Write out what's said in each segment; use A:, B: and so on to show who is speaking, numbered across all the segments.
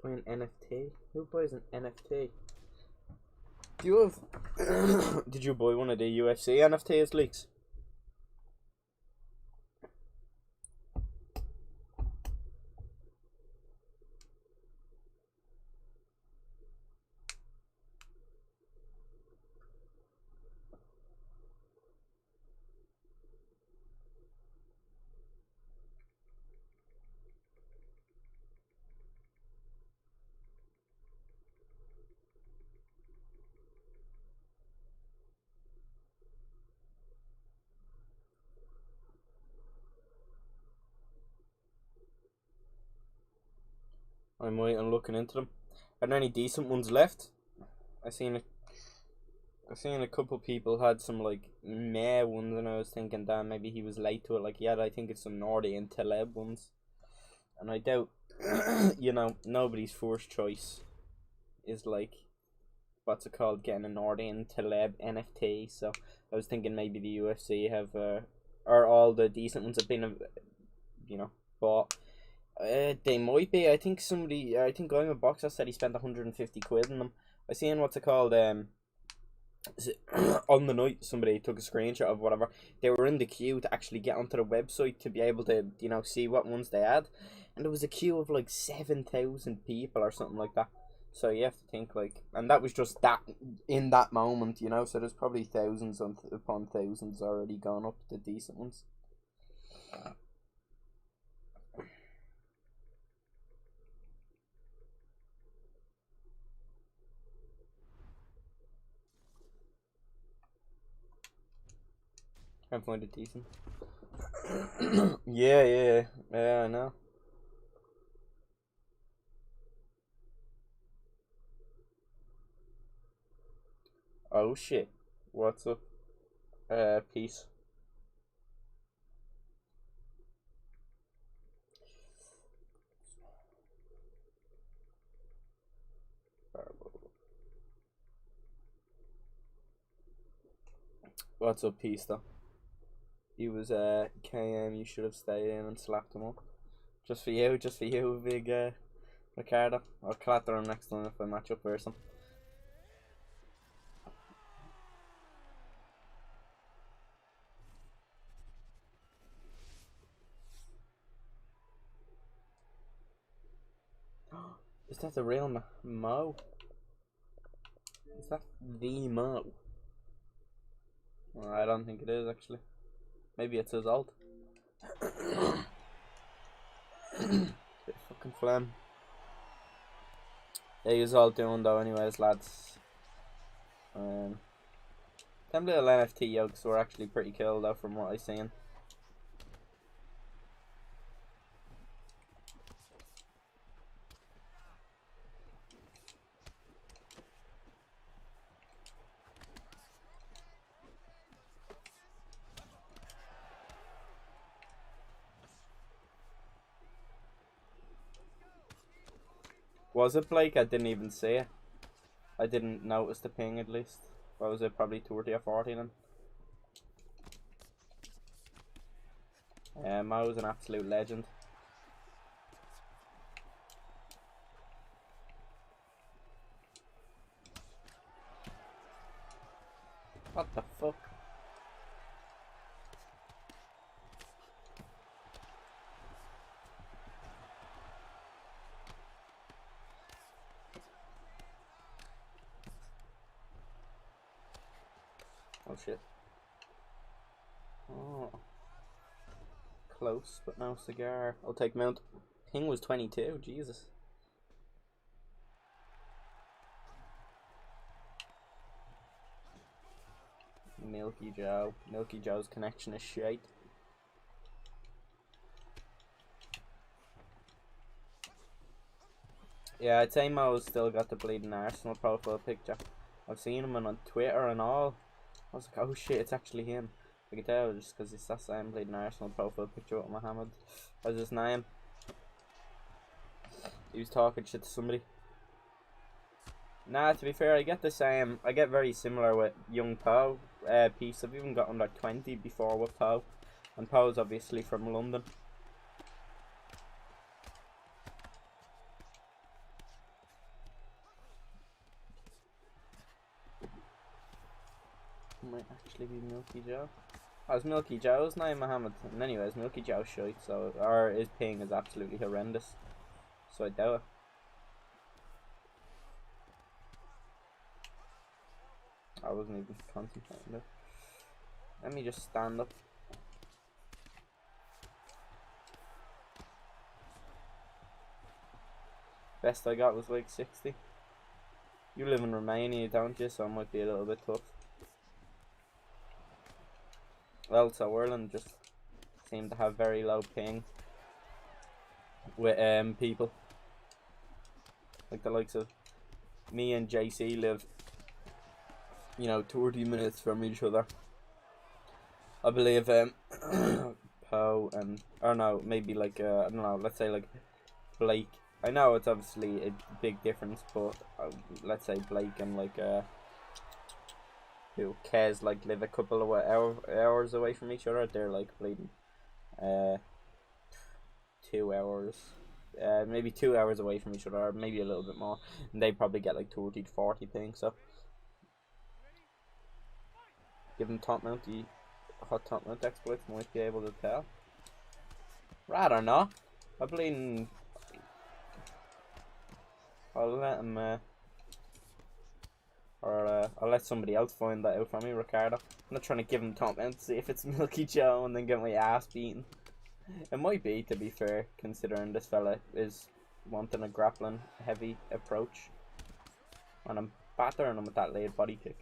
A: Buy an NFT? Who buys an NFT? Do you have... Did you buy one of the UFC NFTs, Leaks? I might. I'm looking into them. Are there any decent ones left? I seen a couple people had some like meh ones, and I was thinking, damn, maybe he was late to it. Like, yeah, I think it's some Nordy and Taleb ones, and I doubt, nobody's first choice is like, what's it called, getting a Nordy and Taleb NFT. So I was thinking maybe the UFC have, or all the decent ones have been, bought. They might be. I think going with Boxer said he spent 150 quid on them. I seen what's it called, on the night somebody took a screenshot of whatever. They were in the queue to actually get onto the website to be able to, see what ones they had. And there was a queue of like 7,000 people or something like that. So you have to think like, and that was just that in that moment, so there's probably thousands upon thousands already gone up to decent ones. Can't find it decent. Yeah, I know. Oh shit. What's up? Peace. What's up, Peace though? He was KM, you should have stayed in and slapped him up. Just for you, big Ricardo. I'll clatter him next time if I match up or something. Is that the real Mo? Is that the Mo? Well, I don't think it is actually. Maybe it's his alt. Bit of fucking phlegm. Yeah, he's all doing though anyways, lads. Them little NFT yokes were actually pretty cool though from what I seen. Was it Blake? I didn't even see it. I didn't notice the ping at least. What was it? Probably 30 or 40 then. Mo's an absolute legend. What the fuck? Oh shit. Oh. Close, but no cigar. I'll take Mount. King was 22, Jesus. Milky Joe. Milky Joe's connection is shite. Yeah, I'd say Mo's still got the bleeding Arsenal profile picture. I've seen him on Twitter and all. I was like, oh shit, it's actually him. I could tell just because it's that same bleeding Arsenal profile picture with Mohammed. How's his name? He was talking shit to somebody. Nah, to be fair, I get the same. I get very similar with young Poe. Piece. I've even got under 20 before with Poe. And Poe's obviously from London. Might actually be Milky Joe. Oh, it's Milky Joe's name, Mohammed. And anyways, Milky Joe's shite, so, or his ping is absolutely horrendous. So I doubt it. I wasn't even concentrating there. Let me just stand up. Best I got was like 60. You live in Romania, don't you? So it might be a little bit tough. Well, so Ireland just seem to have very low ping with people. Like the likes of me and JC live, you know, 30 minutes from each other. I believe Poe and, or no, maybe like I don't know, let's say like Blake. I know it's obviously a big difference, but let's say Blake and like who Kez like live a couple of hours away from each other. They're like bleeding 2 hours, maybe 2 hours away from each other, or maybe a little bit more, and they probably get like 30 to 40 ping. So given top mount, the hot top mount exploits might be able to tell. Rather not. I believe I'll let him I'll let somebody else find that out for me, Ricardo. I'm not trying to give him top mount to see if it's Milky Joe and then get my ass beaten. It might be, to be fair, considering this fella is wanting a grappling heavy approach. And I'm battering him with that late body kick.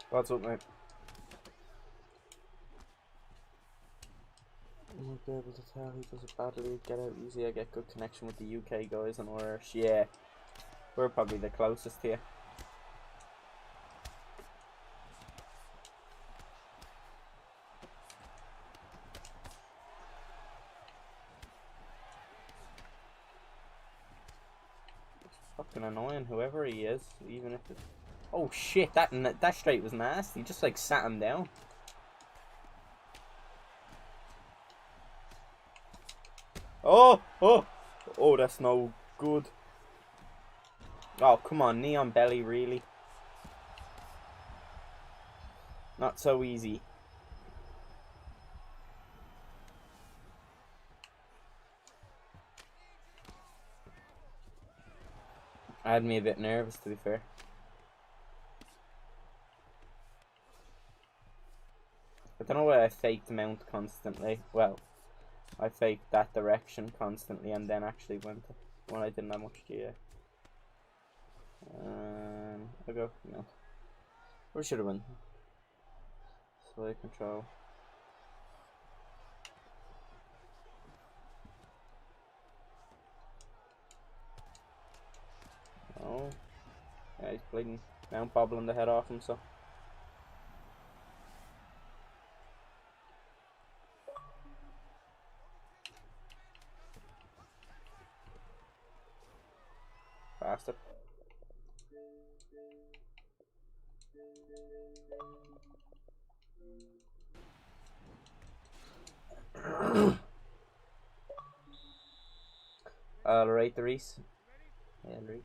A: What's up, mate? I might be able to tell he does it badly. Get out easy. I get good connection with the UK guys and Irish. Yeah, we're probably the closest here. It's fucking annoying, whoever he is, even if it's... Oh shit, that straight was nasty. Just like sat him down. Oh, that's no good. Oh, come on, knee on belly, really? Not so easy. Had me a bit nervous, to be fair. I don't know why I faked mount constantly. Well, I faked that direction constantly and then actually went when I didn't have much gear. I'll go mount. Or should have went. Slide control. Oh. Yeah, he's bleeding. Mount bobbling the head off him, so. bastard. I'll rate the Reese. Yeah, I'll rate.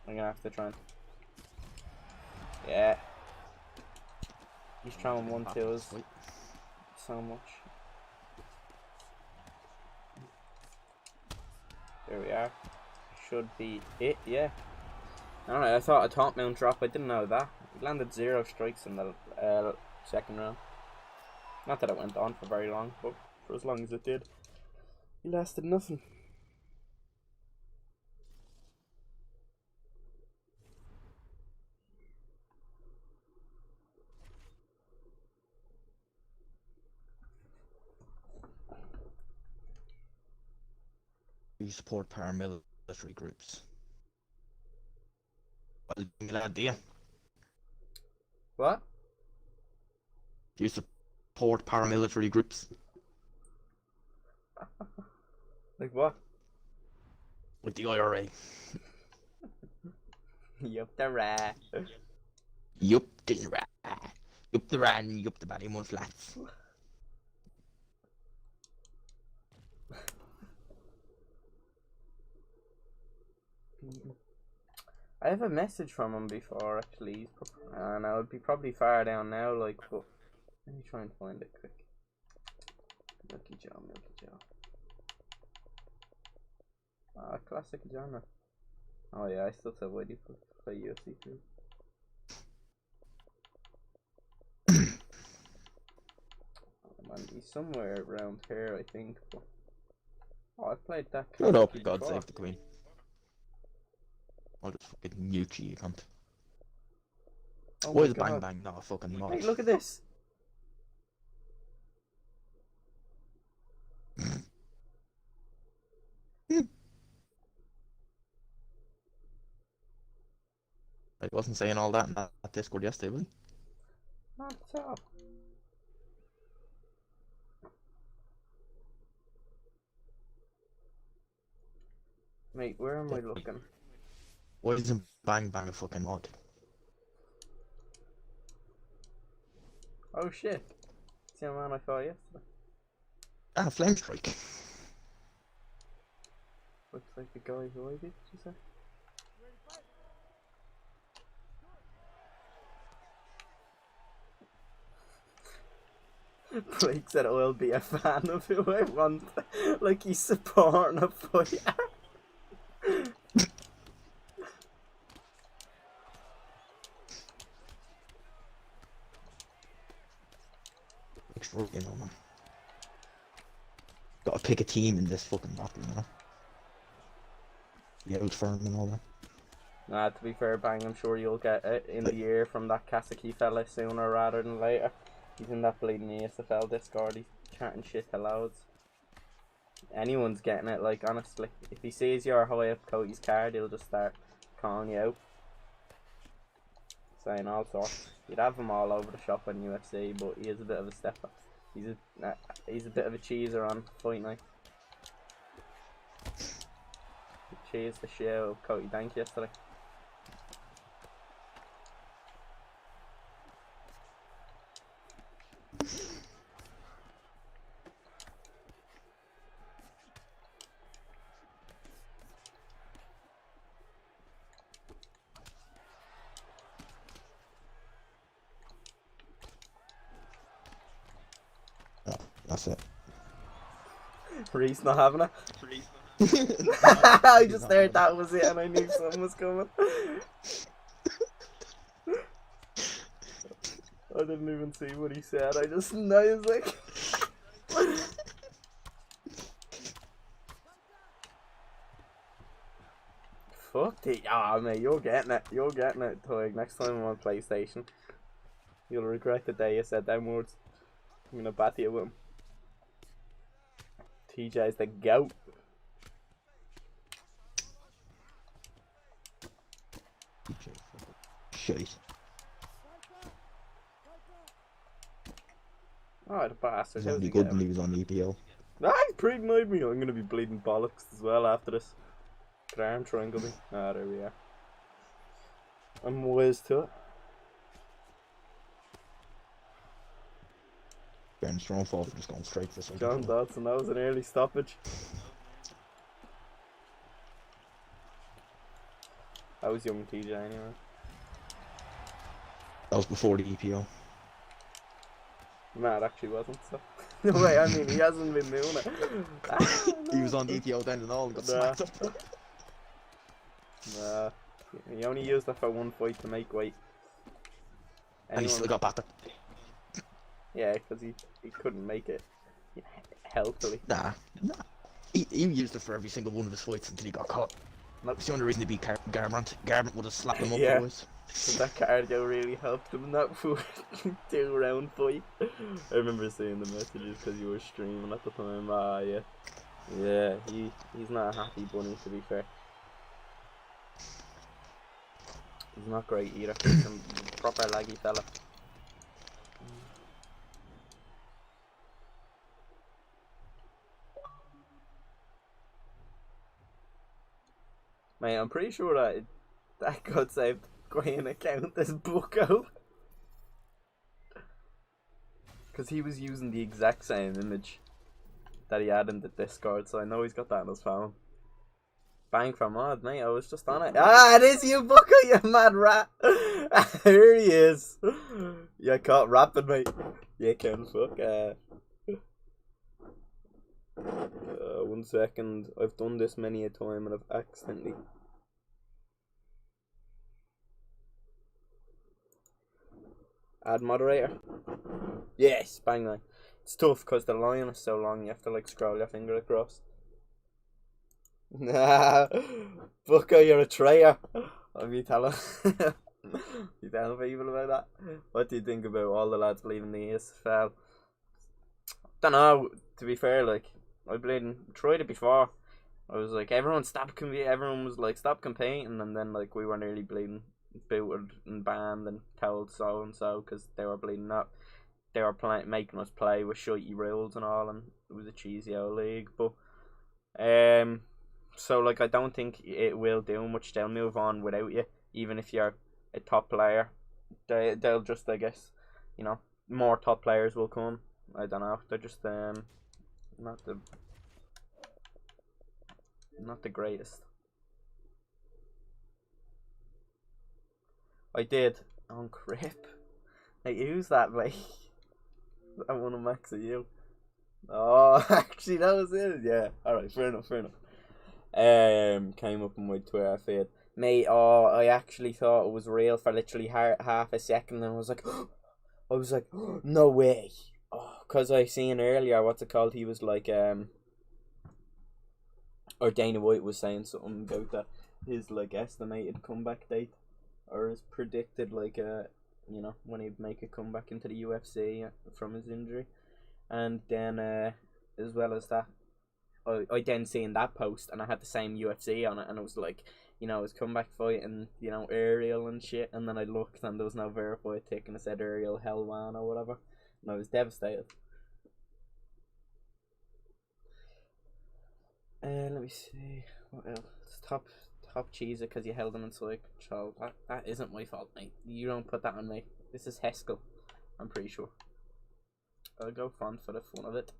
A: I'm gonna have to try and... Yeah. He's throwing 1-2s so much. There we are. Should be it, yeah. Alright, I thought a top mount drop, I didn't know that. He landed 0 strikes in the second round. Not that it went on for very long, but for as long as it did, he lasted nothing.
B: You support paramilitary groups. Well, glad do you?
A: What?
B: Do you support paramilitary groups?
A: Like what?
B: Like the IRA.
A: Yup, the rat.
B: Yup, the rat. Yup, the rat, and yup, the Ballymun lads.
A: I have a message from him before, actually. And I would be probably far down now, like, but let me try and find it quick. Milky Joe, Milky Joe. Ah, classic genre. Oh yeah, I still said, why do you play UFC 3? Oh man, he's somewhere around here, I think. But... Oh, I played that.
B: Shut up, God
A: before.
B: save the Queen. I'll just fucking mute you, you cunt.
A: Oh
B: Why
A: my
B: is Bang
A: God.
B: Bang not a fucking mod?
A: Hey, look at this.
B: I wasn't saying all that in that Discord yesterday, was he?
A: Not so. Mate, where am I looking?
B: Why isn't Bang Bang a fucking mod?
A: Oh shit. See a man I saw yesterday.
B: Ah, Flame Strike.
A: Looks like the guy who I did, you say? Blake said I'll be a fan of who I want. Like he's supporting a fighter.
B: You know, man. Gotta pick a team in this fucking battle, you know? The old firm and all that.
A: Nah, to be fair, Bang, I'm sure you'll get it in the ear from that Kasaki fella sooner rather than later. He's in that bleeding ESFL Discord, he's chatting shit to loads. Anyone's getting it, like, honestly. If he sees you're high up Cody's card, he'll just start calling you out. Saying all sorts. You'd have him all over the shop on UFC, but he is a bit of a stepper. He's a bit of a cheeser on fight night. He cheesed the shit out of Cody Dank yesterday.
B: That's it.
A: Reese not having it. I just heard that was it and I knew something was coming. I didn't even see what he said, I was like... Fuck it. Ah, mate, you're getting it, Toig. Next time I'm on PlayStation, you'll regret the day you said them words. I'm gonna bat you with him. TJ's the goat.
B: Shite.
A: Oh, the bastard.
B: He was only good when he was on EPO.
A: Ah, he's pretty annoyed me. I'm gonna be bleeding bollocks as well after this. Could arm triangle me? Ah, there we are. I'm wise to it.
B: Ben strong fall for just going straight for something.
A: John Dodson, that was an early stoppage. That was young TJ anyway.
B: That was before the EPO.
A: Nah, it actually wasn't, so. No way, I mean, he hasn't been doing it.
B: He was on the EPO then and all and got smacked up.
A: Nah. He only used that for one fight to make weight.
B: And he still got battered.
A: Yeah, because he couldn't make it healthily.
B: Nah. He used it for every single one of his fights until he got caught. That's the only reason he beat Garbrandt. Garbrandt would have slapped him up otherwise.
A: That cardio really helped him in that 2-round fight. I remember seeing the messages because you were streaming at the time. Ah, yeah. Yeah, he's not a happy bunny, to be fair. He's not great either. He's a proper laggy fella. Mate, I'm pretty sure that got saved Graham account as Bucko. Because he was using the exact same image that he had in the Discord, so I know he's got that in his phone. Bang for mod, mate, I was just on it. Ah, it is you, Bucko, you mad rat! Here he is! You caught rapping, mate. You can fuck. 1 second. I've done this many a time and I've accidentally. Add moderator. Yes, bang on. It's tough because the line is so long. You have to like scroll your finger across. Nah, Bucko, you're a traitor. What are you telling? You telling people about that? What do you think about all the lads leaving the ESFL? Don't know. To be fair, like I tried it before. I was like, everyone was like, stop competing, and then like we were nearly bleeding booted and banned and told so and so because they were bleeding up. They were making us play with shitey rules and all, and it was a cheesy old league. But so like I don't think it will do much. They'll move on without you, even if you're a top player. They'll just, I guess, you know, more top players will come. I don't know. They're just not the greatest. I did on Crip. Hey, who's that, mate? I want to max at you. Oh, actually, that was it. Yeah. All right. Fair enough. Came up on my Twitter feed, mate. Oh, I actually thought it was real for literally half a second, and I was like, no way. Oh, cause I seen earlier, what's it called? He was like, or Dana White was saying something about that his like estimated comeback date, or his predicted like you know, when he'd make a comeback into the UFC from his injury, and then as well as that, I then seen that post and I had the same UFC on it, and it was like, you know, his comeback fight and, you know, Ariel and shit, and then I looked and there was no verified tick and it said Ariel Helwan or whatever, and I was devastated. Let me see what else. Top cheeser because you held him inside control. That isn't my fault, mate. You don't put that on me. This is Heskel, I'm pretty sure. I'll go fun for the fun of it.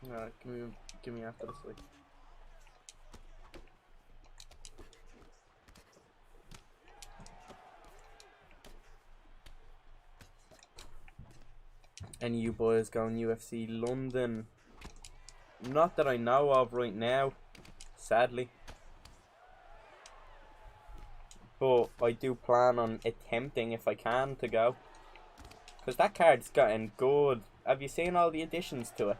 A: Alright, give me after this week. Any of you boys going UFC London? Not that I know of right now, sadly. but I do plan on attempting, if I can, to go. Because that card's gotten good. Have you seen all the additions to it?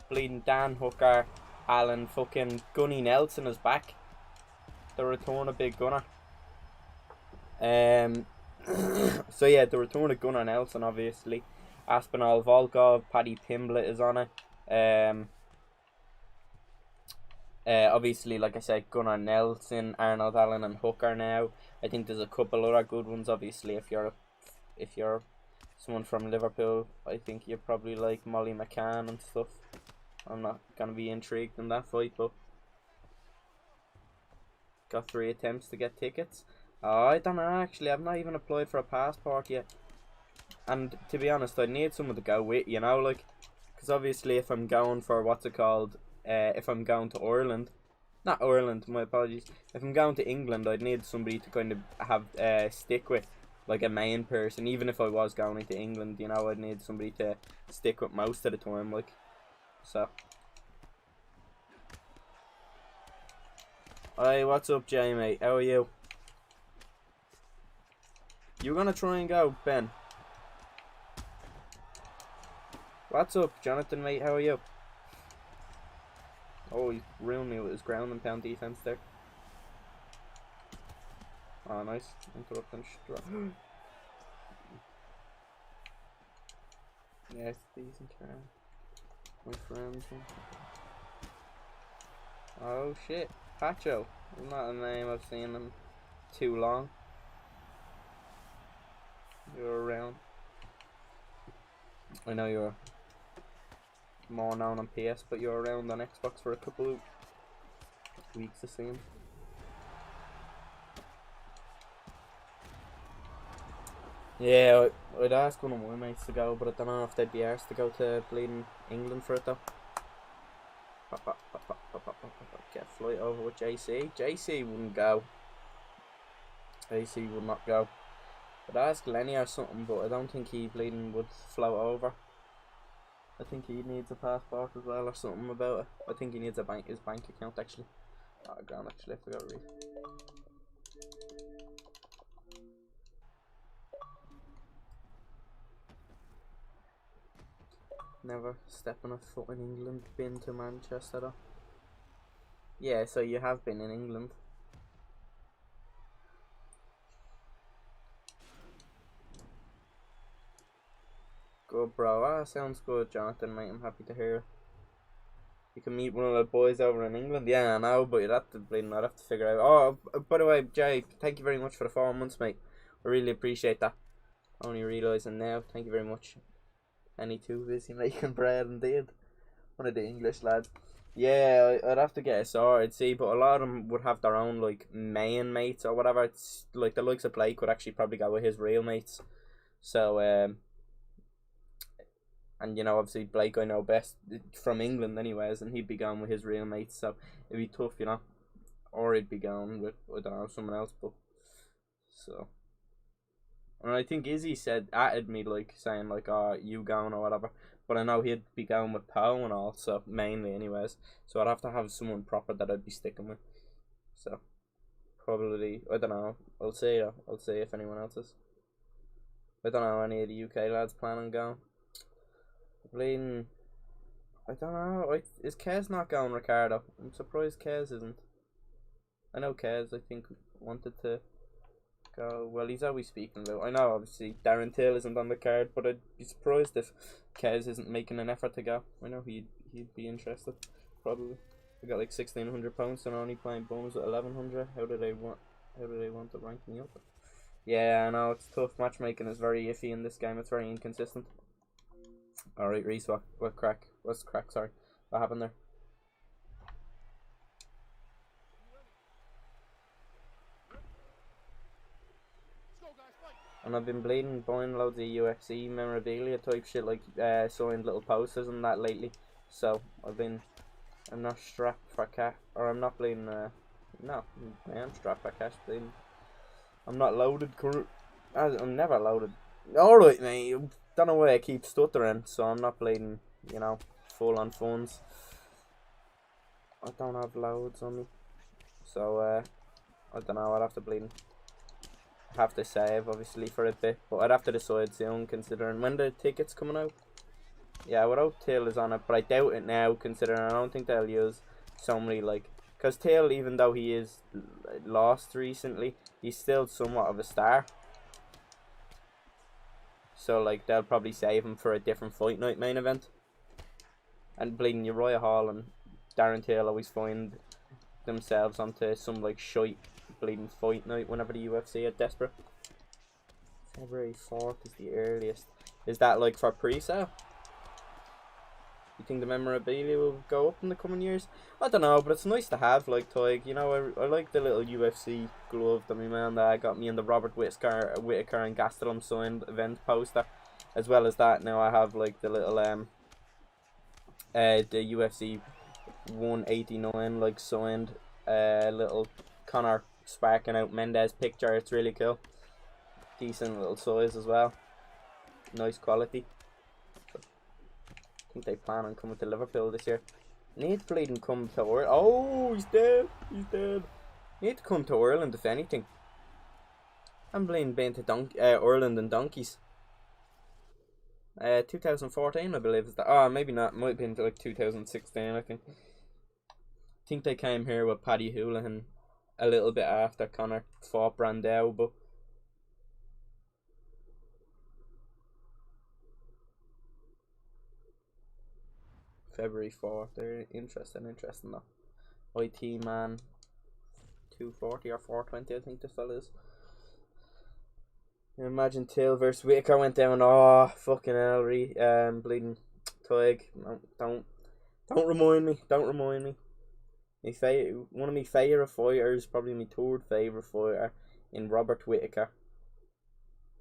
A: Bleeding Dan Hooker, Alan, fucking Gunny Nelson is back. The return of Big Gunner. So yeah, the return of Gunnar Nelson, obviously. Aspinall Volkov, Paddy Pimblett is on it. Obviously, like I said, Gunnar Nelson, Arnold Allen, and Hooker now. I think there's a couple other good ones. Obviously, if you're someone from Liverpool, I think you probably like Molly McCann and stuff. I'm not gonna be intrigued in that fight, but got 3 attempts to get tickets. I don't know, actually. I've not even applied for a passport yet. And to be honest, I need someone to go with, you know, like, because obviously if I'm going for, if I'm going to Ireland, not Ireland, my apologies, if I'm going to England, I'd need somebody to kind of have, stick with, like a main person. Even if I was going into England, you know, I'd need somebody to stick with most of the time, like, so. Hey, what's up, Jay, mate? How are you? You gonna try and go, Ben? What's up, Jonathan, mate? How are you? Oh, he ruined me with his ground and pound defense there. Oh, nice. Interrupting strike. Yeah, it's decent turn. My friends. Oh shit, Pacho. Not a name I've seen in too long. You're around. I know you're more known on PS, but you're around on Xbox for a couple of weeks, it seems. Yeah, I'd ask one of my mates to go, but I don't know if they'd be arsed to go to bleeding England for it though. Get a flight over with JC. JC wouldn't go. JC would not go. I'd ask Lenny or something, but I don't think he bleeding would float over. I think he needs a passport as well or something about it. I think he needs his bank account actually. Oh, grand, actually, I forgot to read. Never stepping a foot in England. Been to Manchester though. Yeah, so you have been in England. Good, bro. Ah, sounds good, Jonathan, mate. I'm happy to hear. You can meet one of the boys over in England. Yeah, I know, but I'd have to figure out. Oh, by the way, Jay, thank you very much for the 4 months, mate. I really appreciate that. Only realising now. Thank you very much. Any too busy making bread, indeed. One of the English lads. Yeah, I'd have to get it sorted, see, but a lot of them would have their own, like, main mates or whatever. It's like the likes of Blake would actually probably go with his real mates. So, and you know, obviously Blake I know best from England anyways, and he'd be going with his real mates, so it'd be tough, you know. Or he'd be going with, I don't know, someone else, but so. And I think Izzy added me, like, saying like, oh, you going or whatever. But I know he'd be going with Poe and all, so mainly anyways. So I'd have to have someone proper that I'd be sticking with. So probably, I don't know. I'll see if anyone else is. I don't know any of the UK lads plan on going. Bleeding, I don't know. Is Kez not going, Ricardo? I'm surprised Kez isn't. I know Kez, I think, wanted to go. Well, he's always speaking about. I know, obviously, Darren Till isn't on the card, but I'd be surprised if Kez isn't making an effort to go. I know he'd be interested, probably. We got like £1,600 and only playing bonus at 1,100. How do they want to rank me up? Yeah, I know it's tough. Matchmaking is very iffy in this game. It's very inconsistent. Alright, Reese, what crack? What's the crack? Sorry. What happened there? And I've been buying loads of UFC memorabilia type shit, like signed little posters and that lately. So I'm not strapped for cash, or I'm not bleeding. No, I am strapped for cash. Bleeding. I'm not loaded. I'm never loaded. All right, mate. Don't know why I keep stuttering, so I'm not bleeding. You know, full on funds. I don't have loads on me, so I don't know. I'll have to bleed. have to save obviously for a bit, but I'd have to decide soon considering when the tickets coming out. Yeah, without Till is on it, but I doubt it now considering I don't think they'll use so many like, because Till, even though he is lost recently, he's still somewhat of a star. So like they'll probably save him for a different fight night main event. And bleeding Uriah Hall and Darren Till always find themselves onto some like shite bleeding fight night whenever the UFC are desperate. February 4th is the earliest. Is that like for pre-sale? You think the memorabilia will go up in the coming years? I don't know, but it's nice to have, like, Toig. You know, I like the little UFC glove that my man that got me in the Robert Whittaker and Gastelum signed event poster. As well as that, now I have, like, the little, the UFC 189, like, signed, little Conor sparking out Mendez picture. It's really cool. Decent little size as well. Nice quality. I think they plan on coming to Liverpool this year. Need to bleeding come to Ireland. Oh, he's dead. He's dead. Need to come to Ireland if anything. I'm bleeding been to Ireland and donkeys. 2014 I believe is that. Oh, maybe not. Might have been to like 2016 I think. I think they came here with Paddy Houlihan a little bit after Conor fought Brandao, but February 4th. They're interesting though. IT man 240 or 420 I think this fella is. Imagine Till versus Whittaker went down. Oh fucking hell, bleeding Toig. No, don't remind me. Don't remind me. One of my favourite fighters, probably my third favourite fighter, in Robert Whittaker.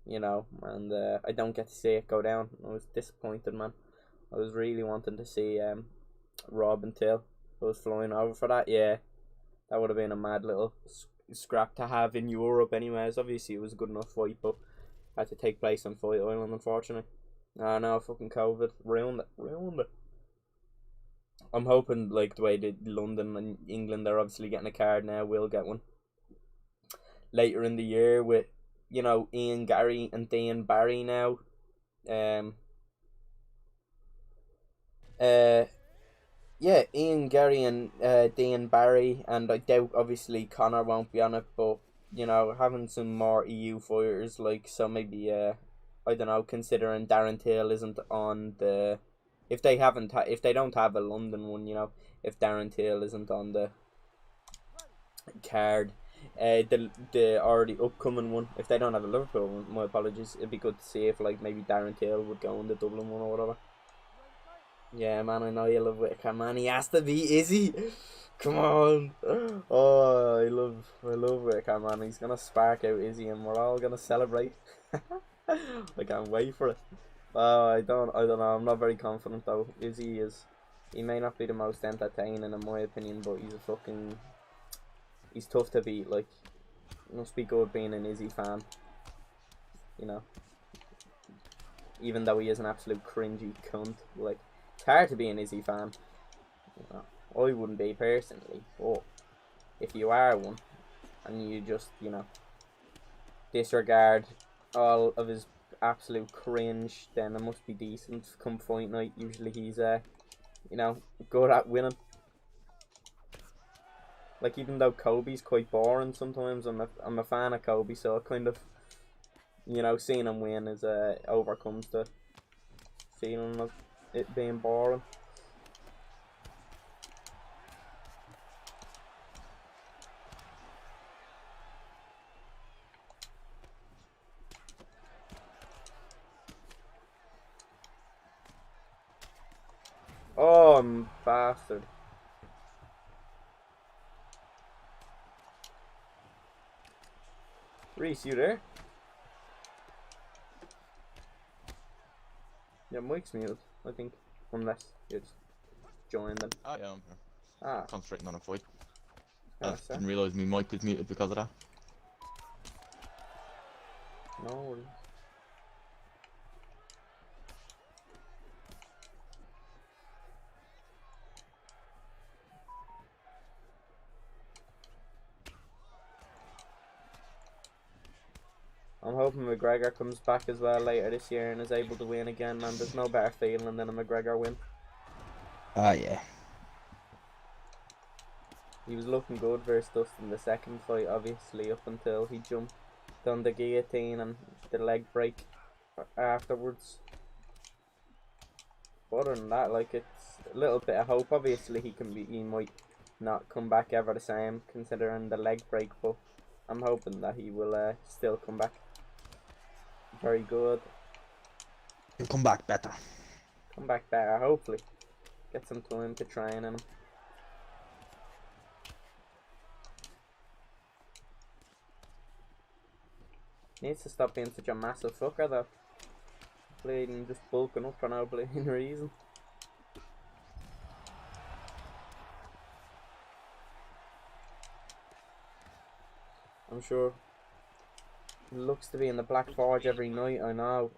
A: You know, and I don't get to see it go down. I was disappointed, man. I was really wanting to see Rob and Till. I was flying over for that. Yeah, that would have been a mad little scrap to have in Europe. Anyways, obviously it was a good enough fight, but had to take place on Fight Island, unfortunately. No, fucking COVID ruined it. I'm hoping like the way that London and England are obviously getting a card now, we'll get one later in the year with, you know, Ian Gary and Dan Barry now. Yeah, Ian Gary and Dan Barry, and I doubt obviously Conor won't be on it, but you know, having some more EU fighters, like, so maybe I don't know, considering Darren Till isn't on the, if they don't have a London one, you know, if Darren Till isn't on the card, the already upcoming one, if they don't have a Liverpool one, my apologies, it'd be good to see if like maybe Darren Till would go in the Dublin one or whatever. Yeah, man, I know you love Whittaker, man. He has to be, is he? Come on. Oh, I love Whittaker, man. He's gonna spark out Izzy and we're all gonna celebrate. I can't wait for it. I don't know. I'm not very confident though. He may not be the most entertaining in my opinion, but he's tough to beat. Like, it must be good being an Izzy fan. You know, even though he is an absolute cringy cunt, like. It's hard to be an Izzy fan. You know, I wouldn't be personally, but if you are one and you just, you know, disregard all of his absolute cringe, then it must be decent come fight night. Usually he's you know, good at winning. Like, even though Kobe's quite boring sometimes, I'm a fan of Kobe, so I kind of, you know, seeing him win is overcomes the feeling of it being boring. Oh, bastard. Reese, you there? Yeah, Mike's muted, I think. Unless you just joined them.
B: Oh yeah, I'm here.
A: Ah.
B: Concentrating on a fight.
A: I
B: didn't realise my mic was muted because of that.
A: No worries. hope McGregor comes back as well later this year and is able to win again, man. There's no better feeling than a McGregor win.
B: Ah, yeah.
A: He was looking good versus Dustin the second fight, obviously, up until he jumped on the guillotine and the leg break afterwards. But other than that, like, it's a little bit of hope. Obviously, he might not come back ever the same, considering the leg break, but I'm hoping that he will still come back very good.
B: He'll come back better.
A: Come back better, hopefully. Get some time to train in him. Needs to stop being such a massive fucker though. Bleeding, just bulking up for no bleeding reason. I'm sure he looks to be in the Black Forge every night. I know.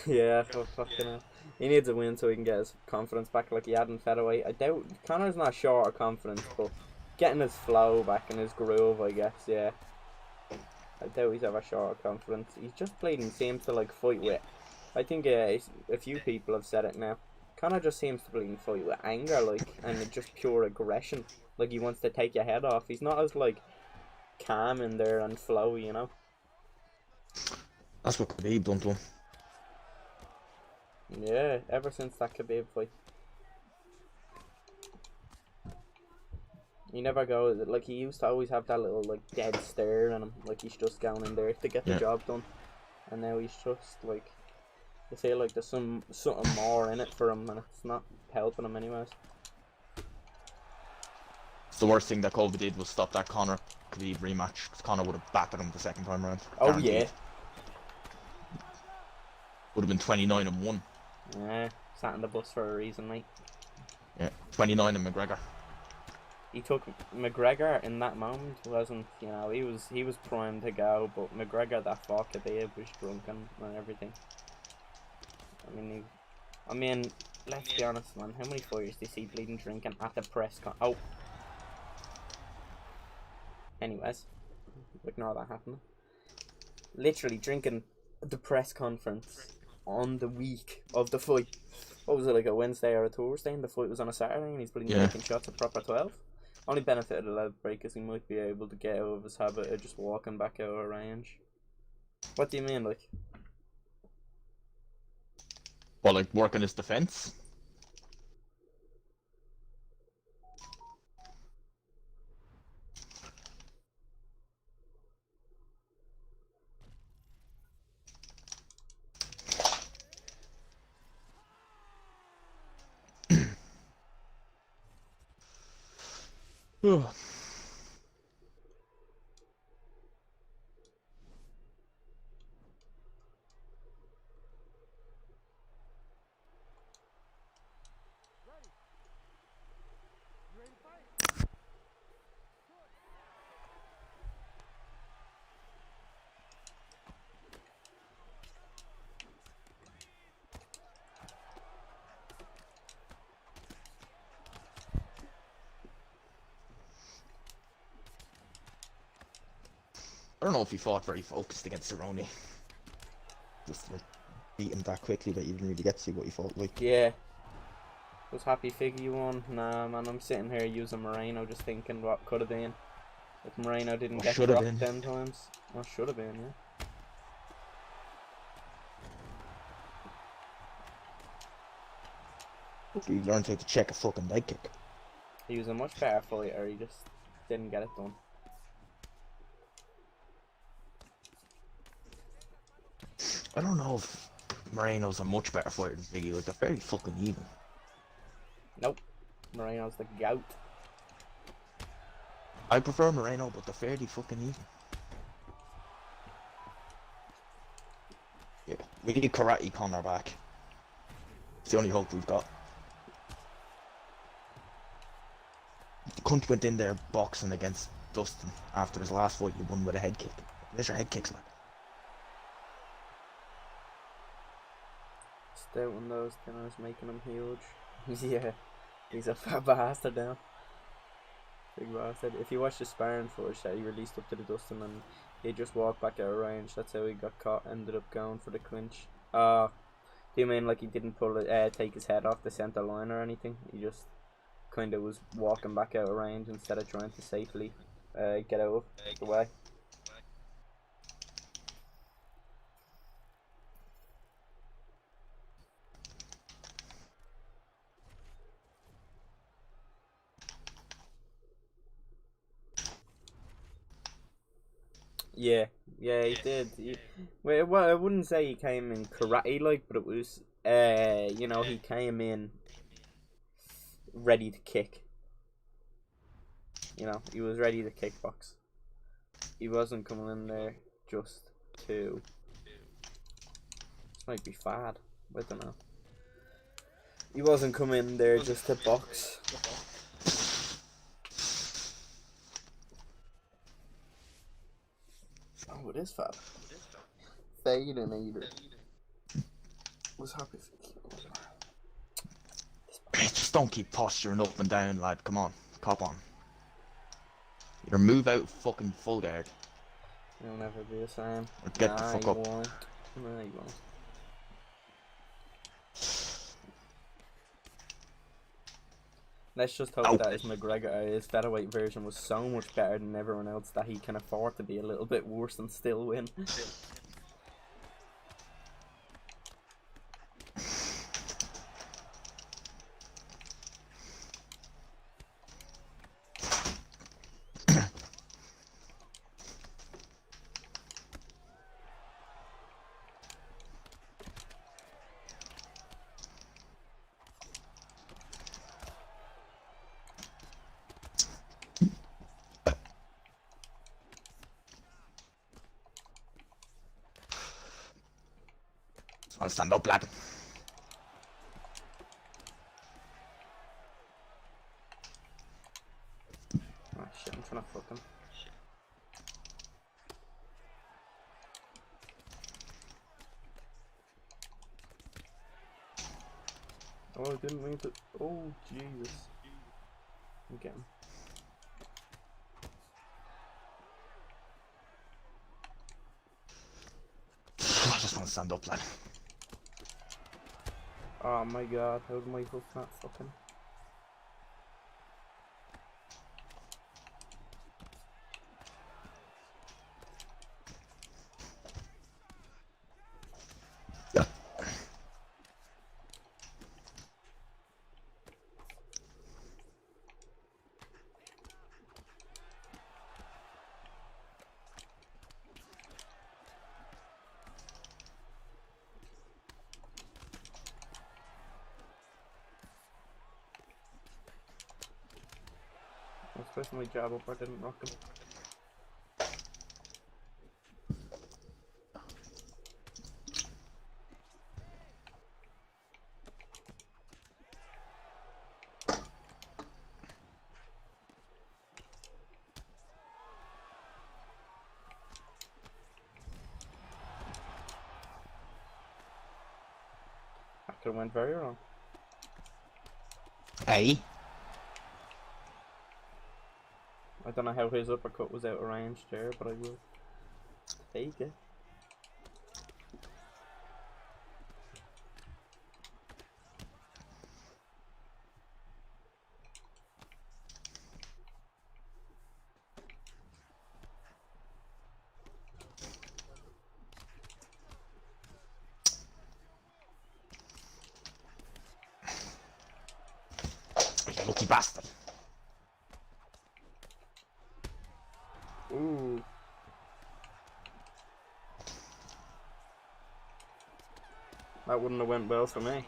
A: Yeah, fucking hell. He needs a win so he can get his confidence back like he had in featherweight. I doubt Conor's not short of confidence, but getting his flow back and his groove, I guess, yeah. I doubt he's ever short of confidence. He's just played and seems to like fight with. I think a few people have said it now. Conor just seems to play and fight with anger, like, and just pure aggression. Like he wants to take your head off. He's not as like calm in there and flowy, you know.
B: That's what Khabib done to him.
A: Yeah, ever since that Khabib fight. He never goes, like, he used to always have that little, like, dead stare in him, like he's just going in there to get the job done. And now he's just, like, I feel like there's something more in it for him, and it's not helping him anyways.
B: It's the worst thing that COVID did was stop that Conor Khabib rematch, because Conor would have battered him the second time round.
A: Oh,
B: guaranteed.
A: yeah.
B: Would have been 29-1.
A: Yeah, sat in the bus for a reason, mate.
B: Yeah, 29 and McGregor.
A: He took McGregor in that moment, wasn't, you know, he was primed to go, but McGregor, that fuck Khabib was drunken and everything. I mean, let's be honest, man, how many fighters do you see bleeding drinking at the press con? Oh. Anyways, ignore that happening. Literally drinking at the press conference on the week of the fight. What was it, like a Wednesday or a Thursday, and the fight was on a Saturday, and he's bleeding taking shots at proper 12? Only benefit of the leg break is he might be able to get out of his habit of just walking back out of range. What do you mean, like?
B: Well, like, working his defense. I don't know if he fought very focused against Cerrone. Just like beat him that quickly that you didn't really get to see what he fought like.
A: Yeah. Was happy Figgy won? Nah, man, I'm sitting here using Moreno, just thinking what could have been. If Moreno didn't get dropped 10 times. What should have been, yeah.
B: He learned how to check a fucking leg kick.
A: He was a much better fighter, he just didn't get it done.
B: I don't know if Moreno's a much better fighter than Biggie. Like, they're very fucking even.
A: Nope. Moreno's the goat.
B: I prefer Moreno, but they're fairly fucking even. Yeah, we need Karate Conor back. It's the only hope we've got. Cunt went in there boxing against Dustin after his last fight. He won with a head kick. There's your head kicks, like.
A: Stout on those dinners, making him huge. Yeah, he's a fat bastard now. Big bastard. If you watch the sparring footage that he released up to the Dustin, and he just walked back out of range, that's how he got caught, ended up going for the clinch. Do you mean like he didn't pull it, take his head off the centre line or anything? He just kind of was walking back out of range instead of trying to safely get out of the way. Yeah, he did. Well, I wouldn't say he came in karate like, but it was, you know, he came in ready to kick. You know, he was ready to kickbox. He wasn't coming in there just to. This might be fad. I don't know. He wasn't coming in there just to box. Oh, it is fab. Fadeinator. Was happy for
B: Just don't keep posturing up and down, lad. Come on, cop on. Either move out fucking full guard.
A: He'll never be the same.
B: Or get the fuck up.
A: Won't. No, he won't. Let's just hope that his McGregor, his featherweight version was so much better than everyone else that he can afford to be a little bit worse and still win.
B: I'll stand up, lad.
A: Oh shit, I'm trying to fuck him. Oh, I didn't mean to. Oh, Jesus. Again.
B: I just want to stand up, lad.
A: Oh my god, how did my hoof not fucking.
B: Yeah.
A: I was pressing my jab up, I didn't rock him. That could have went very wrong.
B: Hey.
A: I don't know how his uppercut was out of range there, but I will take it.
B: You lucky bastard.
A: That wouldn't have went well for me.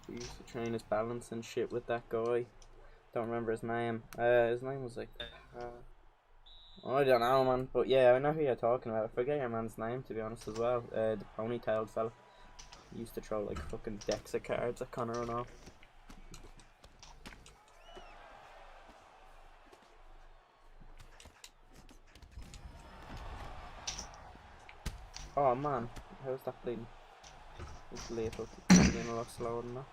A: We used to train his balance and shit with that guy. Don't remember his name. His name was like... I don't know, man. But yeah, I know who you're talking about. I forget your man's name, to be honest, as well. The ponytailed fella. He used to throw like fucking decks of cards at Conor and all. Oh man, how's that bleeding? It's late, but it's been a lot slower than that.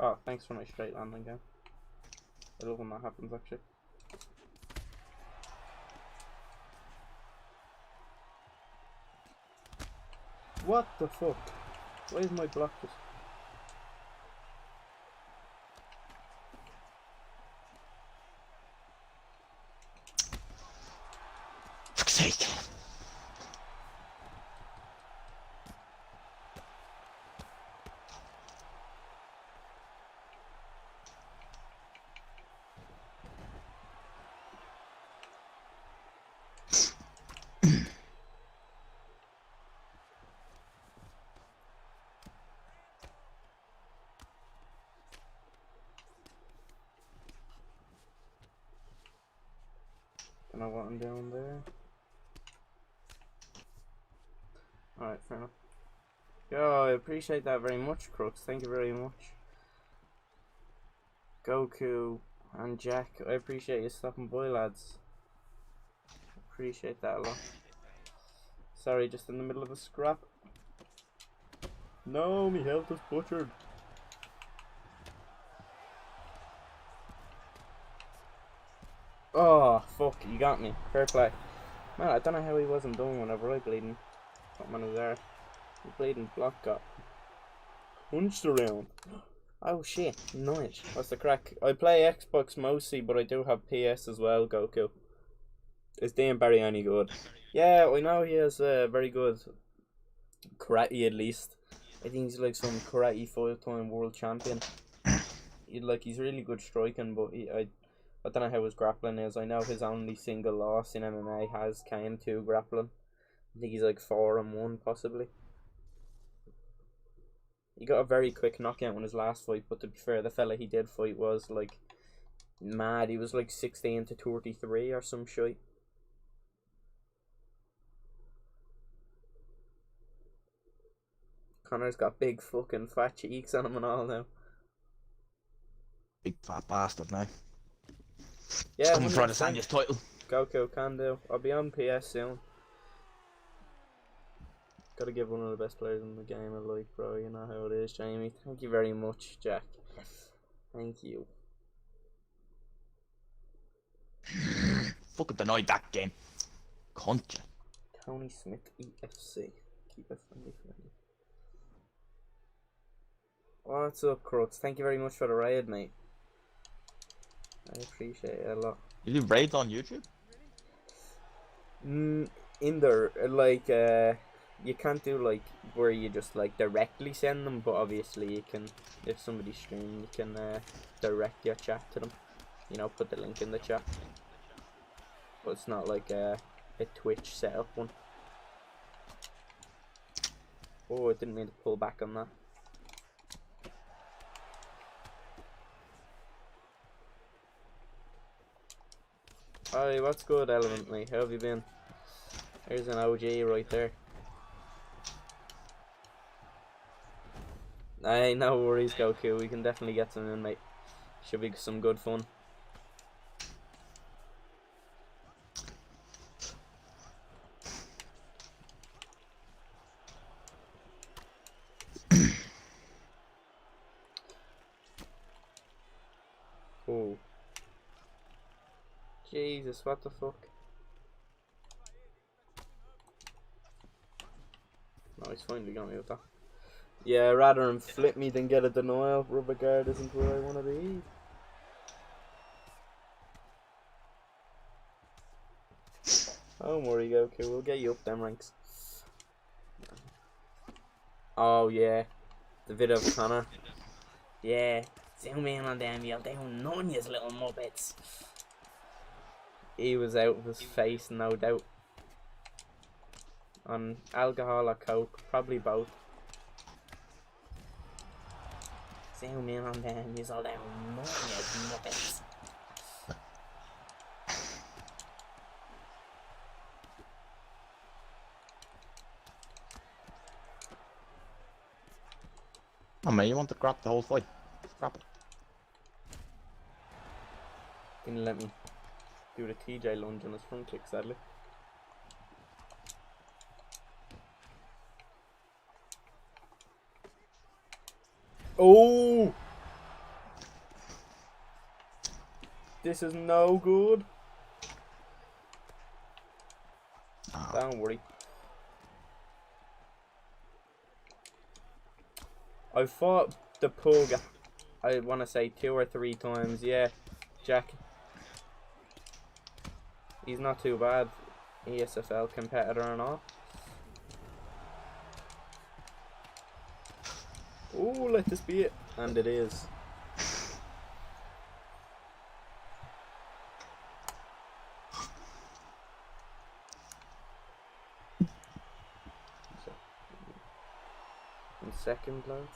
A: Oh, thanks for my straight landing game. I love when that happens, actually. What the fuck? Why is my block just...
B: Fuck's sake.
A: Don't know what I'm doing there. Alright, fair enough. Yo, I appreciate that very much, Crooks. Thank you very much. Goku and Jack, I appreciate you stopping by, lads. Appreciate that a lot. Sorry, just in the middle of a scrap. No, me health is butchered. Oh, fuck, you got me. Fair play. Man, I don't know how he wasn't done whenever I bleeding. What man was there? The bleeding block got punched around. Oh shit, nice. What's the crack? I play Xbox mostly, but I do have PS as well, Goku. Is Dean Barry any good? Yeah, I know he has very good karate at least. I think he's like some karate 5-time world champion. He's really good striking, but I don't know how his grappling is. I know his only single loss in MMA came to grappling. I think he's like 4-1 possibly. He got a very quick knockout in his last fight, but to be fair, the fella he did fight was like mad. He was like 16-33 or some shit. Conor's got big fucking fat cheeks on him and all now.
B: Big fat bastard now.
A: Yeah,
B: coming for the Sanya's title.
A: Goku can do. I'll be on PS soon. Gotta give one of the best players in the game a like, bro. You know how it is, Jamie. Thank you very much, Jack. Thank you.
B: Fucking denied that game. Cunt.
A: Tony Smith EFC. Keep it friendly. What's up, Crooks? Thank you very much for the raid, mate. I appreciate it a lot.
B: You do raids on YouTube?
A: In there, like, you can't do like where you just like directly send them, but obviously you can, if somebody's streaming, you can direct your chat to them. You know, put the link in the chat. But it's not like a Twitch setup one. Oh, I didn't mean to pull back on that. Hi, what's good, Element, mate? How have you been? There's an OG right there. Aye, no worries, Goku. We can definitely get some in, mate. Should be some good fun. Oh. Jesus, what the fuck? No, he's finally got me with that. Yeah, rather than flip me than get a denial. Rubber guard isn't where I want to be. Don't worry, Goku. We'll get you up them ranks. Oh, yeah. The video of Conor. Yeah. Zoom in on them. You'll do none, you little muppets. He was out of his face, no doubt. On alcohol or coke. Probably both. Zoom in on them. You'll do none, you muppets.
B: Oh man, you want to grab the whole fight? Grab it.
A: Didn't let me do the TJ lunge on his front kick, sadly. Oh! This is no good.
B: Oh.
A: Don't worry. I fought the pug, I want to say 2 or 3 times. Yeah, Jack. He's not too bad. ESFL competitor and all. Oh, let this be it. And it is. In second, lads.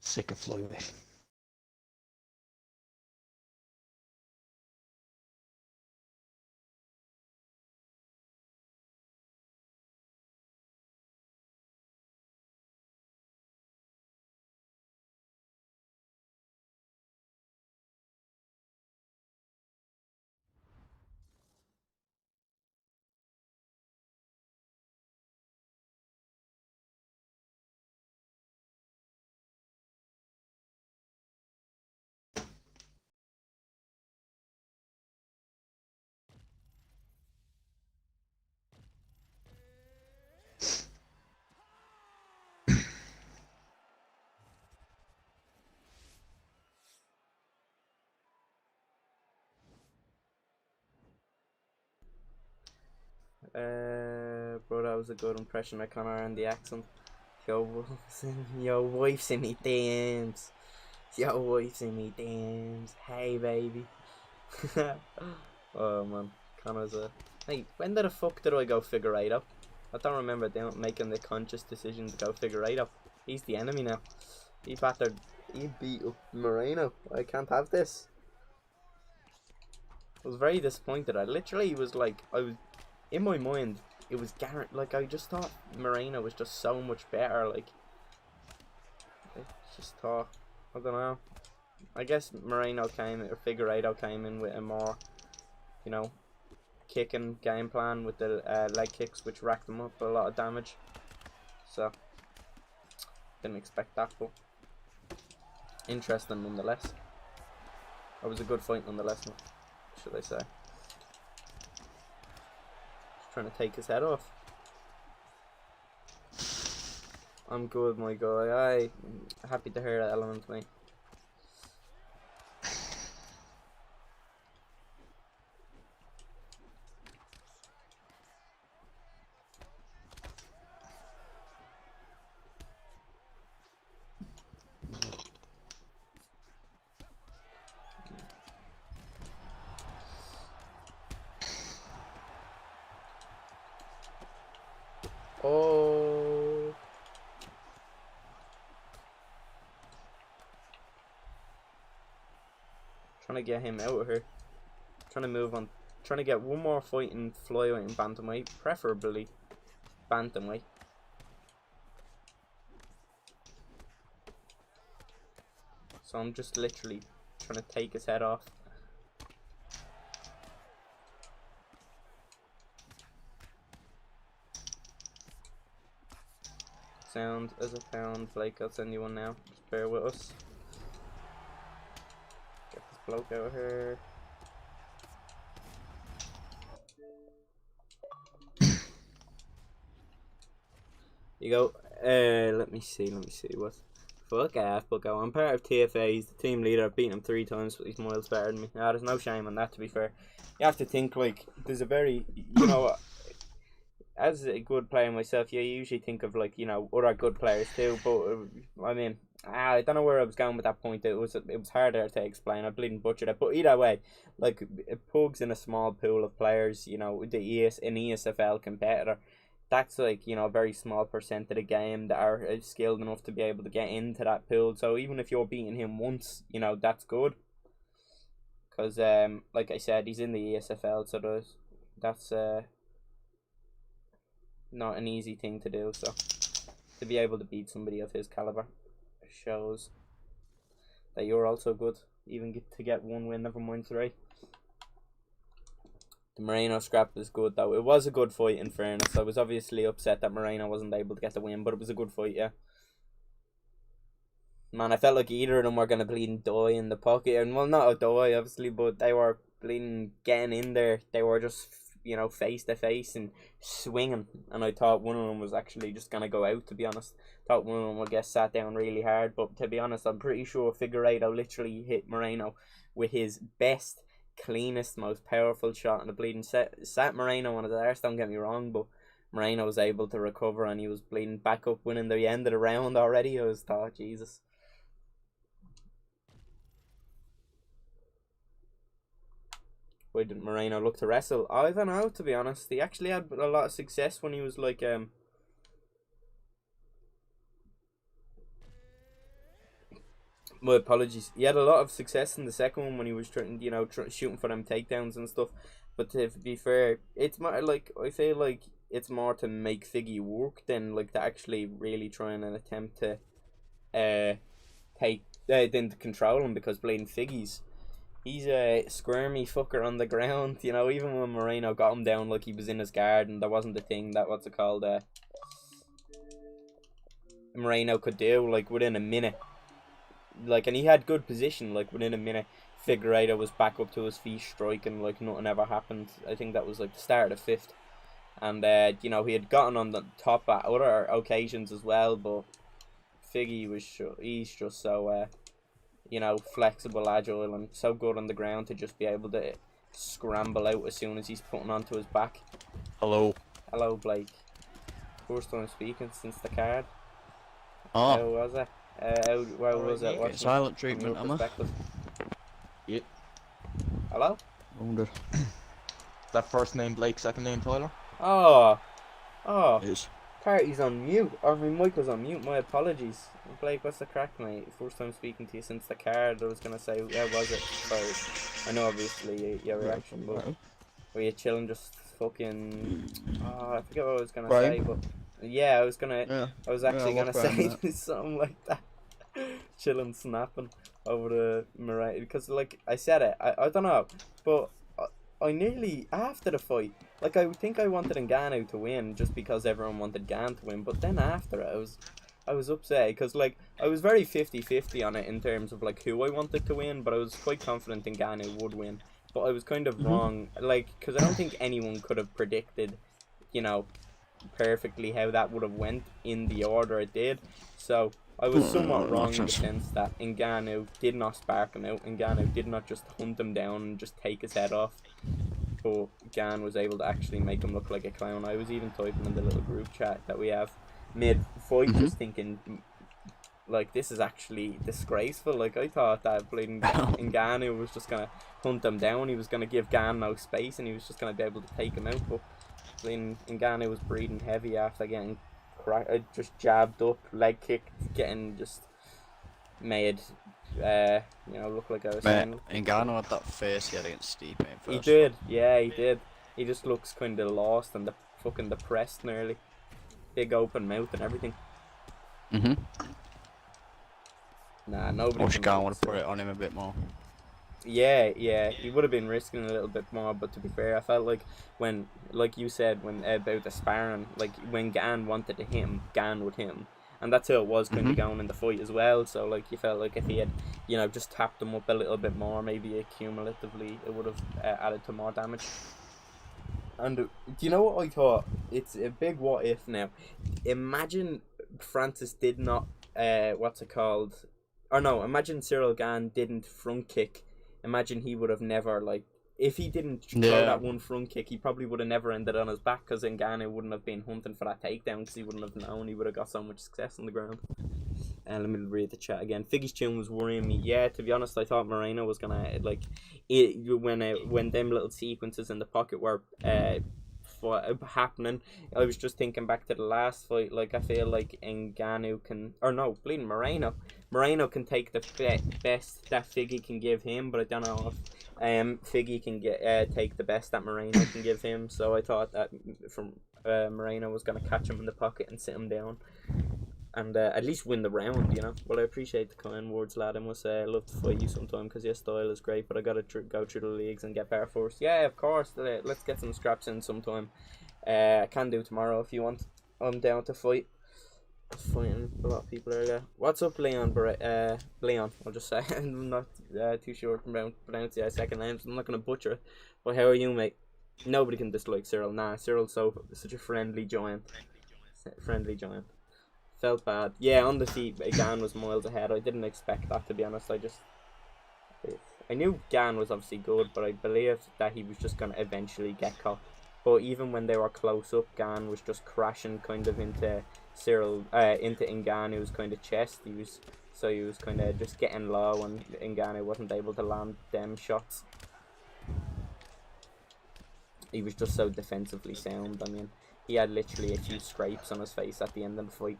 B: Sick of flyweight.
A: Bro, that was a good impression of Conor and the accent. Your wife's in me DMs. Your wife's in me DMs. Hey, baby. Oh, man. Conor's a... Hey, when the fuck did I go figure 8 up? I don't remember making the conscious decision to go figure 8 up. He's the enemy now. He beat up Moreno. I can't have this. I was very disappointed. I literally was like, in my mind, it was guaranteed. Like, I just thought Moreno was just so much better. Like, I just thought, I don't know. I guess Figueiredo came in with a more, you know, kicking game plan with the leg kicks, which racked them up a lot of damage. So, didn't expect that, but interesting nonetheless. It was a good fight nonetheless, should I say. Trying to take his head off. I'm good, my guy. Happy to hear that element, mate. Trying to get him out of here. Trying to move on. Trying to get one more fight in flyweight and bantamweight, preferably bantamweight. So I'm just literally trying to take his head off. Sound as a pound, Blake, I'll send you one now. Just bear with us. Get this bloke out of here. You go, let me see what. Fuck off, Bucko. I'm part of TFA, he's the team leader. I've beaten him 3 times, but he's miles better than me. Nah, there's no shame on that, to be fair. You have to think, like, there's a very, you know, as a good player myself, you usually think of, like, you know, other good players too, but, I mean, I don't know where I was going with that point. It was harder to explain. I bleeding butchered it, but either way, like, Pug's in a small pool of players, you know, an ESFL competitor. That's like, you know, a very small percent of the game that are skilled enough to be able to get into that pool. So even if you're beating him once, you know, that's good. Because, like I said, he's in the ESFL, so that's not an easy thing to do. So to be able to beat somebody of his caliber shows that you're also good. Even to get 1 win, never mind 3. The Moreno scrap is good though. It was a good fight in fairness. I was obviously upset that Moreno wasn't able to get the win, but it was a good fight, yeah. Man, I felt like either of them were going to bleeding die in the pocket. And well, not a die obviously, but they were bleeding getting in there. They were just, you know, face to face and swinging. And I thought one of them was actually just going to go out, to be honest. Thought one of them would get sat down really hard. But to be honest, I'm pretty sure Figueiredo literally hit Moreno with his best, cleanest, most powerful shot, and the bleeding sat Moreno on his arse, don't get me wrong, but Moreno was able to recover and he was bleeding back up, winning the end of the round already. I was thought, Jesus. Why didn't Moreno look to wrestle? I don't know, to be honest. He actually had a lot of success when he was like my apologies. He had a lot of success in the second one when he was trying, you know, shooting for them takedowns and stuff. But to be fair, it's more like, I feel like it's more to make Figgy work than like to actually really try and attempt to than to control him, because bleeding Figgy's, he's a squirmy fucker on the ground. You know, even when Moreno got him down like he was in his guard and there wasn't the thing that Moreno could do like within a minute. Like, and he had good position, like within a minute Figueiredo was back up to his feet striking like nothing ever happened. I think that was like the start of the 5th. And you know, he had gotten on the top at other occasions as well, but Figgy he's just so you know, flexible, agile, and so good on the ground to just be able to scramble out as soon as he's putting onto his back.
B: Hello.
A: Hello, Blake. First time speaking since the card.
B: Oh.
A: How was it? Where was it? What's
B: silent treatment, am I? Yep.
A: Hello?
B: Wounded. That first name Blake, second name Tyler?
A: Oh.
B: Yes.
A: Party's on mute. Or my mic was on mute. My apologies. Blake, what's the crack, mate? First time speaking to you since the card. I was going to say, where was it? Sorry. I know, obviously, your reaction, but were you chilling just fucking... Oh, I forget what I was going to say, but... Yeah, I was actually gonna say something like that. Chilling, snapping over the Moreno, because like I said it, I don't know, but I nearly after the fight, like I think I wanted Ngannou to win just because everyone wanted Gan to win, but then after it, I was upset because like I was very 50-50 on it in terms of like who I wanted to win, but I was quite confident Ngannou would win, but I was kind of wrong, like because I don't think anyone could have predicted, you know, perfectly how that would have went in the order it did. So I was somewhat wrong in the sense that Ngannou did not spark him out. Ngannou did not just hunt him down and just take his head off, but Gan was able to actually make him look like a clown. I was even typing in the little group chat that we have mid-fight just thinking, like, this is actually disgraceful. Like, I thought that bleeding Ngannou was just going to hunt him down. He was going to give Gan no space and he was just going to be able to take him out, but Ngannou was breathing heavy after getting just jabbed up, leg kicked, getting just made look like I was
C: Mate,
A: saying.
C: Ngannou had that face he had against Stipe in first.
A: He did, yeah, he did. He just looks kind of lost and fucking depressed nearly. Big open mouth and everything. Nah, nobody.
C: Wish Ngannou would have put it on him a bit more.
A: Yeah, he would have been risking a little bit more, but to be fair, I felt like when, like you said, when about the sparring, like when Gan wanted to hit him, Gan would hit him, and that's how it was kind of going in the fight as well. So like you felt like if he had, just tapped him up a little bit more, maybe cumulatively it would have added to more damage. And do you know what I thought? It's a big what if now. Imagine Francis did not, what's it called? Or no, imagine Cyril Gane didn't front kick. Imagine he would have never, like, if he didn't throw that one front kick, he probably would have never ended on his back, because Ngannou wouldn't have been hunting for that takedown, because he wouldn't have known he would have got so much success on the ground. And let me read the chat again. Figgy's tune was worrying me. Yeah, to be honest, I thought Moreno was gonna when them little sequences in the pocket were happening. I was just thinking back to the last fight. Like I feel like Ngannou can, or no, bleeding Moreno. Moreno can take the best that Figgy can give him, but I don't know if Figgy can take the best that Moreno can give him. So I thought that Moreno was gonna catch him in the pocket and sit him down, and at least win the round, Well, I appreciate the kind words, lad. I must say I love to fight you sometime because your style is great, but I gotta go through the leagues and get better first. Yeah, of course. Let's get some scraps in sometime. I can do tomorrow if you want. I'm down to fight. Fighting a lot of people earlier. What's up, Leon? Leon, I'll just say. I'm not too sure to pronounce your second name, so I'm not gonna butcher it. But how are you, mate? Nobody can dislike Cyril. Nah, Cyril's such a friendly giant. Felt bad. Yeah, on the feet, Gan was miles ahead. I didn't expect that, to be honest. I knew Gan was obviously good, but I believed that he was just going to eventually get caught. But even when they were close up, Gan was just crashing kind of into into Ngannou's kind of chest. He was kind of just getting low, and Ngannou wasn't able to land them shots. He was just so defensively sound. I mean, he had literally a few scrapes on his face at the end of the fight.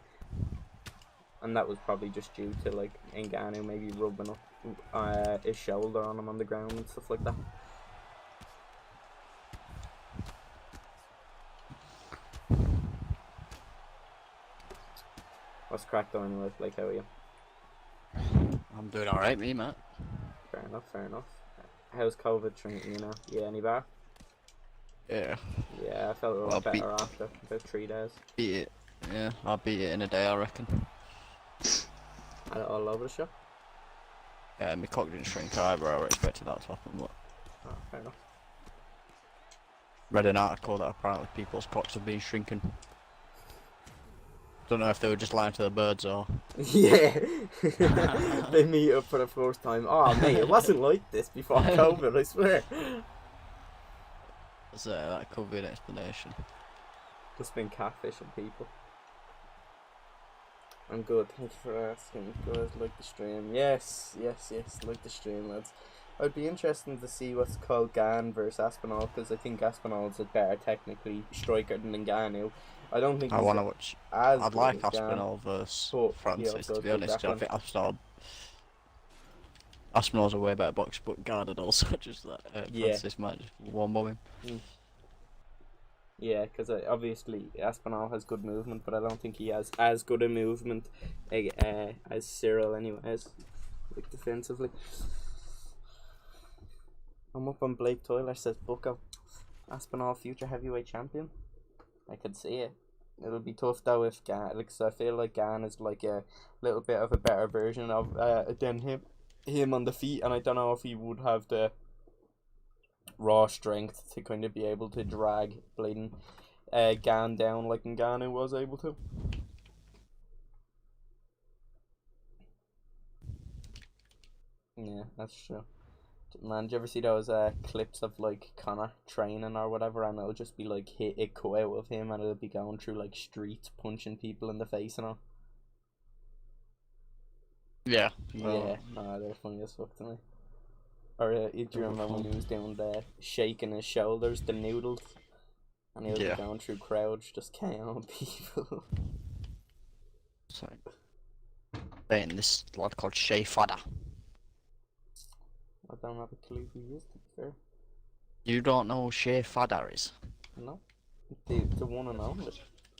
A: And that was probably just due to, like, Ngannou maybe rubbing up his shoulder on him on the ground and stuff like that. What's cracked on anyway? Like, how are you?
C: I'm doing alright, me, Matt.
A: Fair enough. How's COVID treating you now? Yeah, any better?
C: Yeah.
A: Yeah, I felt a lot better after about 3 days.
C: Beat it. Yeah, I'll beat it in a day, I reckon.
A: Had it all over the shop?
C: Yeah, my cock didn't shrink either. I expected that to happen, but...
A: Oh, fair enough.
C: Read an article that apparently people's cocks have been shrinking. Don't know if they were just lying to the birds or...
A: Yeah! They meet up for the first time. Oh, mate, it wasn't like this before COVID, I swear.
C: So, that could be an explanation.
A: Just been catfishing people. I'm good, thank you for asking. Good, like the stream. Yes, like the stream, lads. I'd be interested to see what's called Gan versus Aspinall, because I think Aspinall's a better technically striker than Ngannou. I don't think
C: I want to watch. I'd like Aspinall versus Francis, to be honest. I think Aspinall's a way better boxer, but guarded also just that Francis might just one bomb him.
A: Yeah, because obviously Aspinall has good movement, but I don't think he has as good a movement as Cyril anyways, like defensively. I'm up on Blake Tyler, says Bucko. Aspinall future heavyweight champion? I could see it. It'll be tough though if Gan, because I feel like Gan is like a little bit of a better version of than him on the feet, and I don't know if he would have the raw strength to kind of be able to drag bleeding Gan down like Ngannou was able to. Yeah, that's true. Man, did you ever see those clips of like Conor training or whatever, and it'll just be like it cut out of him, and it'll be going through like streets punching people in the face and all?
C: Yeah.
A: Yeah, no, they're funny as fuck to me. Or do you remember when he was doing the shaking his shoulders, the noodles, and he was going through crowds just KOing people?
C: So, beating this lad called Shea Fadder.
A: I don't have a clue who he is, to be fair.
C: You don't know who Shea Fadder is?
A: No. The one and only.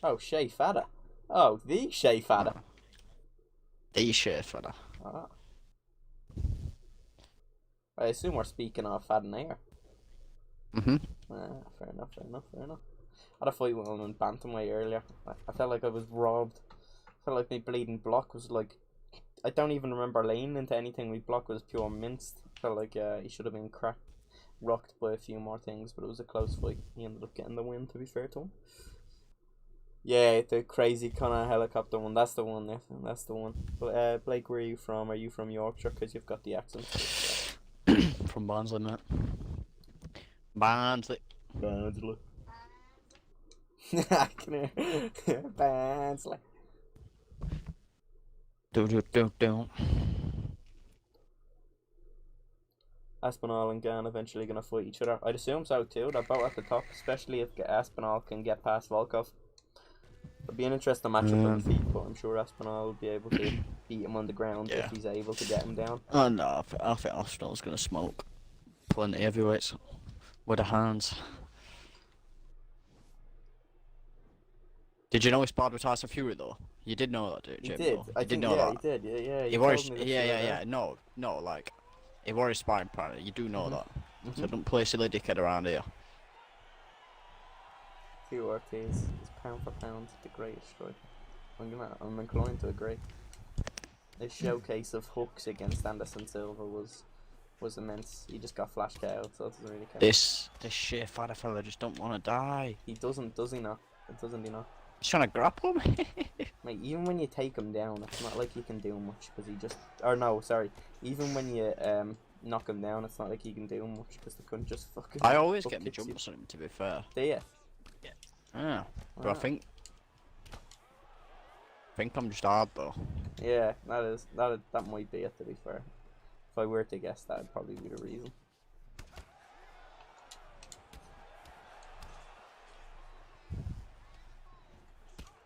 A: Oh, Shea Fadder. Oh, the Shea Fadder.
C: The Shea Fadder.
A: Ah. I assume we're speaking of Fadden here. Fair enough. I had a fight with him in bantamweight earlier. I felt like I was robbed. I felt like my bleeding block was like... I don't even remember laying into anything. My block was pure minced. I felt like he should have been rocked by a few more things, but it was a close fight. He ended up getting the win, to be fair to him. Yeah, the crazy Conor helicopter one. That's the one, Nathan. That's the one. But Blake, where are you from? Are you from Yorkshire? Because you've got the accent.
C: From Barnsley, mate. Barnsley.
A: I can hear Barnsley.
C: Do.
A: Aspinall and Gann eventually going to fight each other. I'd assume so too. They're both at the top, especially if Aspinall can get past Volkov. It'll be an interesting matchup on the feet, but I'm sure Aspinall will be able to beat him on the ground if he's able to get him down.
C: Oh no, I think Aspinall's going to smoke plenty heavyweights with the hands. Did you know he sparred with Tyson Fury though? You did know that, did you?
A: He did. I did know that. He did. Yeah.
C: He was. Yeah. No, like he was his sparring partner. You do know that. So don't play silly dickhead around here.
A: Hugh Ortiz is pound for pound the greatest striker. I'm inclined to agree. His showcase of hooks against Anderson Silva was immense. He just got flash KO'd, so it doesn't really count.
C: This Shea Fadder fella just don't want to die.
A: He doesn't, does he not? Doesn't he not?
C: He's trying to grapple me.
A: Mate, even when you take him down, it's not like he can do much because he just... Or no, sorry. Even when you knock him down, it's not like he can do much because the cunt just fucking...
C: I always get my jumps on him, to be fair.
A: Do you?
C: Yeah. But I think I'm just hard though.
A: Yeah, that might be it, to be fair. If I were to guess, that would probably be the reason.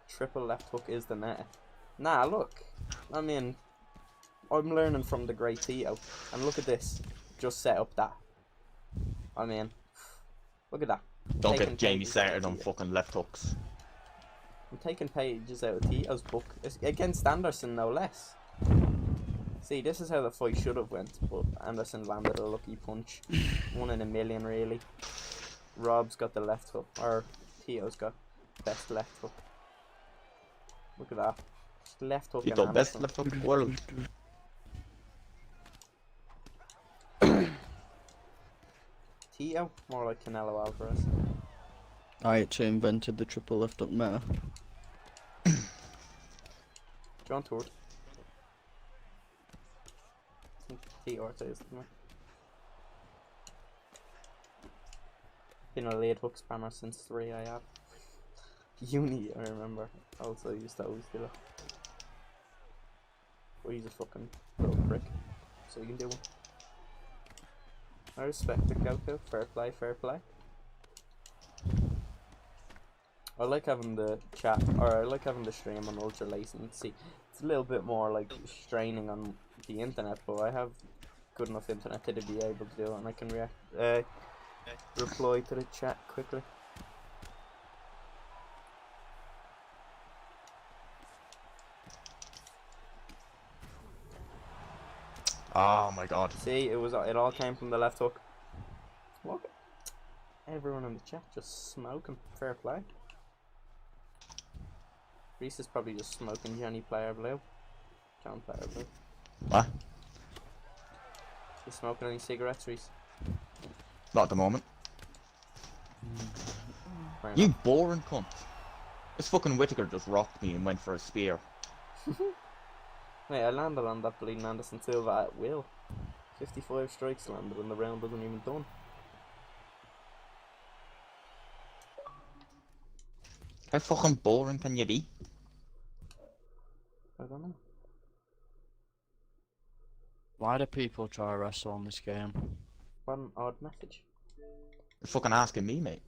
A: Triple left hook is the net. Nah, look. I mean, I'm learning from the great Tito. And look at this. Just set up that. I mean, look at that.
B: Don't get Jamie started on fucking left hooks.
A: I'm taking pages out of Tito's book. It's against Anderson, no less. See, this is how the fight should have went, but Anderson landed a lucky punch. 1 in a million, really. Rob's got the left hook, or Tito's got best left hook. Look at that. Just left hook.
B: You got best left hook in the world.
A: Tito? More like Canelo Alvarez.
C: I actually invented the triple left hook meta.
A: John Tour. Tito Ortiz, isn't it? Been a lead hook spammer since 3 I have. Uni, I remember. Also used to always do it. Well, he's a fucking little prick. So you can do one. I respect the Goku. Fair play, fair play. I like having the chat, or I like having the stream on ultra latency. It's a little bit more like straining on the internet, but I have good enough internet to be able to do it, and I can reply to the chat quickly.
B: Oh my god.
A: See, it all came from the left hook. Look, everyone in the chat just smoking. Fair play. Reese is probably just smoking Johnny Player Blue. John Player Blue.
B: What?
A: You smoking any cigarettes, Reese?
B: Not at the moment.
A: Fair
B: You
A: enough.
B: boring cunt. This fucking Whittaker just rocked me and went for a spear.
A: Mate, I landed on that bleeding Anderson Silva at will. 55 strikes landed and the round wasn't even done.
B: How fucking boring can you be?
A: I don't know.
C: Why do people try to wrestle on this game?
A: What an odd message.
B: You're fucking asking me, mate.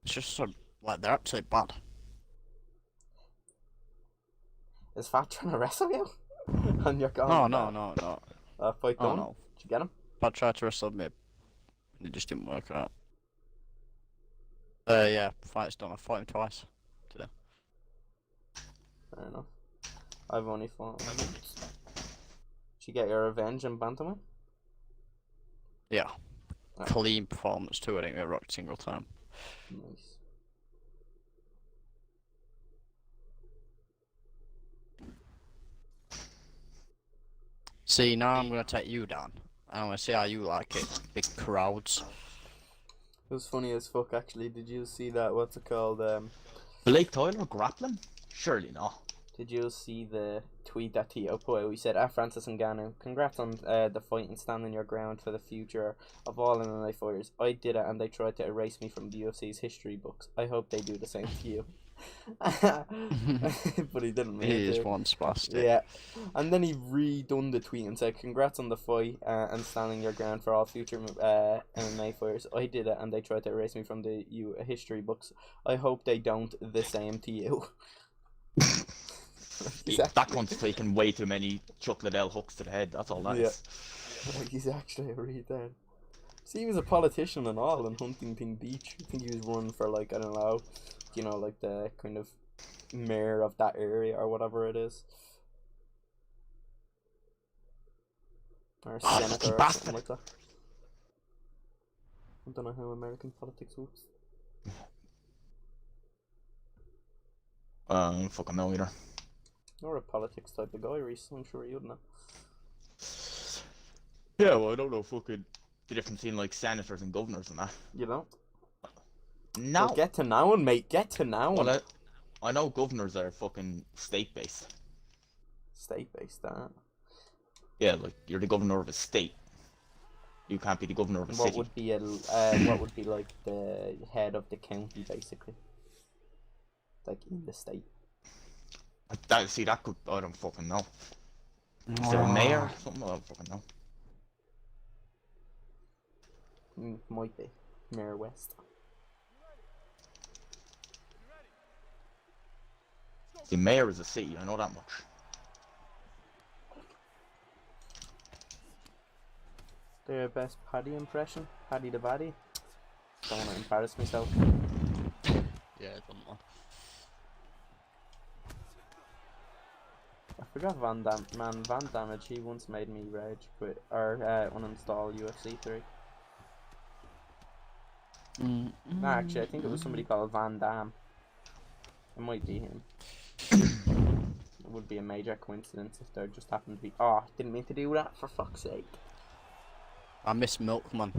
C: It's just so, like, they're absolutely bad.
A: Is Fat trying to wrestle you? And you're gone.
C: No.
A: Fight
C: Oh
A: done.
C: no.
A: Did you get him?
C: I tried to wrestle him, it just didn't work out. Yeah, fight's done. I fought him twice today.
A: Fair enough. I've only fought him once. Did you get your revenge in bantamweight?
C: Yeah.
A: Oh.
C: Clean performance too, I think, every single time.
A: Nice.
C: See, now I'm gonna take you down. I wanna see how you like it. Big crowds.
A: It was funny as fuck, actually. Did you see that? What's it called?
B: Blake Tyler grappling? Surely not.
A: Did you see the tweet that Tito put out? He said, Francis Ngannou, congrats on the fight and standing your ground for the future of all MMA fighters. I did it and they tried to erase me from the UFC's history books. I hope they do the same to you. But he didn't mean
C: He
A: it.
C: is one spastic.
A: Yeah. And then he redone the tweet and said, congrats on the fight and standing your ground for all future MMA fighters. I did it and they tried to erase me from the history books. I hope they don't the same to you.
B: That one's taking way too many Chuck Liddell hooks to the head, that's all that is.
A: Like, he's actually a retard. See, he was a politician and all in Huntington Beach. I think he was running for, like, I don't know, you know, like the kind of mayor of that area or whatever it is. Or senator or something like that. I don't know how American politics works.
B: I don't fucking know either.
A: You're a politics type of guy, Reese. I'm sure you'd know.
B: Yeah, well, I don't know fucking the difference between like senators and governors and that.
A: You don't?
B: No.
A: Well, get to knowing, mate. Get to knowing.
B: Well, I know governors are fucking state-based.
A: State-based, that.
B: Yeah, like you're the governor of a state. You can't be the governor of a city.
A: What would be like the head of the county, basically? Like in the state.
B: That could, I don't fucking know. Is there a mayor or something? I don't fucking know.
A: Might be. Mayor West.
B: The mayor is a city, I know that much.
A: Their best Paddy impression? Paddy the Baddy? Don't want to embarrass myself.
C: Yeah, I don't know.
A: I forgot Van Damage, he once made me rage quit or uninstall UFC 3. No, actually, I think it was somebody called Van Dam. It might be him. It would be a major coincidence if there just happened to be. Oh, didn't mean to do that, for fuck's sake.
C: I miss Milkman.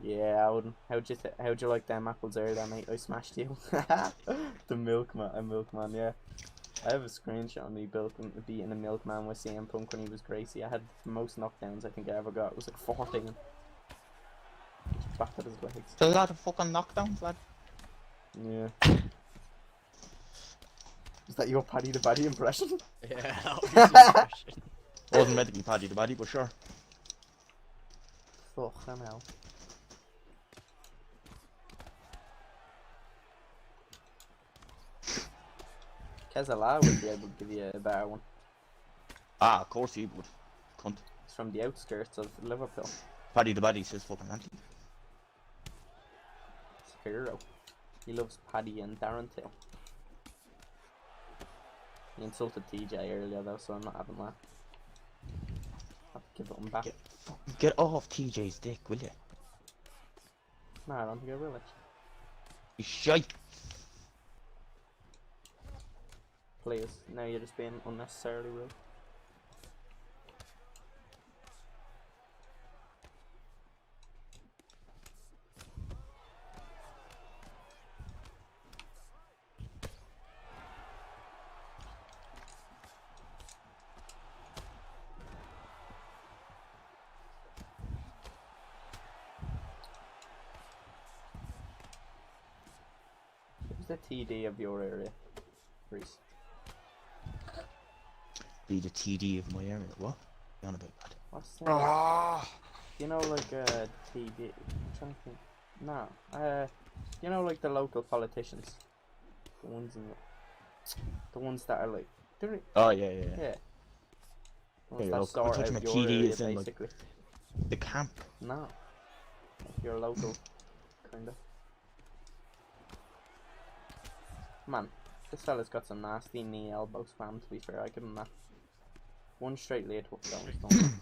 A: Yeah, I wouldn't. How'd you like them apples earlier, mate? I smashed you. The milkman, yeah. I have a screenshot of me beating a milkman with CM Punk when he was Gracie. I had the most knockdowns I think I ever got. It was like 14. Just battered his legs.
B: There's a lot of fucking knockdowns, lad.
A: Yeah. Is that your Paddy the Baddy impression?
C: Yeah, that was his impression.
B: Wasn't meant to be Paddy the Baddy, but sure.
A: Fucking hell. Kezala would be able to give you a better one.
B: Ah, of course he would. Cunt.
A: He's from the outskirts of Liverpool.
B: Paddy the Baddy's his fucking auntie.
A: He's a hero. He loves Paddy and Darren too. He insulted TJ earlier though, so I'm not having that. Have to give it him back.
B: Get off TJ's dick, will you?
A: No, I don't think I will actually.
B: You shite.
A: Please, now you're just being unnecessarily rude. Who's the TD of your area, Reese?
B: Be the TD of my area. What? You on about that?
A: What's that? You know, like TD. I'm trying to think. No, you know, like the local politicians, the ones that are like
B: Oh yeah.
A: Yeah. Once
B: Hey,
A: that
B: look,
A: sort
B: I touch
A: out
B: my
A: your
B: TD
A: area,
B: is in like
A: basically.
B: the camp.
A: No. Like your local, kinda. Man, this fella's got some nasty knee elbow spam, to be fair, I give him that. One straight lead hook though, he's done.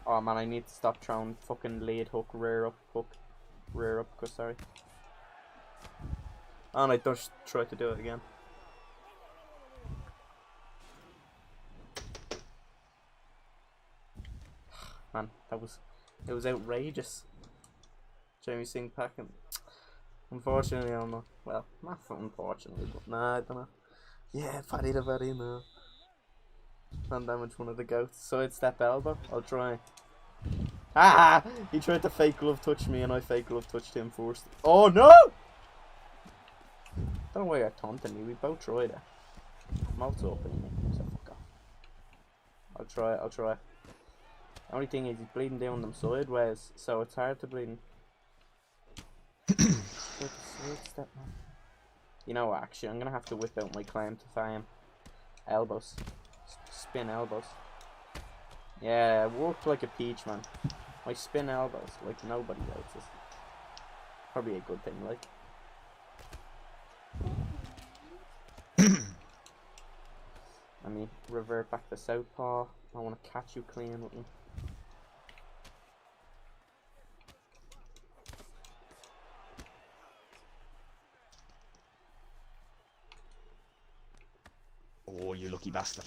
A: Oh man, I need to stop throwing fucking lead hook, rear uppercut, sorry. And I just tried to do it again. Man, it was outrageous. Jamie Singh packing. Unfortunately, I'm not. Well, not unfortunately, but nah, I don't know. Yeah, Paddy the Paddy, no. Man damage one of the goats. Side step elbow. I'll try. Ah! He tried to fake glove touch me, and I fake glove touched him first. Oh no! Don't know why you're taunting me. We both tried it. Mouth's open, so fuck off. I'll try. The only thing is he's bleeding down them sideways, so it's hard to bleed. Side step, man. You know what, actually, I'm gonna have to whip out my claim to fame. Elbows. Spin elbows. Yeah, it worked like a peach, man. My spin elbows, like nobody else's. Probably a good thing, like. Let me revert back to southpaw. I want to catch you clean with me.
B: Oh, you lucky bastard.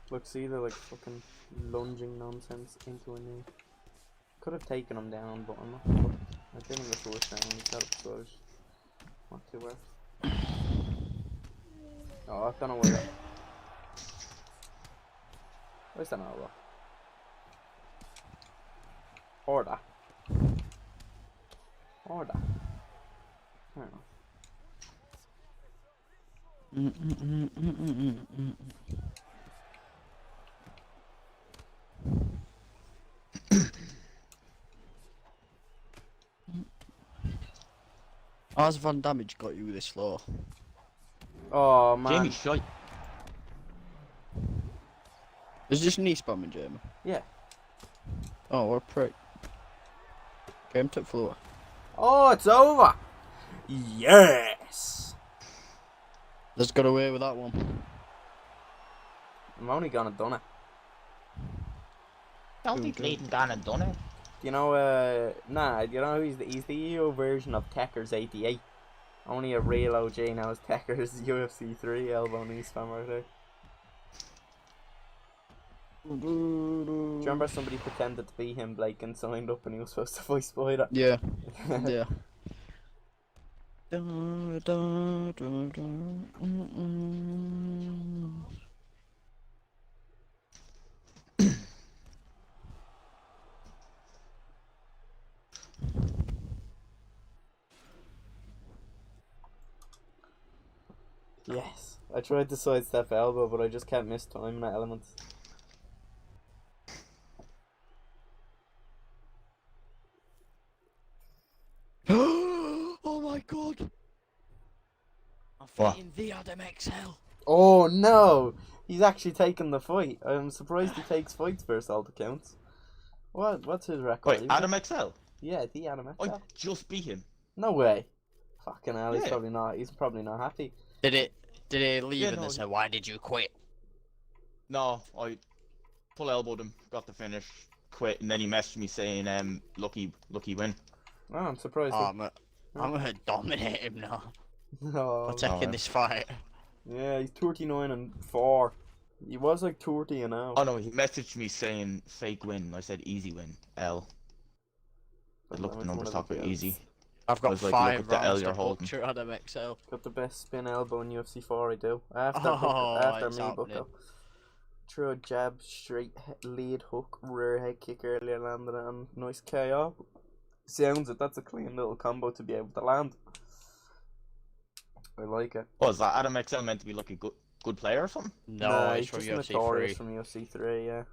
A: Looks either like fucking lunging nonsense into a knee. Could have taken him down, but I'm not. I didn't get the first round himself, so it's not too bad. Oh, I don't know where that. Where's that now? Order. I don't know.
C: How's Van Damage got you this low?
A: Oh man.
B: Jamie shite.
C: Is this knee spamming, Jamie?
A: Yeah.
C: Oh, what a prick. Game tip floor.
A: Oh, it's over. Yes.
C: Let's get away with that one.
A: I'm only gonna done it.
B: Don't think Leighton gone and done it.
A: You know, nah, you know he's the EU version of Tekker's 88. Only a real OG now is Tekker's UFC 3 elbow knee spam right there. Do you remember somebody pretended to be him, Blake, and signed up and he was supposed to fight Spider?
C: Yeah. Yeah.
A: Yes. I tried to sidestep elbow, but I just can't miss time that element.
C: Oh my god! I'm
B: What?
C: fighting the Adam XL.
A: Oh no! He's actually taking the fight. I'm surprised he takes fights first, all accounts. What's his record?
B: Wait, Adam XL?
A: Yeah, the Adam XL.
B: I just beat him.
A: No way. Fucking hell,
B: Yeah.
A: he's probably not happy.
C: Did it leave
B: Yeah,
C: and
B: no,
C: they said, why did you quit?
B: No, I full elbowed him, got the finish, quit, and then he messaged me saying, lucky win.
A: Oh, I'm surprised.
C: Oh, I'm gonna dominate him now.
A: Oh,
C: For taking
B: Alright.
C: this fight.
A: yeah, he's 39-4. He was like 30 and now.
B: Oh no, he messaged me saying fake win. I said easy win, L. I looked at the numbers, talk about easy.
C: I've
B: I
C: got
B: was like, look
C: 5
B: at the L
C: rounds
B: you're
C: to
B: holding.
C: butcher Adam XL.
A: Got the best spin elbow in UFC 4, I do. After
C: It's
A: me,
C: happening.
A: Bucko. Threw a jab, straight lead hook, rear head kick earlier, landed it, and nice KO. Sounds it, that's a clean little combo to be able to land. I like it.
B: Oh, is that Adam XL meant to be like a good player or something?
C: No,
A: Nah,
C: it's
A: he's
C: from
A: just
C: UFC
A: notorious
C: 3.
A: from UFC 3, yeah.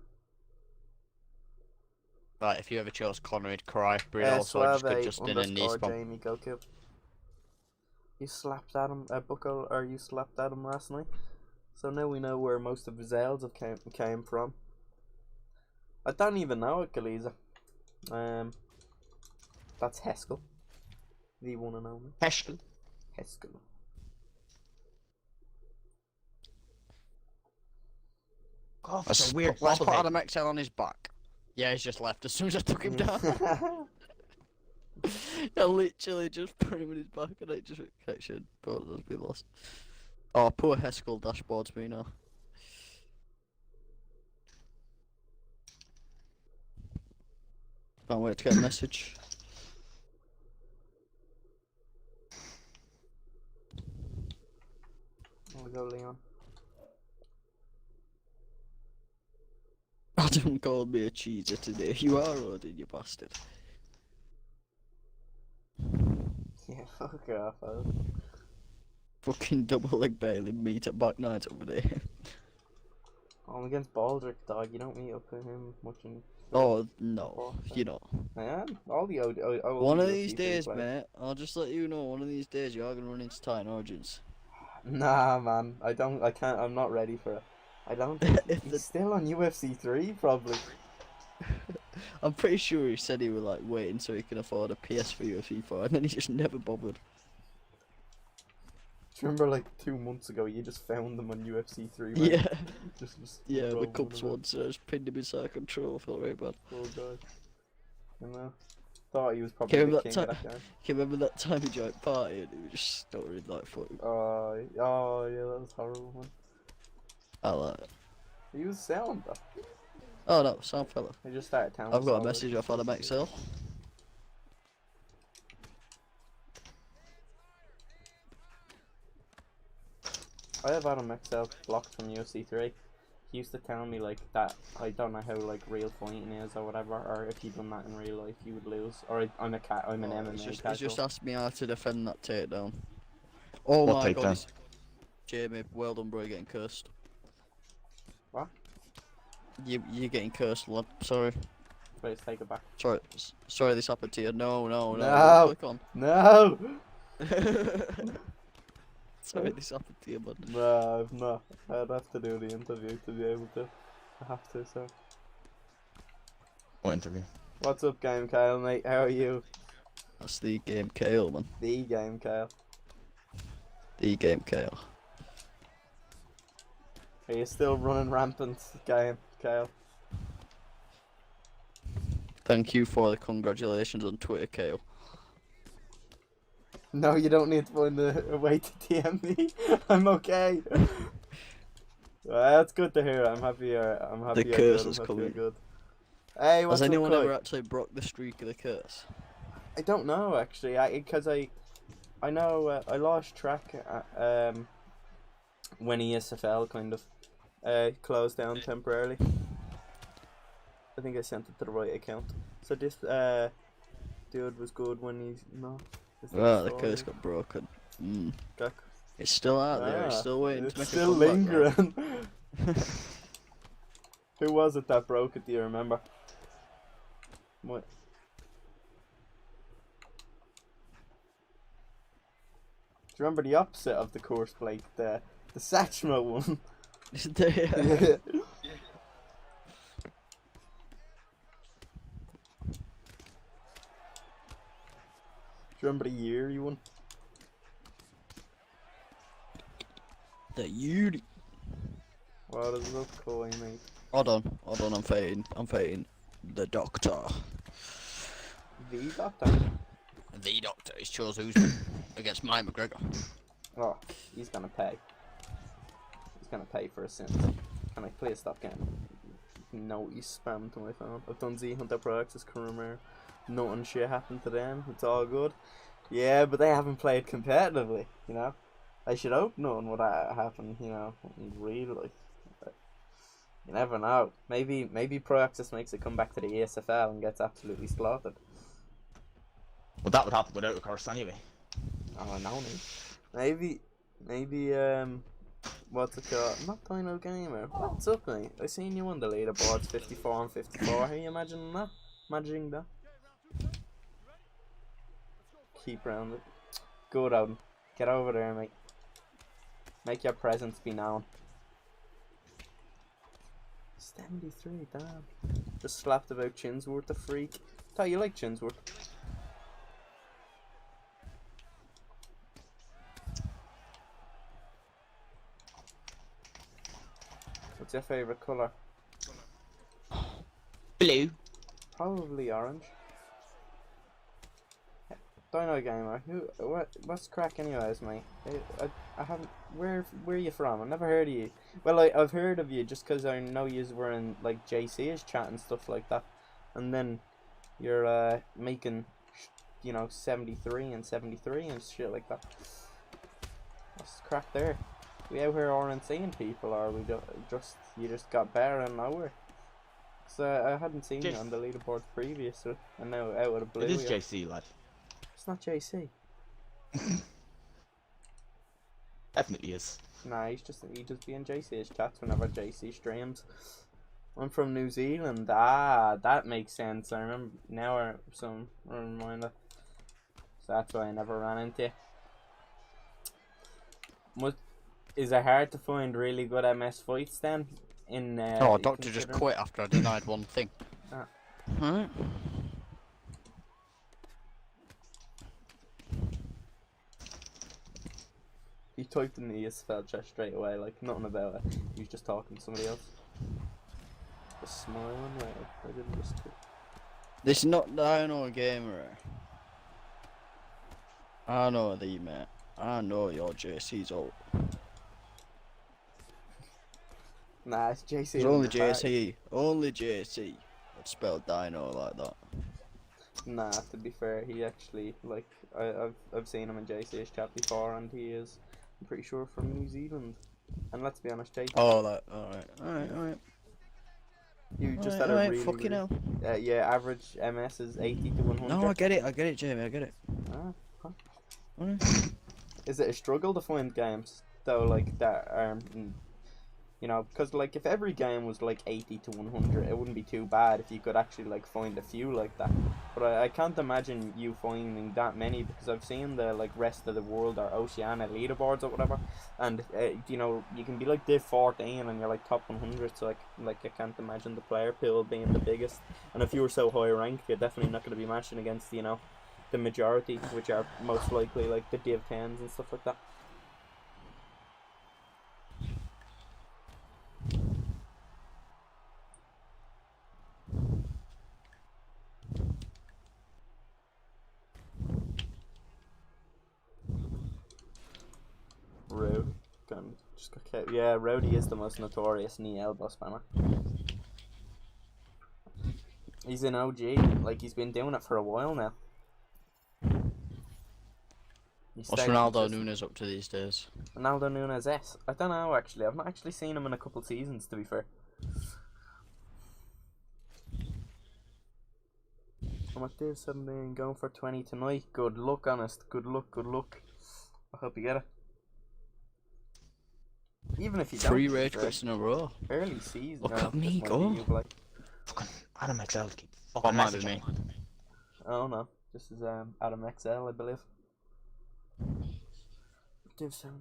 C: Like, if you ever chose Conor, he'd cry, but he also just could just in a knee spot.
A: Jamie Goku. You slapped Adam, Bucko, or you slapped Adam last night. So now we know where most of his L's have came from. I don't even know it, Galiza. That's Heskel. The one and only.
B: Heskel.
A: Heskel.
B: God, that's a weird
C: Let's put
B: bobblehead.
C: Adam XL on his back. Yeah, he's just left as soon as I took him down. I literally just put him in his back and I just connection. But that's been lost. Oh, poor Heskel dashboards me now. Can't wait to get a message.
A: There we go, Leon.
C: Adam called me a cheater today. You are, or did you bastard?
A: Yeah, fuck off, Adam.
C: Fucking double leg bailing meet at back night over there.
A: I'm against Baldrick, dog. You don't meet up with him much in...
C: Oh, no, you know.
A: I am. All the
C: One of these days, mate, I'll just let you know, one of these days you are going to run into Titan Origins.
A: Nah, man. I can't. I'm not ready for it. I don't think he's still on UFC 3, probably.
C: I'm pretty sure he said he was like waiting so he can afford a PS for UFC 4 and then he just never bothered.
A: Do you remember like 2 months ago you just found them on UFC 3?
C: Yeah.
A: Just
C: Yeah, the Cups once, I just pinned him inside control, I felt very bad.
A: Oh god. You know, thought he was probably the king of that game.
C: Can you remember that time he joined party and he was just stuttering like fuck?
A: Oh yeah, that was horrible, man.
C: I like it.
A: He was sound though.
C: Oh no, sound fella.
A: He just started town.
C: I've got a message off Adam XL.
A: I have Adam XL blocked from UFC 3. He used to tell me like that I don't know how like real fighting is or whatever, or if you'd done that in real life you would lose. Or I'm an MMA
C: He's
A: casual.
C: just asked me how to defend that takedown. Oh
B: What
C: my
B: takedown?
C: god, Jamie, well done bro, you're getting cursed.
A: What?
C: You're getting cursed, lad. Sorry.
A: Please take it back.
C: Sorry this happened to you. No.
A: No.
C: Click on.
A: No!
C: Sorry this happened to you, bud.
A: No, I've not. I'd have to do the interview to be able to. I have to, so.
B: What interview?
A: What's up, Game Kyle, mate? How are you?
C: That's the game KO, man.
A: The Game Kyle.
C: The game KO.
A: Are you still running rampant, Game Kyle?
C: Thank you for the congratulations on Twitter, KO.
A: No, you don't need to find a way to DM me. I'm okay. That's good to hear. I'm happy. I'm happy.
C: The curse is coming.
A: Good. Hey, what's
C: Has anyone
A: up,
C: ever actually broke the streak of the curse?
A: I don't know actually. Because I know I lost track when ESFL kind of closed down temporarily. I think I sent it to the right account. So this dude was good when he's not.
C: Well, the curse got broken. It's still out there. It's still waiting to make
A: still
C: a comeback,
A: lingering. Who was it that broke it? Do you remember? What? Do you remember the opposite of the course, Blake? The Satchmo one.
C: Yeah.
A: Do you remember the year you won?
C: The Yuri.
A: What is up, Coy, mate?
C: Hold on, I'm fading. The Doctor.
A: The Doctor?
C: The Doctor. He's chose who's against Mike McGregor.
A: Oh, he's gonna pay. He's gonna pay for a sins. Can I please stop getting no spam to my phone? I've done Z Hunter Pro Access career. Nothing shit happened to them. It's all good. Yeah, but they haven't played competitively, you know? I should hope nothing would happen, you know, in real life. But you never know. Maybe Pro Access makes it come back to the ESFL and gets absolutely slaughtered.
B: Well, that would happen without a course anyway.
A: Oh, no, mate. Maybe, what's it called? Not Dino Gamer. What's up, mate? I seen you on the leaderboards, 54 and 54. How you imagining that? Managing that. Keep round it. Good, Odin. Get over there, mate. Make your presence be known. 73, damn. Just slapped about Chinsworth, the freak. Thought you like Chinsworth. What's your favourite colour?
B: Blue.
A: Probably orange. Dino Gamer, what's crack anyways, mate? I haven't, where are you from? I've never heard of you. Well, I've heard of you just because I know you were in, like, JC's chat and stuff like that. And then you're, making, you know, 73 and 73 and shit like that. What's crack there? We out here aren't seeing people, or we you just got better and nowhere? So I hadn't seen you on the leaderboard previously, and now out of the blue.
B: It is JC, lad.
A: It's not JC.
B: Definitely is.
A: Nah, he just be in JC's chats whenever JC streams. I'm from New Zealand. Ah, that makes sense. I remember now. Some reminder. So that's why I never ran into you. Is it hard to find really good MS fights then?
C: Oh, Doctor just quit after I denied one thing.
A: Ah.
C: Alright.
A: He typed in the spell check straight away, like nothing about it. He was just talking to somebody else. Just smiling, right? I didn't just.
C: This is not Dino Gamer. I know thee, mate. I know your JC's old.
A: Nah, it's JC.
C: It's only JC. Only JC would spell Dino like that.
A: Nah, to be fair, he actually, like, I've seen him in JC's chat before, and he is, I'm pretty sure, from New Zealand. And let's be honest, JC.
C: Oh, like, alright.
A: You just had a really,
C: fucking hell.
A: yeah, average MS is 80 to 100.
C: No, I get it, Jamie, I get it.
A: Ah, huh.
C: Alright.
A: Is it a struggle to find games, though, like, that are, you know, because, like, if every game was, like, 80 to 100, it wouldn't be too bad if you could actually, like, find a few like that. But I can't imagine you finding that many, because I've seen the, like, rest of the world or Oceania leaderboards or whatever, and, you know, you can be, like, Div 14 and you're, like, top 100, so, like I can't imagine the player pool being the biggest. And if you were so high ranked, you're definitely not going to be matching against, you know, the majority, which are most likely, like, the Div 10s and stuff like that. Road. Just got KO. Yeah, Rowdy is the most notorious knee elbow spammer. He's an OG. Like, he's been doing it for a while now.
C: What's Ronaldo Nunes up to these days?
A: Ronaldo Nunes S. I don't know, actually. I've not actually seen him in a couple seasons, to be fair. I'm at Div 17 going for 20 tonight. Good luck, honest. Good luck, good luck. I hope you get it. Even if you don't.
C: 3 rage quits in a row.
A: Early season.
C: Look at me go.
B: Fucking Adam XL keep fucking
C: What might be me?
A: Oh no. This is Adam XL, I believe. Div 7.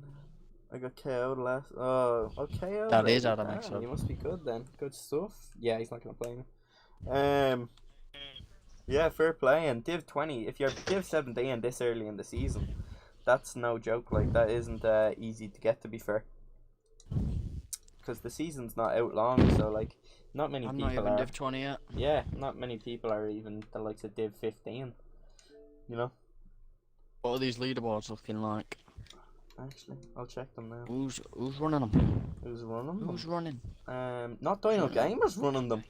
A: I got KO'd last. Oh, KO'd.
C: That is Adam XL.
A: You must be good then. Good stuff. Yeah, he's not gonna play me. Yeah, fair play. And Div 20. If you're Div 17 this early in the season, that's no joke. Like, that isn't easy to get, to be fair. Because the season's not out long, so like not many people
C: not even
A: are.
C: Div 20 yet.
A: Yeah, not many people are even the likes of Div 15. You know.
C: What are these leaderboards looking like?
A: Actually, I'll check them now.
C: Who's running them?
A: Who's running them?
C: Who's running?
A: Not Dino Gamer's running them.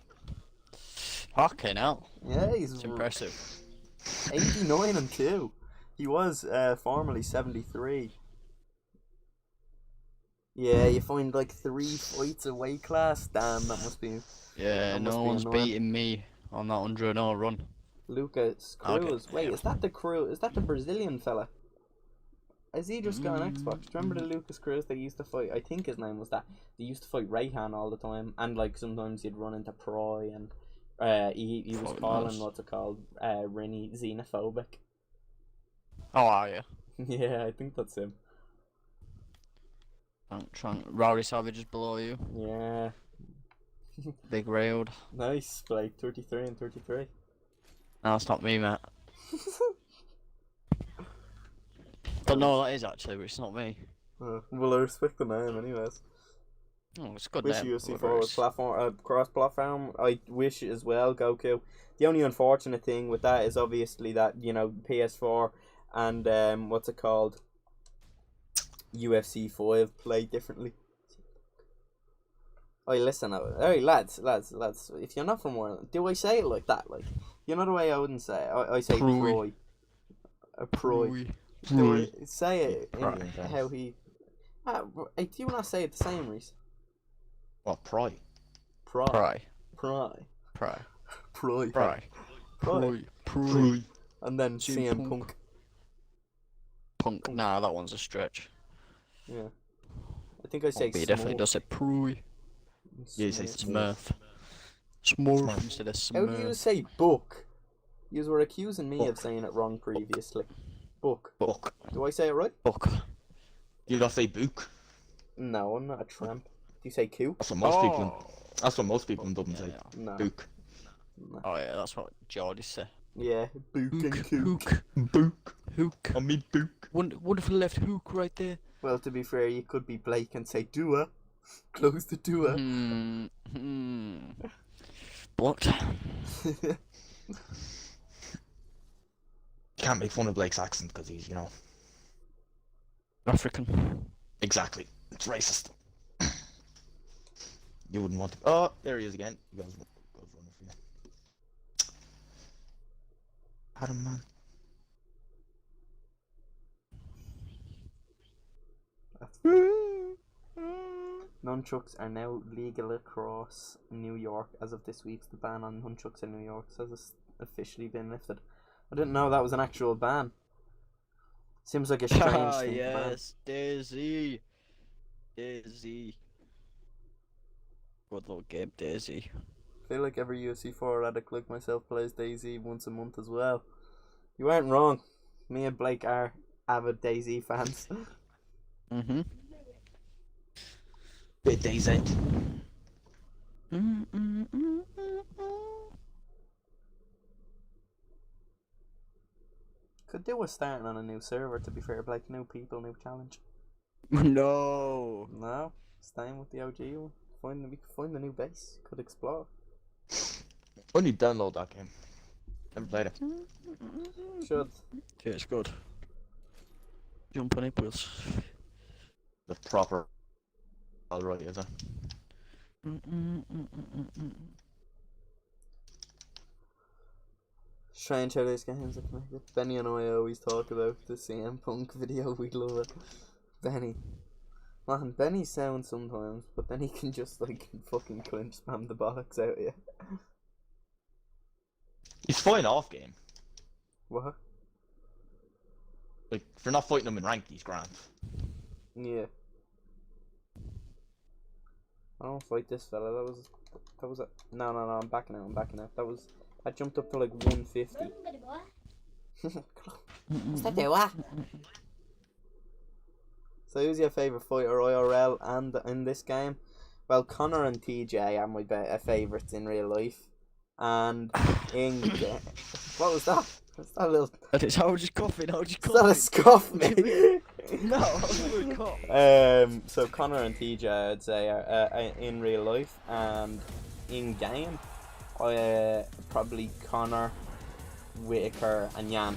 C: Fucking hell.
A: Yeah, he's
C: impressive.
A: 89 and 2. He was formerly 73. Yeah, you find like 3 fights a weight class. Damn, that must be.
C: Yeah, no one's beating me on that 100-0 run.
A: Lucas Cruz. Wait, is that the crew? Is that the Brazilian fella? Has he just got an Xbox? Do you remember the Lucas Cruz they used to fight? I think his name was that. They used to fight Rayhan all the time, and like sometimes he'd run into Proy, and He was
C: Fucking
A: calling
C: nice.
A: what's it called? Rinny xenophobic.
C: How are you?
A: Yeah, I think that's him.
C: Rowdy Savage is below you.
A: Yeah.
C: Big railed.
A: Nice, like 33 and 33.
C: No, it's not me, mate. Don't know what that is actually, but it's not me.
A: Well, I respect the name, anyways.
C: Oh, it's a good
A: Wish
C: name.
A: UFC
C: whatever it
A: forward
C: is.
A: platform, cross-platform. I wish it as well, Goku. The only unfortunate thing with that is obviously that PS4 and what's it called, UFC 5 play differently. Oh, listen, hey lads. If you're not from Ireland, do I say it like that? Like, you know the way I wouldn't say it. I say
C: Proy.
A: Proy. Do I say it
C: Proy.
A: in how he? Do you not say it the same, Reese?
B: What, Pry?
C: Pry.
A: And then
C: CM
A: CM Punk.
C: Punk. Nah, that one's a stretch.
A: Yeah. I think I say
C: But he definitely does say Proy.
B: Yeah, you say
C: Smurf. Smurf instead of
A: How do you
C: Smurf.
A: say book? You were accusing me of saying it wrong previously. Book.
B: Book.
A: Do I say it right?
C: Book.
B: You gotta say book.
A: No, I'm not a tramp. Do you say Q?
B: That's what most people. That's what most people in Dublin say.
A: No.
B: Book.
A: No.
C: Oh yeah, that's what Geordie say.
A: Yeah, book and kook.
B: Book.
C: Hook.
B: I mean book.
C: Wonderful left hook right there.
A: Well, to be fair, you could be Blake and say doer. Close the doer.
C: Blocked.
B: Can't make fun of Blake's accent because he's,
C: African.
B: Exactly. It's racist. You wouldn't want to. Oh, there he is again. He goes running for you. Adam, man.
A: Nunchucks are now legal across New York as of this week. The ban on nunchucks in New York has officially been lifted. I didn't know that was an actual ban. Seems like a strange thing to ban.
C: Yes, Daisy. Daisy. Good little game, Daisy.
A: I feel like every UFC 4 addict like myself plays DayZ once a month as well. You weren't wrong. Me and Blake are avid DayZ fans.
B: Bit days end.
A: Could do with starting on a new server, to be fair, Blake. New people, new challenge.
C: No.
A: No, staying with the OG one. We could find a new base. Could explore.
B: Only download that game. Never played it.
A: Should.
C: Yeah, it's good. Jump on Aprils.
B: The proper. Alright, is it?
A: Strange how these games are connected. Benny and I always talk about the CM Punk video. We love it. Benny. Man, Benny sounds sometimes, but then he can just like fucking clinch spam the bollocks out of you.
B: He's fine off game.
A: What?
B: Like, if you're not fighting him in ranked, he's grand.
A: Yeah. I don't fight this fella. That was a no. I'm backing out. I jumped up to like 150. So who's your favourite fighter IRL and in this game? Well, Conor and TJ are my favourites in real life. And in what was that? What's that little?
C: I was just coughing.
A: Is that a scoff, mate?
C: No, I was going to cough.
A: So Conor and TJ, I'd say, are in real life, and in game, probably Conor, Whitaker, and Jan.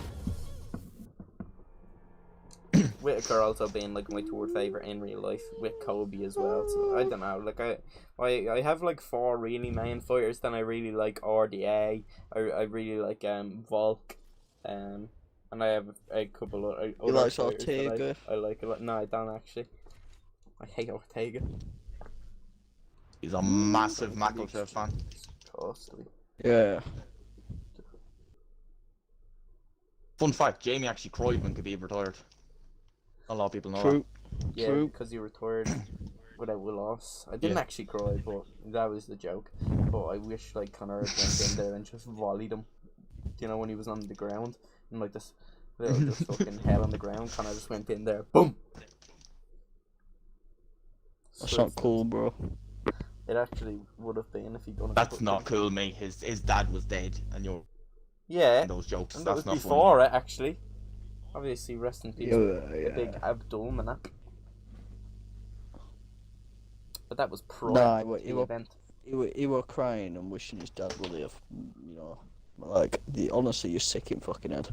A: Whitaker also being like my third favourite in real life with Kobe as well. So I don't know. Like I have like 4 really main fighters. Then I really like RDA. I really like Volk. And I have a couple of other
C: like
A: fighters
C: Ortega?
A: that I like a lot. No, I don't actually. I hate Ortega.
B: He's a massive McIntyre fan.
A: Costly.
C: Yeah.
B: Fun fact, Jamie actually cried when Khabib retired. A lot of people know
C: True.
A: Yeah,
C: True.
A: because he retired without a loss. I didn't actually cry, but that was the joke. But I wish like Conor had went in there and just volleyed him. You know, when he was on the ground and like this little just fucking hell on the ground. Conor just went in there, boom.
C: That's not cool, bro.
A: It actually would have been if he'd done it.
B: That's not cool, mate. His dad was dead, and you're those jokes.
A: And
B: That's
A: that was
B: not
A: before
B: funny.
A: it actually. Obviously, rest in peace.
C: Yeah.
A: A big Abdul Manap. But that was prior to the event.
C: He were crying and wishing his dad would have, you know, like honestly, you're sick in fucking head.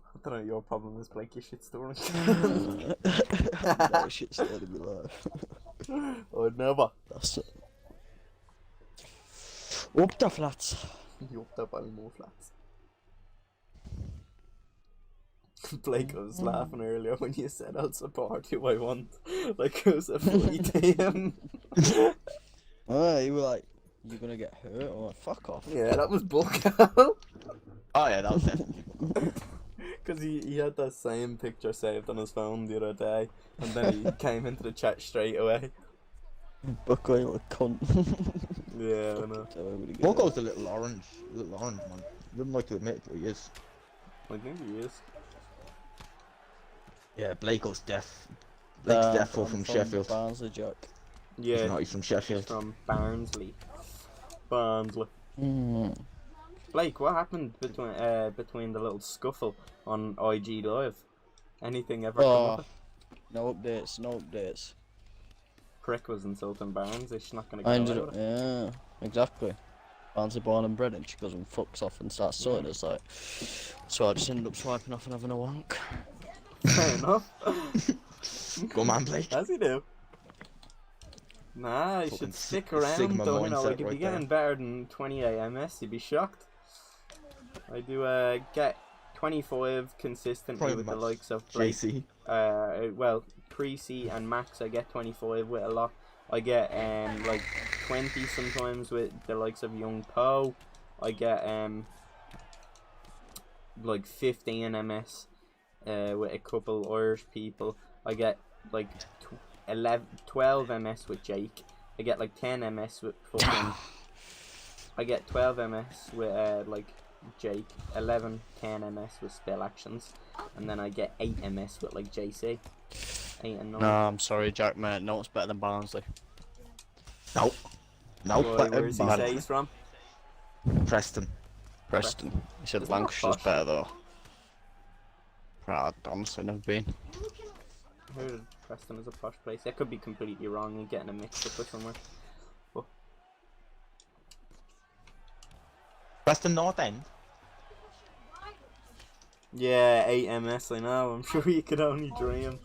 A: I don't know, your problem is Blake, your shit story.
C: That shit stayed in my life.
A: I'd never.
C: That's it. Up the flats.
A: You upped up on more flats. Blake, I was laughing earlier when you said I'll support you, I want. Like it was a funny thing.
C: You were like, you're gonna get hurt? I'm like, fuck off.
A: Yeah, that was Buck.
B: Oh yeah, that was definitely.
A: Because he had that same picture saved on his phone the other day, and then he came into the chat straight away.
C: Bucko, you little cunt.
A: Yeah, I know.
B: Bucko's a little orange man. He wouldn't like to admit it, but he is.
A: I think he is.
B: Yeah, Blake's deaf. Blake's deaf from Sheffield.
C: Barnsley, Jack.
A: Yeah,
B: He's not, he's from Sheffield.
A: He's from Barnsley. Barnsley.
C: Mm.
A: Blake, what happened between the little scuffle on IG Live? Anything ever come of it?
C: No updates.
A: Prick was insulting Barnes. She's not gonna
C: I
A: go
C: ended
A: out
C: up,
A: with it.
C: yeah, exactly. Barnsley born and bred, and she goes and fucks off and starts sorting us like. So I just ended up swiping off and having a wank.
A: Fair enough.
B: Come on, Blake.
A: As you do. Nah, you should stick around.
B: Sigma
A: Though, you know,
B: mindset
A: like if
B: right
A: you're getting better than 28 MS, you'd be shocked. I do get 25 consistently
B: Probably
A: with the
B: match
A: likes of Blake.
B: JC.
A: Well, Creasy and Max, I get 25 with a lot. I get like 20 sometimes with the likes of Young Poe. I get like 15 MS with a couple Irish people. I get like 12 MS with Jake. I get like 10 MS with fucking. I get 12 MS with like Jake. 10 MS with Spell Actions, and then I get 8 MS with like JC. 8 and 9.
C: No, I'm sorry, Jack, mate. No one's better than Barnsley.
B: No. No.
A: Why, where does he say he's from?
B: Preston.
C: Preston. He said
A: Isn't that
C: Lancashire's
A: posh?
C: better though. Right, honestly, never been.
A: I heard Preston is a posh place. I could be completely wrong and getting a mix up with somewhere. But
B: Preston North End.
A: yeah, 8 MS, I know. I'm sure you could only dream.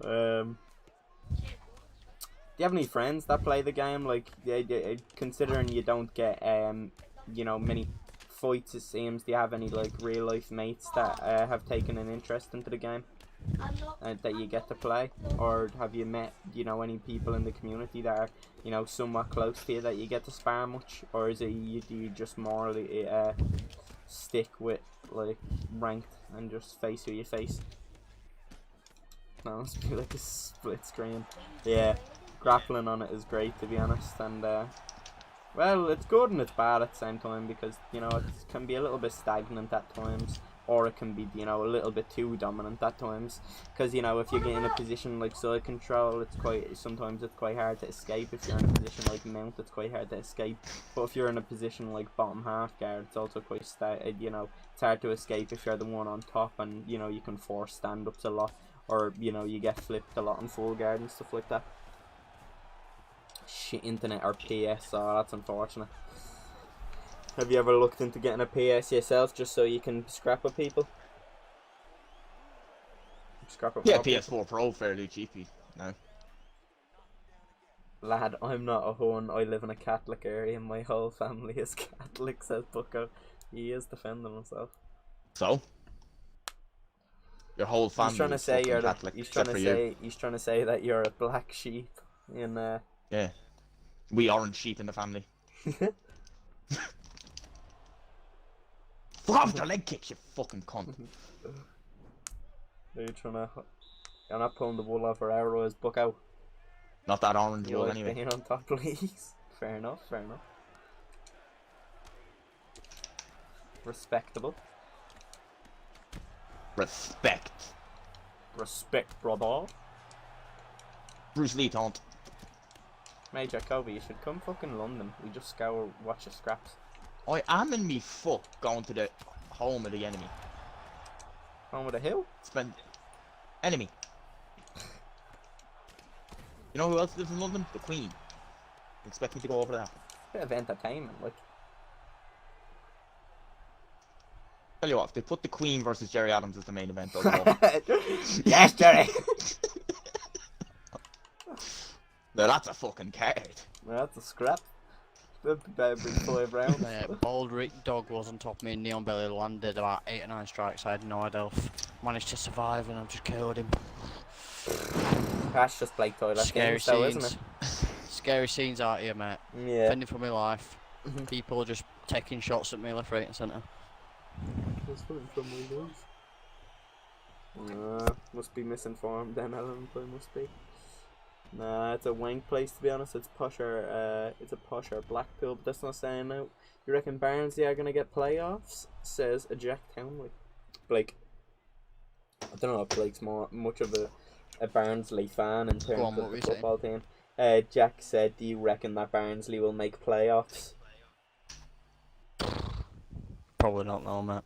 A: Do you have any friends that play the game? Like, considering you don't get, you know, many fights, it seems. Do you have any, like, real life mates that have taken an interest into the game that you get to play? Or have you met, you know, any people in the community that are, you know, somewhat close to you that you get to spar much? Or is it do you just more stick with, like, ranked and just face who you face? No, it's be like a split screen. Yeah, grappling on it is great, to be honest, and well, it's good and it's bad at the same time, because, you know, it can be a little bit stagnant at times, or it can be, you know, a little bit too dominant at times, because, you know, if you get in a position like side control, sometimes it's quite hard to escape. If you're in a position like mount, it's quite hard to escape, but if you're in a position like bottom half guard, it's also quite you know, it's hard to escape if you're the one on top, and, you know, you can force stand-ups a lot, or, you know, you get flipped a lot in full guard and stuff like that. Shit, internet or PS, oh, that's unfortunate. Have you ever looked into getting a PS yourself just so you can scrap with people? Scrap with
B: Yeah,
A: more people?
B: PS4 Pro fairly cheapy. No.
A: Lad, I'm not a hun. I live in a Catholic area and my whole family is Catholic, says Bucko. He is defending himself.
B: So? Your whole family
A: He's trying to
B: is
A: say
B: fucking
A: you're
B: Catholic,
A: he's trying
B: except
A: to
B: for
A: say
B: you.
A: he's trying to say that you're a black sheep in
B: Yeah. We orange sheep in the family. Fuck off the leg kicks, you fucking cunt.
A: You're not pulling the wool over our eyes, Bucko.
B: Not that orange
A: You
B: wool
A: like
B: anyway.
A: being on top leagues. Fair enough, fair enough. Respectable.
B: Respect.
A: Respect, brother.
B: Bruce Lee taunt.
A: Mate, Jacoby, you should come fucking London. We just scour, watch the scraps.
B: I am in me fuck going to the home of the enemy.
A: Home with a hill?
B: Spend enemy. You know who else lives in London? The Queen. You expect me to go over there?
A: Bit of entertainment, like.
B: Tell you what, if they put the Queen versus Jerry Adams as the main event, I'll go.
A: Yes, Jerry!
B: Now that's a fucking card.
A: That's a scrap. That'd be about 5 rounds.
C: Bald Rick Dog was on top of me, Neon Belly landed about 8 or 9 strikes, I had no idea. Managed to survive and I just killed him.
A: Cash just played toilet
C: Scary
A: games though,
C: scenes.
A: isn't
C: Scary scenes out here, mate.
A: it? Yeah.
C: Defending for my life. People just taking shots at me left, right and centre.
A: That's fine from my nose. Must be misinformed then, Alan. Must be. Nah, it's a wank place to be honest. It's posher. It's a posher Blackpool, but that's not saying out. You reckon Barnsley are gonna get playoffs? Says a Jack Townley. Blake. I don't know if Blake's much of a Barnsley fan in terms of the football team. Jack said, "Do you reckon that Barnsley will make playoffs?"
C: Probably not, no, mate.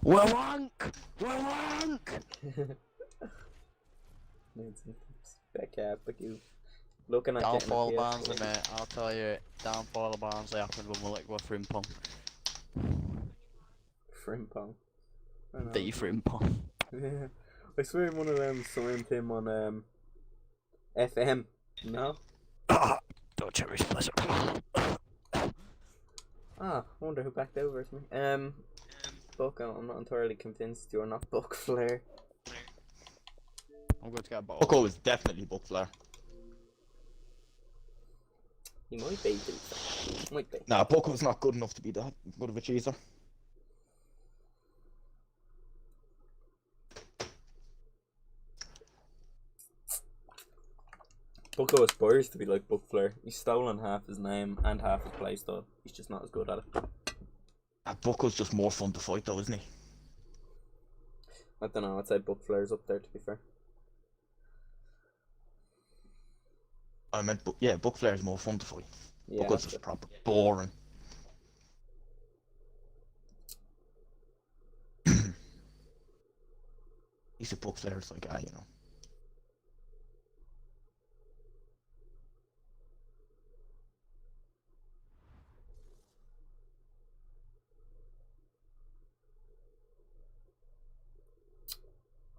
C: We're wank! We're wank!
A: Looking at
C: downfall of Barnsley, mate. I'll tell you, downfall of Barnsley happened when we were Frimpong.
A: Frimpong.
C: The Frimpong.
A: Yeah. I swear one of them signed him on FM. No?
C: Don't check his pleasure.
A: I wonder who backed over to me. Buck, I'm not entirely convinced you're not Buck Flair.
C: I'm going to get a ball.
B: Bucko is definitely Buck Flair.
A: He might be, might be.
B: Nah, Bucko's not good enough to be that good of a cheeser.
A: Bucko aspires to be like Buck Flair. He's stolen half his name and half his playstyle. He's just not as good at it.
B: Bucko's just more fun to fight though, isn't he?
A: I don't know, I'd say Buck Flair's up there to be fair.
B: I meant, yeah, Buck Flair's more fun to fight.
A: Yeah,
B: Bucko's just proper boring. He's a Buck Flair's like, you know.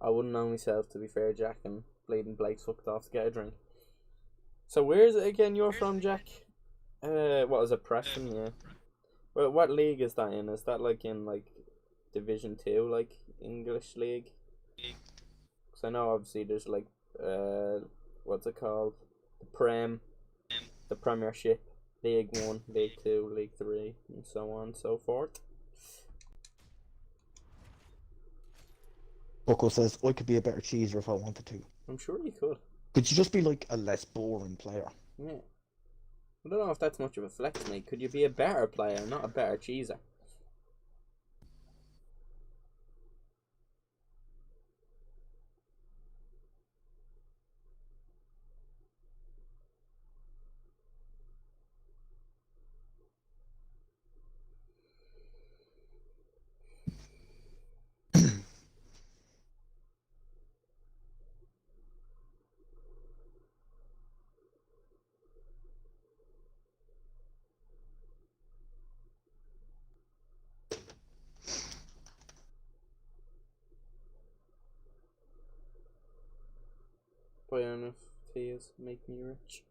A: I wouldn't know myself to be fair, Jack, and Bleeding Blake's fucked off to get a drink. So where is it again you're from, Jack? What is it, Preston? Yeah. Well, what league is that in? Is that like in like Division 2, like English league? Because I know obviously there's like what's it called? The Prem, the Premiership, League 1, League 2, League 3, and so on and so forth.
B: Bucko says, I could be a better cheeser if I wanted to.
A: I'm sure you could.
B: Could you just be like a less boring player?
A: Yeah. I don't know if that's much of a flex, mate. Could you be a better player, not a better cheeser? Buy NFTs, make me rich.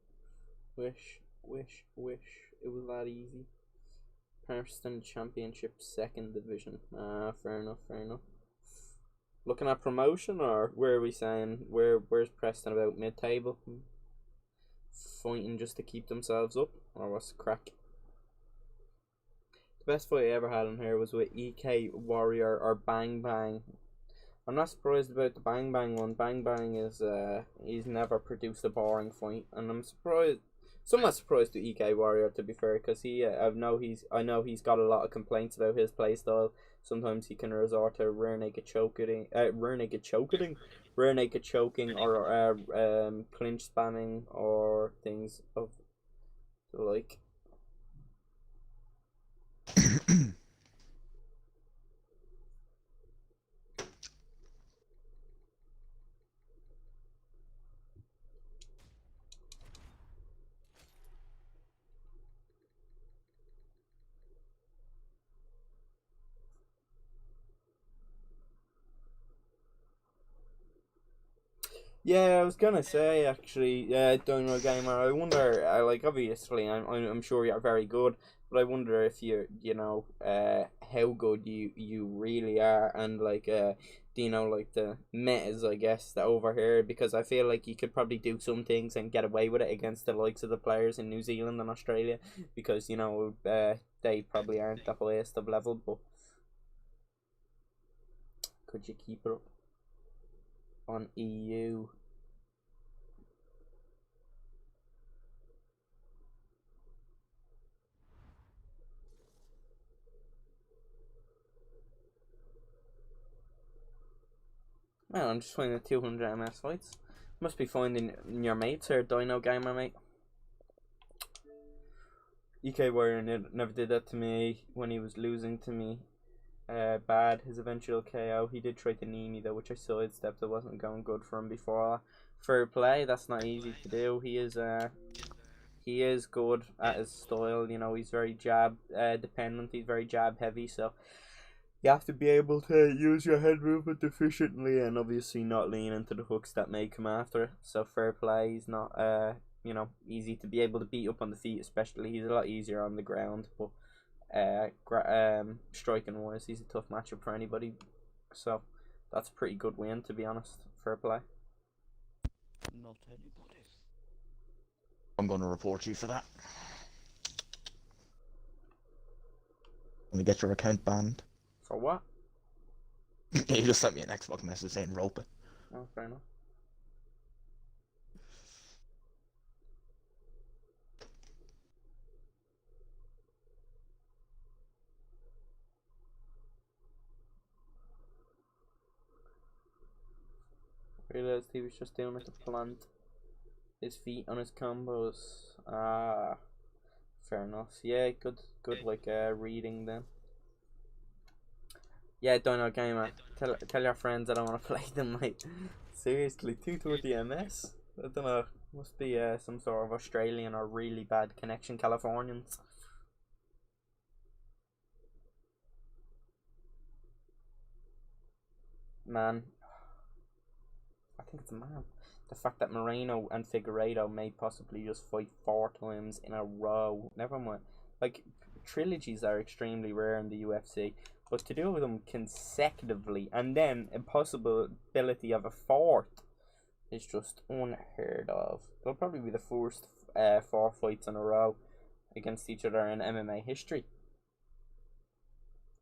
A: Wish, wish, wish it was that easy. Preston Championship 2nd Division. Fair enough, fair enough. Looking at promotion, or where are we saying? Where's Preston about mid-table? Fighting just to keep themselves up, or what's the crack? The best fight I ever had in here was with EK Warrior or Bang Bang. I'm not surprised about the Bang Bang one. Bang Bang is he's never produced a boring fight, and I'm surprised, somewhat surprised to EK Warrior, to be fair, because I know he's got a lot of complaints about his play style. Sometimes he can resort to rear naked choking, or clinch spamming or things of the like. Yeah, I was gonna say actually, Dino Gamer. I wonder, obviously, I'm sure you're very good, but I wonder if how good you really are, and do you know like the metas, I guess, that over here, because I feel like you could probably do some things and get away with it against the likes of the players in New Zealand and Australia, because they probably aren't the highest of level, but could you keep it up on EU? Man, I'm just finding 200 MS fights. Must be finding your mates here, Dino Gamer, mate. EK Warrior never did that to me when he was losing to me. Bad, his eventual KO. He did try to knee me though, which I sidestepped. It wasn't going good for him before. Fair play, that's not easy to do. He is good at his style. He's very jab dependent. He's very jab heavy, so you have to be able to use your head movement efficiently, and obviously not lean into the hooks that may come after it. So fair play. He's not easy to be able to beat up on the feet, especially. He's a lot easier on the ground, but striking wise, he's a tough matchup for anybody. So that's a pretty good win, to be honest. Fair play.
C: Not anybody.
B: I'm going to report you for that. Let me get your account banned.
A: For what?
B: You just sent me an Xbox message saying rope it.
A: Oh, fair enough. Realized he was just doing it to plant his feet on his combos. Fair enough. Yeah, good reading then. Yeah, Dino Gamer. Tell your friends I don't want to play them, mate. Seriously, 230 MS? I don't know. Must be some sort of Australian or really bad connection Californians. Man, I think it's a man. The fact that Moreno and Figueiredo may possibly just fight 4 times in a row. Never mind. Like, trilogies are extremely rare in the UFC, but to do them consecutively and then a possibility of a 4th is just unheard of. They'll probably be the first 4 fights in a row against each other in MMA history.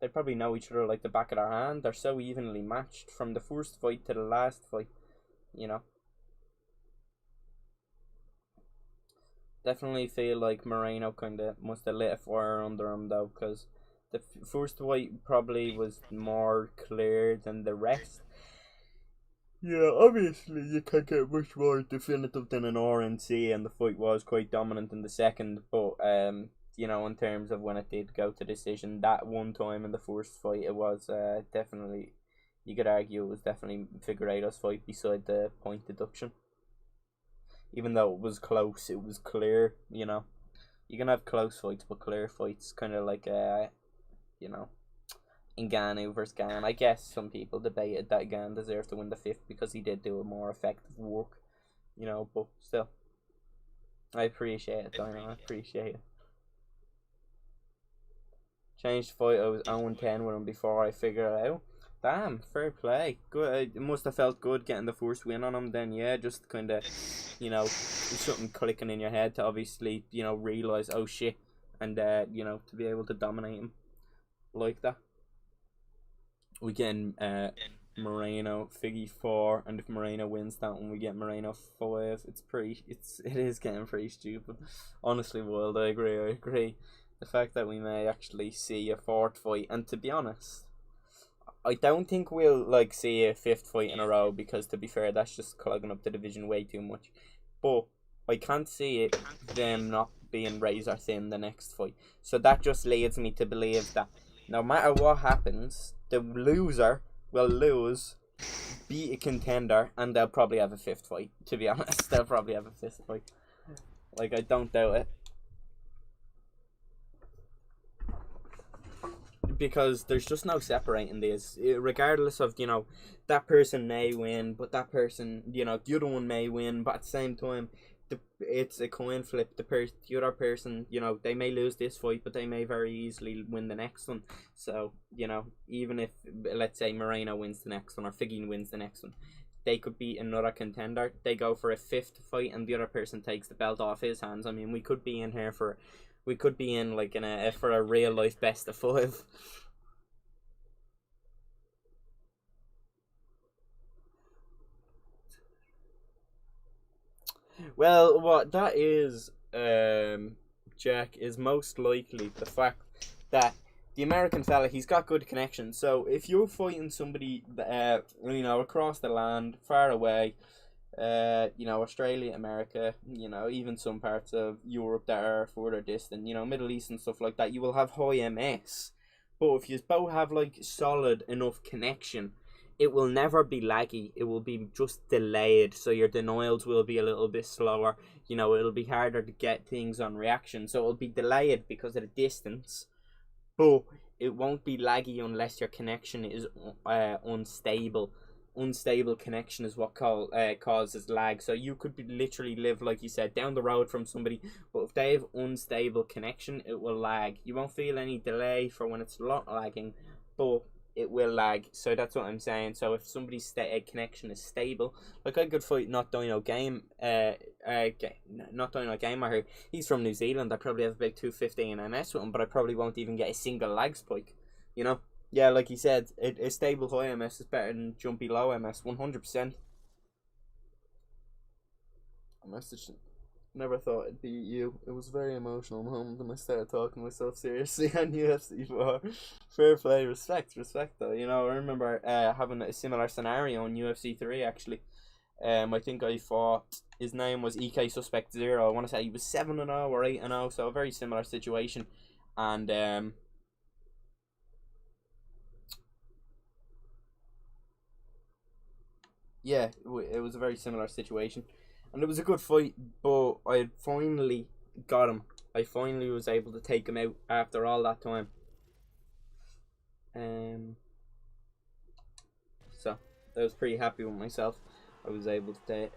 A: They probably know each other like the back of their hand. They're so evenly matched from the first fight to the last fight. Definitely feel like Moreno kind of must have lit a fire under him though, because the first fight probably was more clear than the rest. Yeah, obviously you can't get much more definitive than an RNC, and the fight was quite dominant in the second, but in terms of when it did go to decision, that one time in the first fight, it was definitely, you could argue it was definitely Figueiredo's fight beside the point deduction. Even though it was close, it was clear, You can have close fights, but clear fights, kind of like, Ngannou versus Gan. I guess some people debated that Gan deserved to win the 5th because he did do a more effective work, but still. I appreciate it, Dino, I appreciate it. Changed fight, I was 0-10 with him before I figured it out. Damn, fair play. Good. It must have felt good getting the first win on him then, yeah, just kind of, something clicking in your head to obviously, realise, oh shit, and, to be able to dominate him like that. We getting Moreno, Figgy 4, and if Moreno wins that one, we get Moreno 5. It is getting pretty stupid. Honestly, Wild, I agree. The fact that we may actually see a fourth fight, and to be honest, I don't think we'll like see a fifth fight in a row, because to be fair, that's just clogging up the division way too much. But I can't see them not being razor thin the next fight. So that just leads me to believe that no matter what happens, the loser will lose, beat a contender, and they'll probably have a fifth fight. To be honest, they'll probably have a fifth fight. Like, I don't doubt it. Because there's just no separating these. Regardless of, you know, that person may win, but that person, you know, the other one may win, but at the same time, it's a coin flip. The other person, you know, they may lose this fight, but they may very easily win the next one. So, you know, even if, let's say, Moreno wins the next one, or Figgy wins the next one, they could beat another contender. They go for a fifth fight, and the other person takes the belt off his hands. I mean, we could be in like for a real life best of 5. Well, what that is, Jack, is most likely the fact that the American fella, he's got good connections. So if you're fighting somebody, you know, across the land, far away, you know, Australia, America, you know, even some parts of Europe that are further distant, you know, Middle East and stuff like that, you will have high MS. But if you both have like solid enough connection, it will never be laggy. It will be just delayed, so your denials will be a little bit slower. You know, it'll be harder to get things on reaction, so it'll be delayed because of the distance. But it won't be laggy unless your connection is unstable. Unstable connection is what causes lag. So you could literally live, like you said, down the road from somebody, but if they have unstable connection, it will lag. You won't feel any delay for when it's not lagging, but it will lag. So that's what I'm saying. So if somebody's connection is stable, like I could fight Not Dino Game, Not Dino Gamer here. He's from New Zealand. I probably have about 250 in MS with him, but I probably won't even get a single lag spike. You know? Yeah, like he said, a stable high MS is better than jumpy low MS, 100%. I messaged him. Never thought it'd be you. It was very emotional moment when I started talking to myself seriously on UFC 4. Fair play, respect though. You know, I remember having a similar scenario in UFC 3 actually. I think I fought, his name was EK Suspect 0. I want to say he was 7-0 or 8-0, so a very similar situation. And yeah, it was a very similar situation. And it was a good fight, but I finally got him. I finally was able to take him out after all that time. So I was pretty happy with myself. I was able to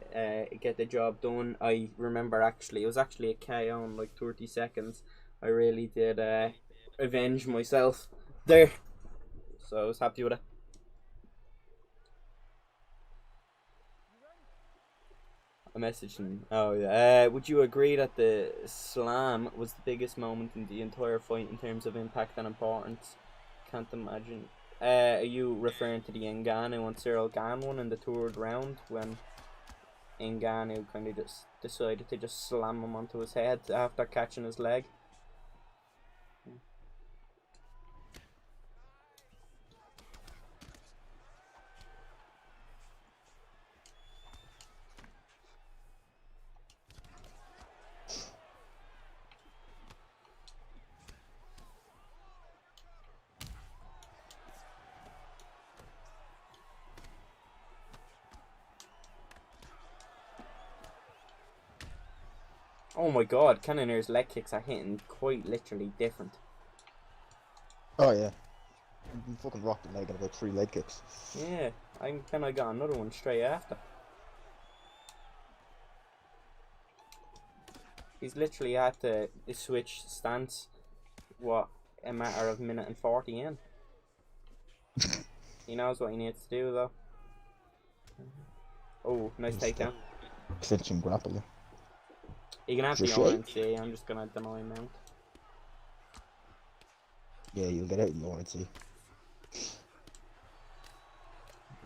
A: get the job done. I remember actually, it was actually a KO in like 30 seconds. I really did avenge myself there. So I was happy with it. I messaged him. Oh yeah. Would you agree that the slam was the biggest moment in the entire fight in terms of impact and importance? Can't imagine. Are you referring to the Ngannou and Cyril Gane one in the third round when Ngannou kind of just decided to just slam him onto his head after catching his leg? Oh my god, Cannonier's leg kicks are hitting quite literally different.
B: Oh yeah. You fucking rocked the leg in about 3 leg kicks.
A: Yeah, I kind of got another one straight after. He's literally had to switch stance, what, a matter of minute and 40 in. He knows what he needs to do though. Oh, nice takedown.
B: Clinch and grapple.
A: You can have the RNC, I'm just gonna deny mount.
B: Yeah, you'll get out in the RNC.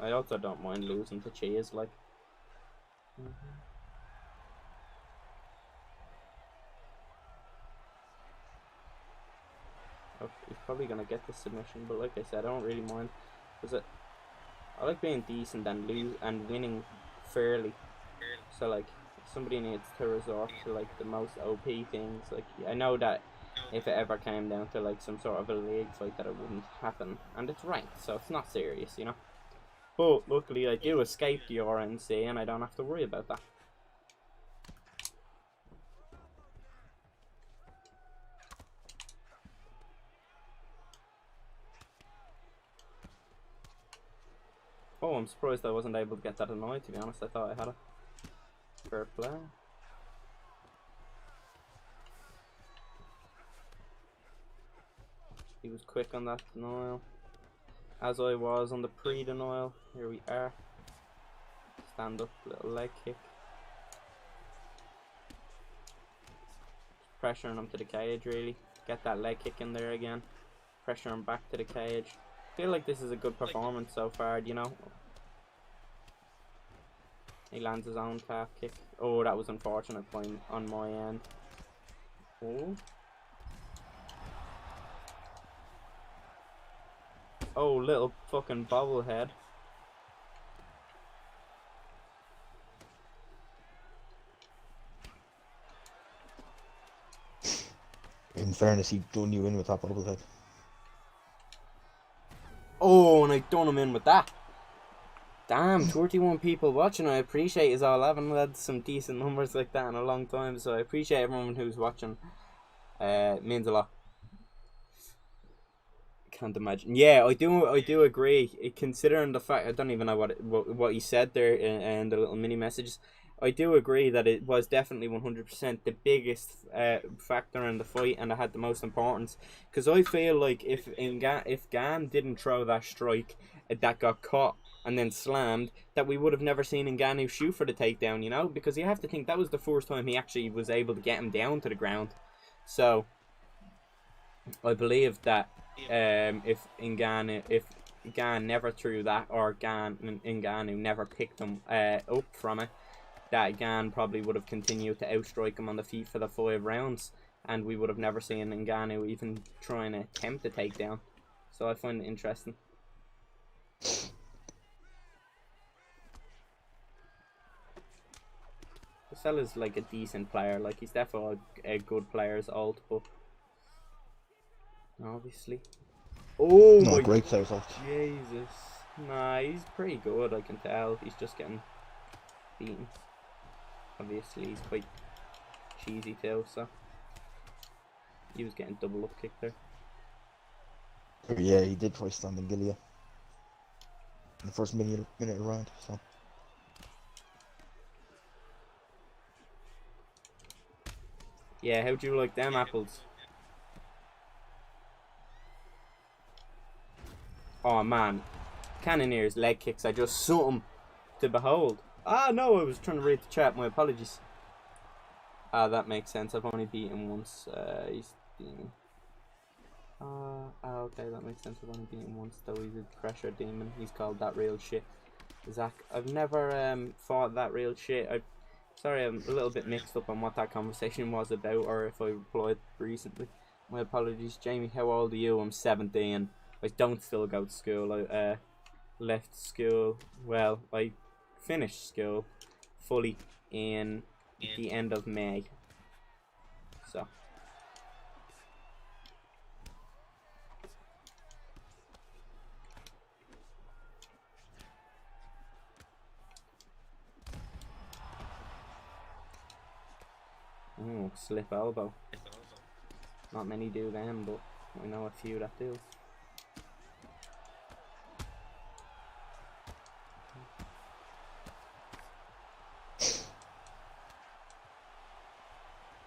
A: I also don't mind losing to cheese, like. Oh, he's probably gonna get the submission, but like I said, I don't really mind, because I like being decent and winning fairly. So like, somebody needs to resort to like the most OP things. Like, I know that if it ever came down to like some sort of a league fight, that it wouldn't happen, and it's ranked, so it's not serious, you know. But luckily, I do escape the RNC, and I don't have to worry about that. Oh, I'm surprised I wasn't able to get that annoyed, to be honest. I thought I had it. Fair play. He was quick on that denial, as I was on the pre-denial. Here we are. Stand up, little leg kick. Pressuring him to the cage, really. Get that leg kick in there again. Pressure him back to the cage. Feel like this is a good performance so far, you know. He lands his own calf kick. Oh, that was unfortunate point on my end. Oh. Oh, little fucking bobblehead.
B: In fairness, he done you in with that bobblehead.
A: Oh, and I done him in with that. Damn, 31 people watching. I appreciate us all. I haven't had some decent numbers like that in a long time, so I appreciate everyone who's watching. It means a lot. Can't imagine. Yeah, I do agree. Considering the fact, I don't even know what he said there in the little mini messages. I do agree that it was definitely 100% the biggest factor in the fight, and it had the most importance. Because I feel like if Gan didn't throw that strike that got caught and then slammed, that we would have never seen Ngannou shoot for the takedown, you know? Because you have to think that was the first time he actually was able to get him down to the ground. So I believe that if Gan never threw that, or Ngannou never picked him up from it, that Gan probably would have continued to outstrike him on the feet for the 5 rounds, and we would have never seen Ngannou even trying to attempt a takedown. So I find it interesting. The fella's like a decent player. Like, he's definitely a good player's alt, but obviously. Oh
B: No,
A: my
B: great players alt.
A: Jesus. Nah, he's pretty good, I can tell. He's just getting beaten. Obviously, he's quite cheesy too, so he was getting double up kick there.
B: Yeah, he did try standing Gilia in the first minute of the round, so.
A: Yeah, how'd you like them apples? Oh man, Cannoneer's leg kicks are just something to behold. Ah no, I was trying to read the chat, my apologies. Ah, that makes sense. I've only beaten him once. He's demon. Okay, that makes sense. I've only beaten him once, though. He's a pressure demon. He's called that real shit. Zach, I've never fought that real shit. Sorry, I'm a little bit mixed up on what that conversation was about, or if I replied recently. My apologies. Jamie, how old are you? I'm 17. I don't still go to school. I left school. Well, I finished school fully in the end of May. So. Ooh, slip elbow. Not many do them, but I know a few that do.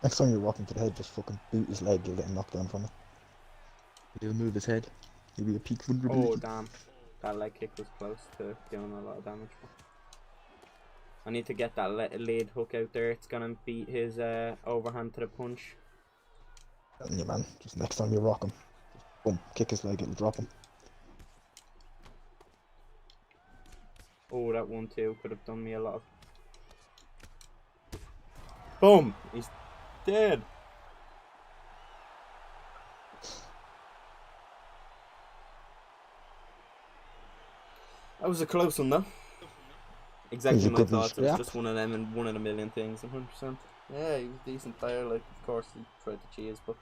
B: Next time you're walking to the head, just fucking boot his leg, you'll get knocked down from it. He'll move his head. He'll be a peak vulnerability.
A: Oh damn, that leg kick was close to doing a lot of damage. I need to get that lead hook out there. It's gonna beat his overhand to the punch.
B: Yeah, man. Just next time you rock him, just boom, kick his leg, it'll drop him.
A: Oh, that 1-2 could have done me a lot of... Boom! He's dead. That was a close one, though. Exactly my thoughts. It was just one of them and one in a million things, 100%. Yeah, he was a decent player. Like, of course, he tried to cheese, but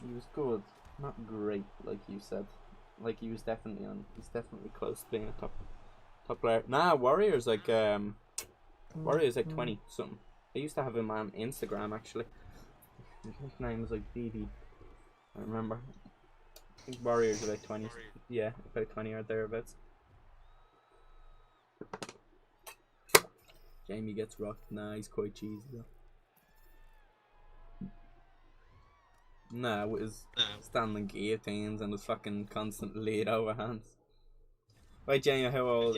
A: he was good. Not great, like you said. Like, he's definitely close to being a top player. Nah, Warrior's like 20 something. I used to have him on Instagram actually. His nickname was like BB. I remember. I think Warrior's about 20. Yeah, about 20 or thereabouts. Jamie gets rocked. Nah, he's quite cheesy though. Nah, with his standing guillotines and his fucking constant lead overhands. Right, Jamie, how old?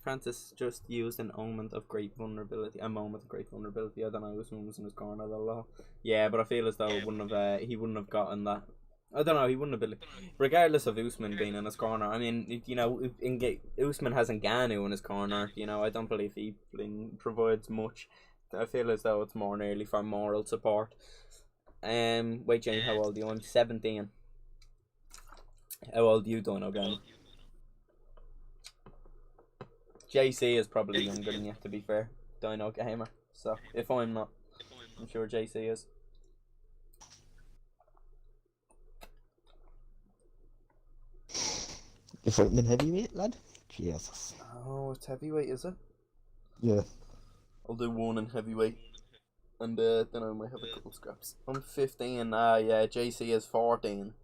A: Francis just used a moment of great vulnerability. I don't know, Usman was in his corner that long. Yeah, but I feel as though he wouldn't have gotten that. I don't know, he wouldn't have been. Regardless of Usman being in his corner, I mean, you know, Usman has Ngannou in his corner. You know, I don't believe he provides much. I feel as though it's more nearly for moral support. Wait, Jamie, how old are you? I'm 17. How old are you doing, again? JC is probably younger than you, to be fair. Dino Gamer. So, if I'm not, I'm sure JC is.
B: You're fighting in heavyweight, lad? Jesus.
A: Oh, it's heavyweight, is it?
B: Yeah.
A: I'll do one in heavyweight. And then I might have a couple scraps. I'm 15, yeah, JC is 14.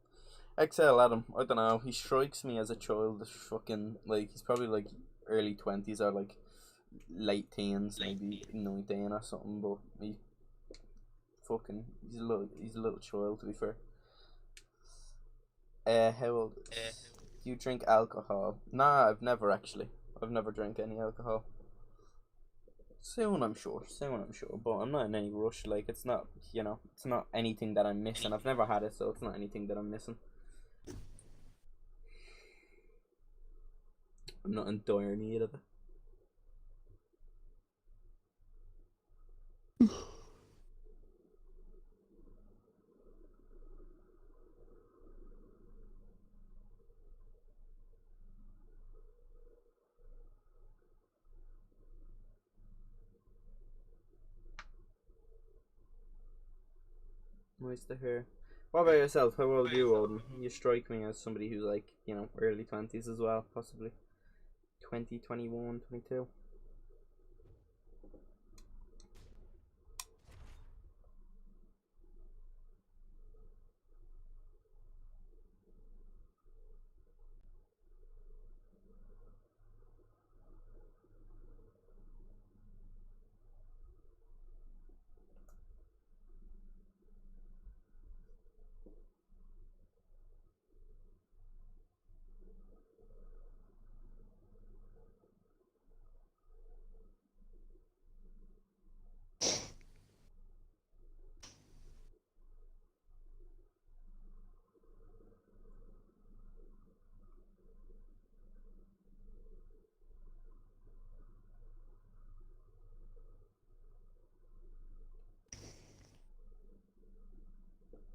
A: XL Adam, I don't know, he strikes me as a child, fucking, like, he's probably like early 20s or like late teens, maybe 19 or something, but he's a little child, to be fair. How old? Do you drink alcohol? Nah, I've never drank any alcohol. Soon I'm sure, but I'm not in any rush. Like, it's not, you know, it's not anything that I'm missing. I've never had it, so it's not anything that I'm missing. I'm not in dire need of it. Nice to hear. What about yourself? How old are you, Odin? You strike me as somebody who's like, you know, early 20s as well, possibly. 20, 21, 22.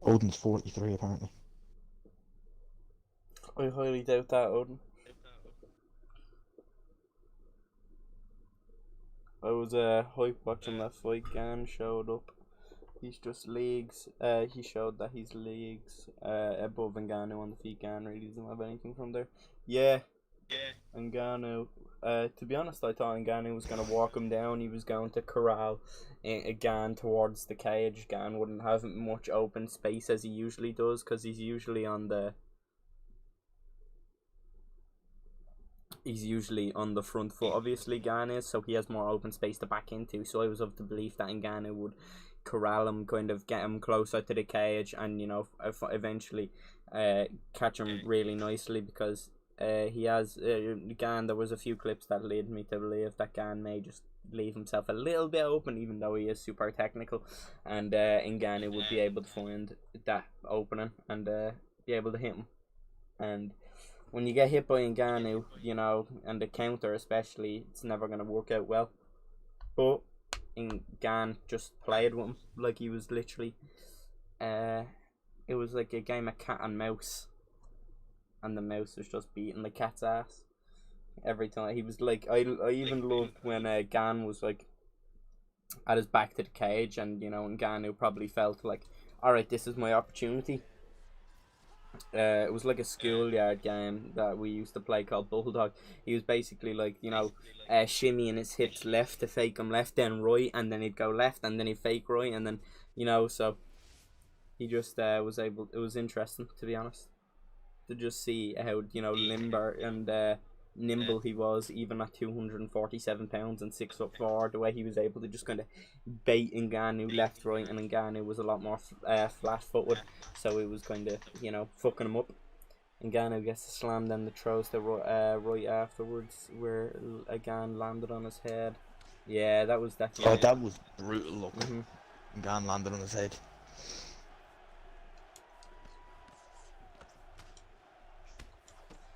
B: Odin's 43 apparently.
A: I highly doubt that, Odin. I was hype watching that fight. Gan showed up. He's just leagues. He showed that he's leagues above Ngannou on the feet. Gan really doesn't have anything from there. Yeah. Ngannou. To be honest, I thought Ngannou was going to walk him down. He was going to corral Gan towards the cage. Gan wouldn't have much open space as he usually does, because he's usually on the front foot, obviously, Gan is, so he has more open space to back into. So I was of the belief that Ngannou would corral him, kind of get him closer to the cage, and, you know, eventually catch him really nicely, because he has Gan. There was a few clips that led me to believe that Gan may just leave himself a little bit open, even though he is super technical, and Ngannou would be able to find that opening and be able to hit him. And when you get hit by Ngannou, you know, and the counter especially, it's never going to work out well. But Ngannou just played with him like he was literally, it was like a game of cat and mouse, and the mouse was just beating the cat's ass every time. He was like, I even loved when Ngannou was like at his back to the cage, and you know, Ngannou probably felt like, all right, this is my opportunity. It was like a schoolyard game that we used to play called Bulldog. He was basically like, you know, shimmying his hips left to fake him left, then right, and then he'd go left, and then he'd fake right, and then, you know, so he just was able. It was interesting, to be honest, to just see how, you know, limber and nimble he was, even at 247 pounds and 6'4", the way he was able to just kind of bait Ngannou left, right, and Ngannou was a lot more flat-footed, so it was kind of, you know, fucking him up. Ngannou gets the slam, then the throws to right afterwards, where Ngannou landed on his head. Yeah, that was definitely...
B: Oh, that was brutal looking. Ngannou landed on his head.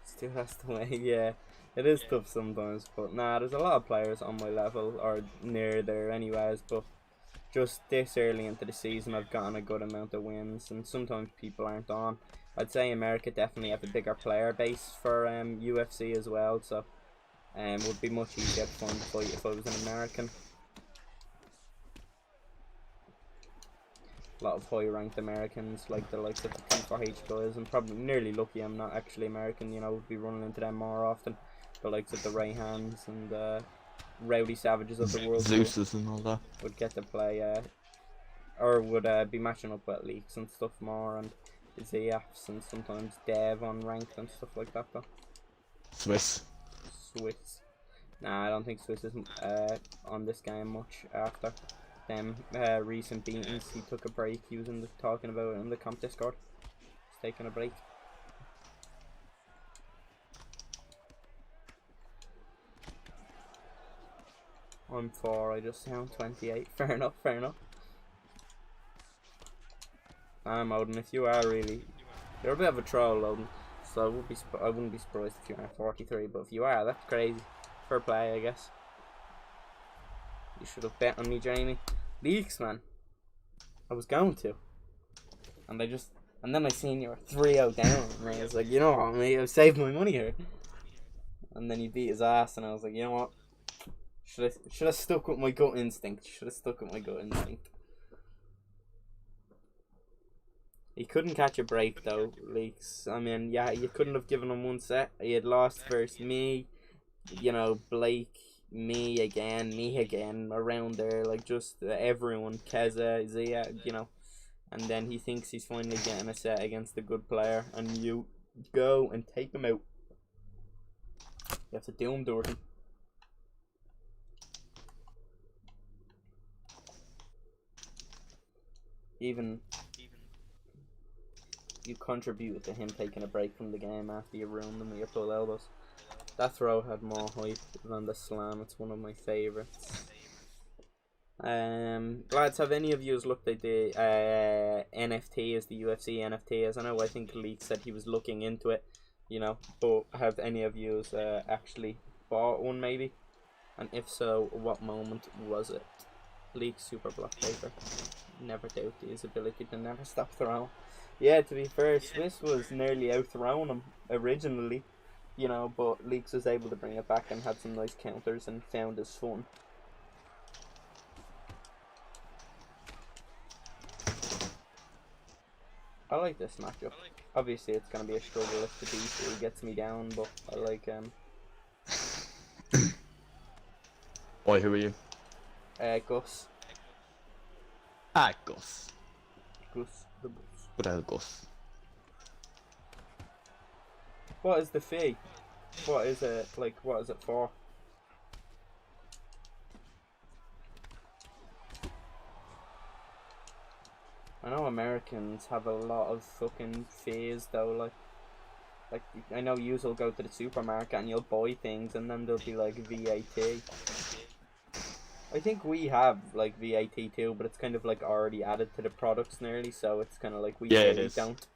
A: Still has to wait, yeah. It is tough sometimes, but nah, there's a lot of players on my level, or near there anyways, but just this early into the season I've gotten a good amount of wins, and sometimes people aren't on. I'd say America definitely have a bigger player base for UFC as well, so it would be much easier to find a fight if I was an American. A lot of high ranked Americans, like the likes of the T4H guys. I'm probably nearly lucky I'm not actually American, you know, would be running into them more often. The likes of the Ray Hands and Rowdy Savages of the world.
B: Zeus's and all that.
A: Would get to play, or would be matching up with Leaks and stuff more, and ZFs and sometimes Dev on ranked and stuff like that though.
B: Swiss.
A: Nah, I don't think Swiss is on this game much after them recent beatings. He took a break. He was talking about it in the comp Discord. He's taking a break. I'm 4, I just sound 28. Fair enough, fair enough. I'm Odin, if you are really... You're a bit of a troll, Odin. So I wouldn't be surprised if you are 43, but if you are, that's crazy. Fair play, I guess. You should have bet on me, Jamie. Leaks, man. I was going to. And then I seen you were 3-0 down, and I was like, you know what, mate, I've saved my money here. And then you beat his ass, and I was like, you know what? Should have stuck with my gut instinct. He couldn't catch a break though, Leaks. I mean, yeah, you couldn't have given him one set. He had lost versus me, you know, Blake, me again, around there, like just everyone, Keza, Zia, you know. And then he thinks he's finally getting a set against a good player, and you go and take him out. You have to do him dirty. Even you contributed to him taking a break from the game after you ruined him with your pull elbows. That throw had more hype than the slam. It's one of my favourites. Lads, have any of you looked at the NFTs, the UFC NFTs? I think Leak said he was looking into it, you know, but have any of you actually bought one maybe? And if so, what moment was it? Leak super block paper. Never doubt his ability to never stop throwing. Yeah, to be fair, Swiss was nearly out throwing him originally, you know, but Leaks was able to bring it back and had some nice counters and found his fun. I like this matchup. Obviously, it's going to be a struggle if the DC gets me down, but I like
B: Boy, who are you?
A: Gus.
B: Gus.
A: Gus the Bus.
B: What else, Gus?
A: What is the fee? What is it, like, what is it for? I know Americans have a lot of fucking fees though, like I know you'll go to the supermarket and you'll buy things and then there'll be like VAT. I think we have like VAT too, but it's kind of like already added to the products nearly, so it's kind of like we really don't.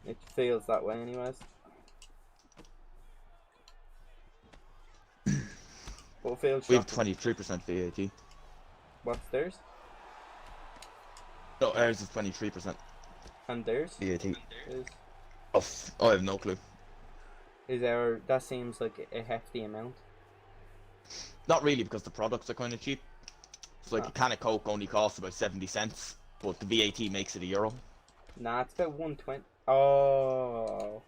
A: It feels that way anyways. But feels
B: We have
A: shocking.
B: 23% VAT.
A: What's theirs?
B: No, ours is 23%
A: And theirs
B: VAT.
A: is
B: Oh, I have no clue.
A: our. That seems like a hefty amount.
B: Not really, because the products are kind of cheap. It's like
A: Oh.
B: a can of Coke only costs about 70 cents, but the VAT makes it €1.
A: Nah, it's about 120. Oh,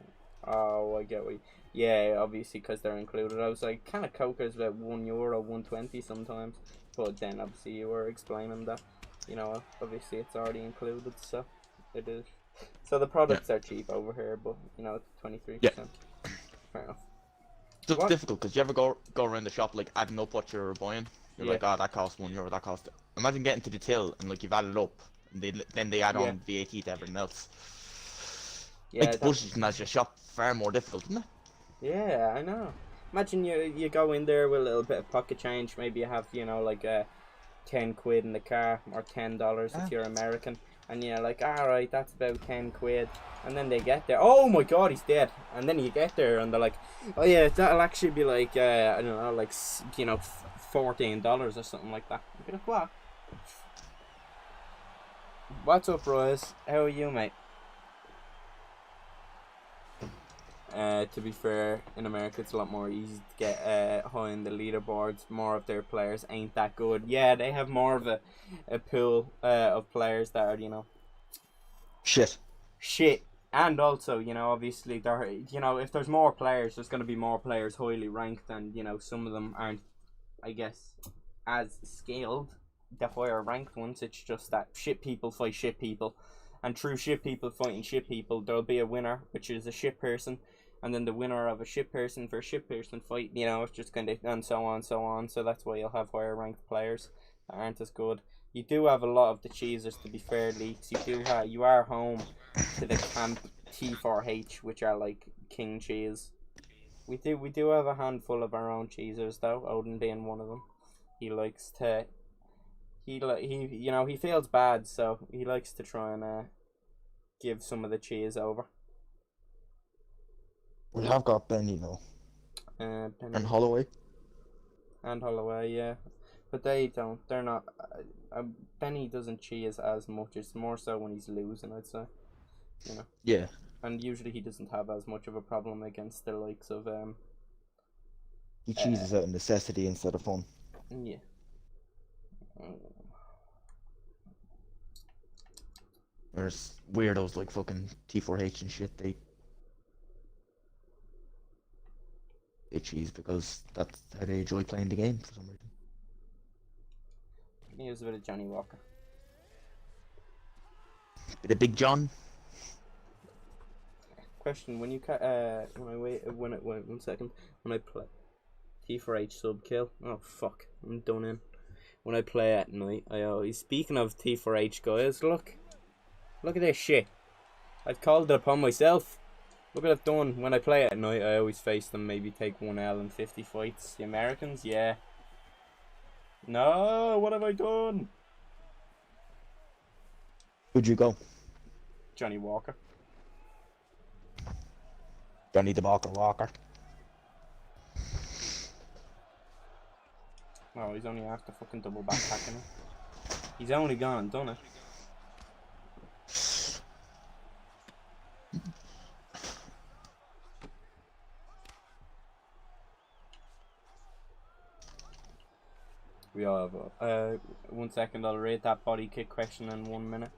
A: I get what. Yeah, obviously because they're included. I was like, kind of Coke is about €1, 120 sometimes. But then obviously you were explaining that, obviously it's already included, so it is. So the products are cheap over here, but it's 23%.
B: Yeah.
A: Fair enough.
B: So it's
A: What?
B: difficult because you ever go around the shop like adding up what you're buying. You're
A: Yeah.
B: like, oh, that costs €1, that costs. Imagine getting to the till and like you've added up, and then they add
A: Yeah.
B: on VAT to everything else.
A: Yeah,
B: Makes budgeting as your shop far more difficult, doesn't it?
A: Yeah, I know. Imagine you go in there with a little bit of pocket change. Maybe you have like 10 quid in the car, or $10 if you're American, and you're like, all right, that's about 10 quid. And then they get there, oh my god, he's dead. And then you get there and they're like, oh yeah, that'll actually be like I don't know, like $14 or something like that. You'd be like, what? What's up, Royce? How are you, mate? To be fair, in America it's a lot more easy to get high in the leaderboards. More of their players ain't that good. Yeah, they have more of a pool of players that are, shit. And also, obviously, there, if there's more players, there's going to be more players highly ranked, and some of them aren't, I guess, as skilled. The higher ranked ones, it's just that shit people fight shit people, and through shit people fighting shit people, there'll be a winner, which is a shit person, and then the winner of a shit person for a shit person fight. It's just kind of, and so on, so on. So that's why you'll have higher ranked players that aren't as good. You do have a lot of the cheesers, to be fair, Leaks. You are home to the Camp T4H, which are like king cheese. We do have a handful of our own cheesers though. Odin being one of them. He likes to. He feels bad, so he likes to try and give some of the cheese over.
B: We have got Benny though.
A: Penny.
B: And Holloway.
A: And Holloway, yeah. But they're not. Benny doesn't cheese as much. It's more so when he's losing, I'd say.
B: Yeah.
A: And usually he doesn't have as much of a problem against the likes of
B: He cheeses out of necessity instead of fun.
A: yeah.
B: There's weirdos like fucking T4H and shit. They cheese because that's how they enjoy playing the game for some reason.
A: He was a bit of Johnny Walker.
B: Bit of Big John.
A: Question: when I play T4H sub kill. Oh fuck! I'm done in. When I play at night, I always, speaking of T4H guys, look at this shit. I've called it upon myself. Look at it done. When I play at night, I always face them. Maybe take 1L in 50 fights. The Americans, yeah. No, what have I done?
B: Who'd you go?
A: Johnny Walker.
B: Johnny the Walker.
A: Oh, he's only after fucking double backpacking him. He's only gone and done it. We all have 1 second. I'll rate that body kick question in 1 minute.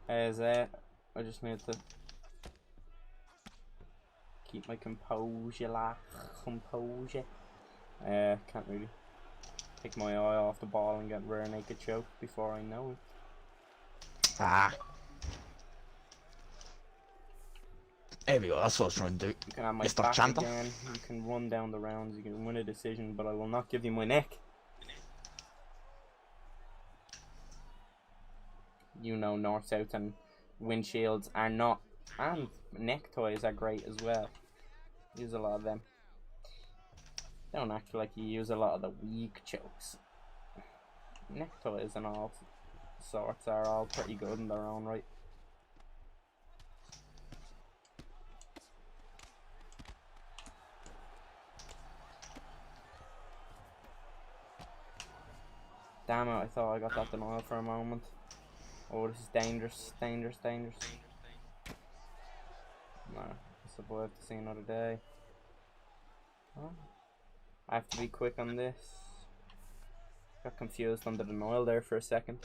A: I just need to keep my composure, composure. Can't really take my eye off the ball and get rear naked choke before I know it.
B: Ah. There we go, that's what I was trying to do.
A: You can have my
B: Mr.
A: back
B: Chanter.
A: again. You can run down the rounds. You can win a decision, but I will not give you my neck. North, south, and windshields are not, and neckties are great as well. Use a lot of them. Don't act like you use a lot of the weak chokes. Neckties and all sorts are all pretty good in their own right. Damn it, I thought I got that denial for a moment. Oh, this is dangerous, dangerous, dangerous. No, I survived to see another day. Oh, I have to be quick on this. Got confused on the denial there for a second.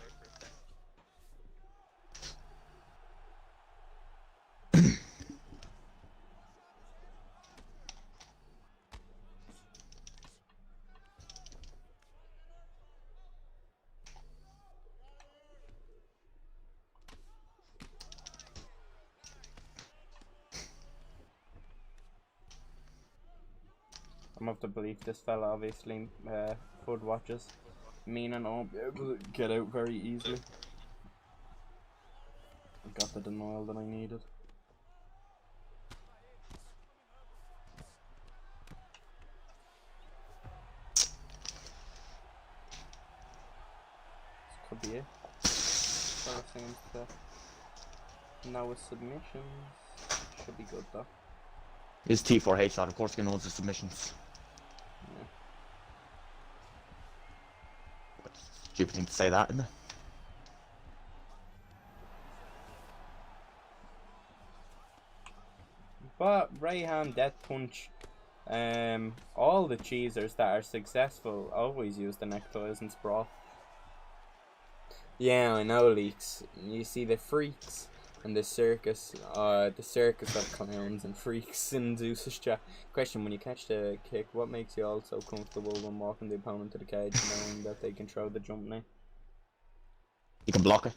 A: I'm of the belief this fella obviously FUD watches, meaning I'll be able to get out very easily. I got the denial that I needed. This could be it. First thing to now with submissions. Should be good though.
B: Is T4H shot, of course, going to the submissions.
A: Yeah.
B: Stupid thing to say that, isn't it?
A: But Rayhan, Death Punch, all the cheesers that are successful always use the neckties and sprawl. Yeah, I know, Leaks. You see the freaks and the circus of clowns and freaks in Zeus's chat. Question: when you catch the kick, what makes you all so comfortable when walking the opponent to the cage, knowing that they can throw the jump knee?
B: You can block it.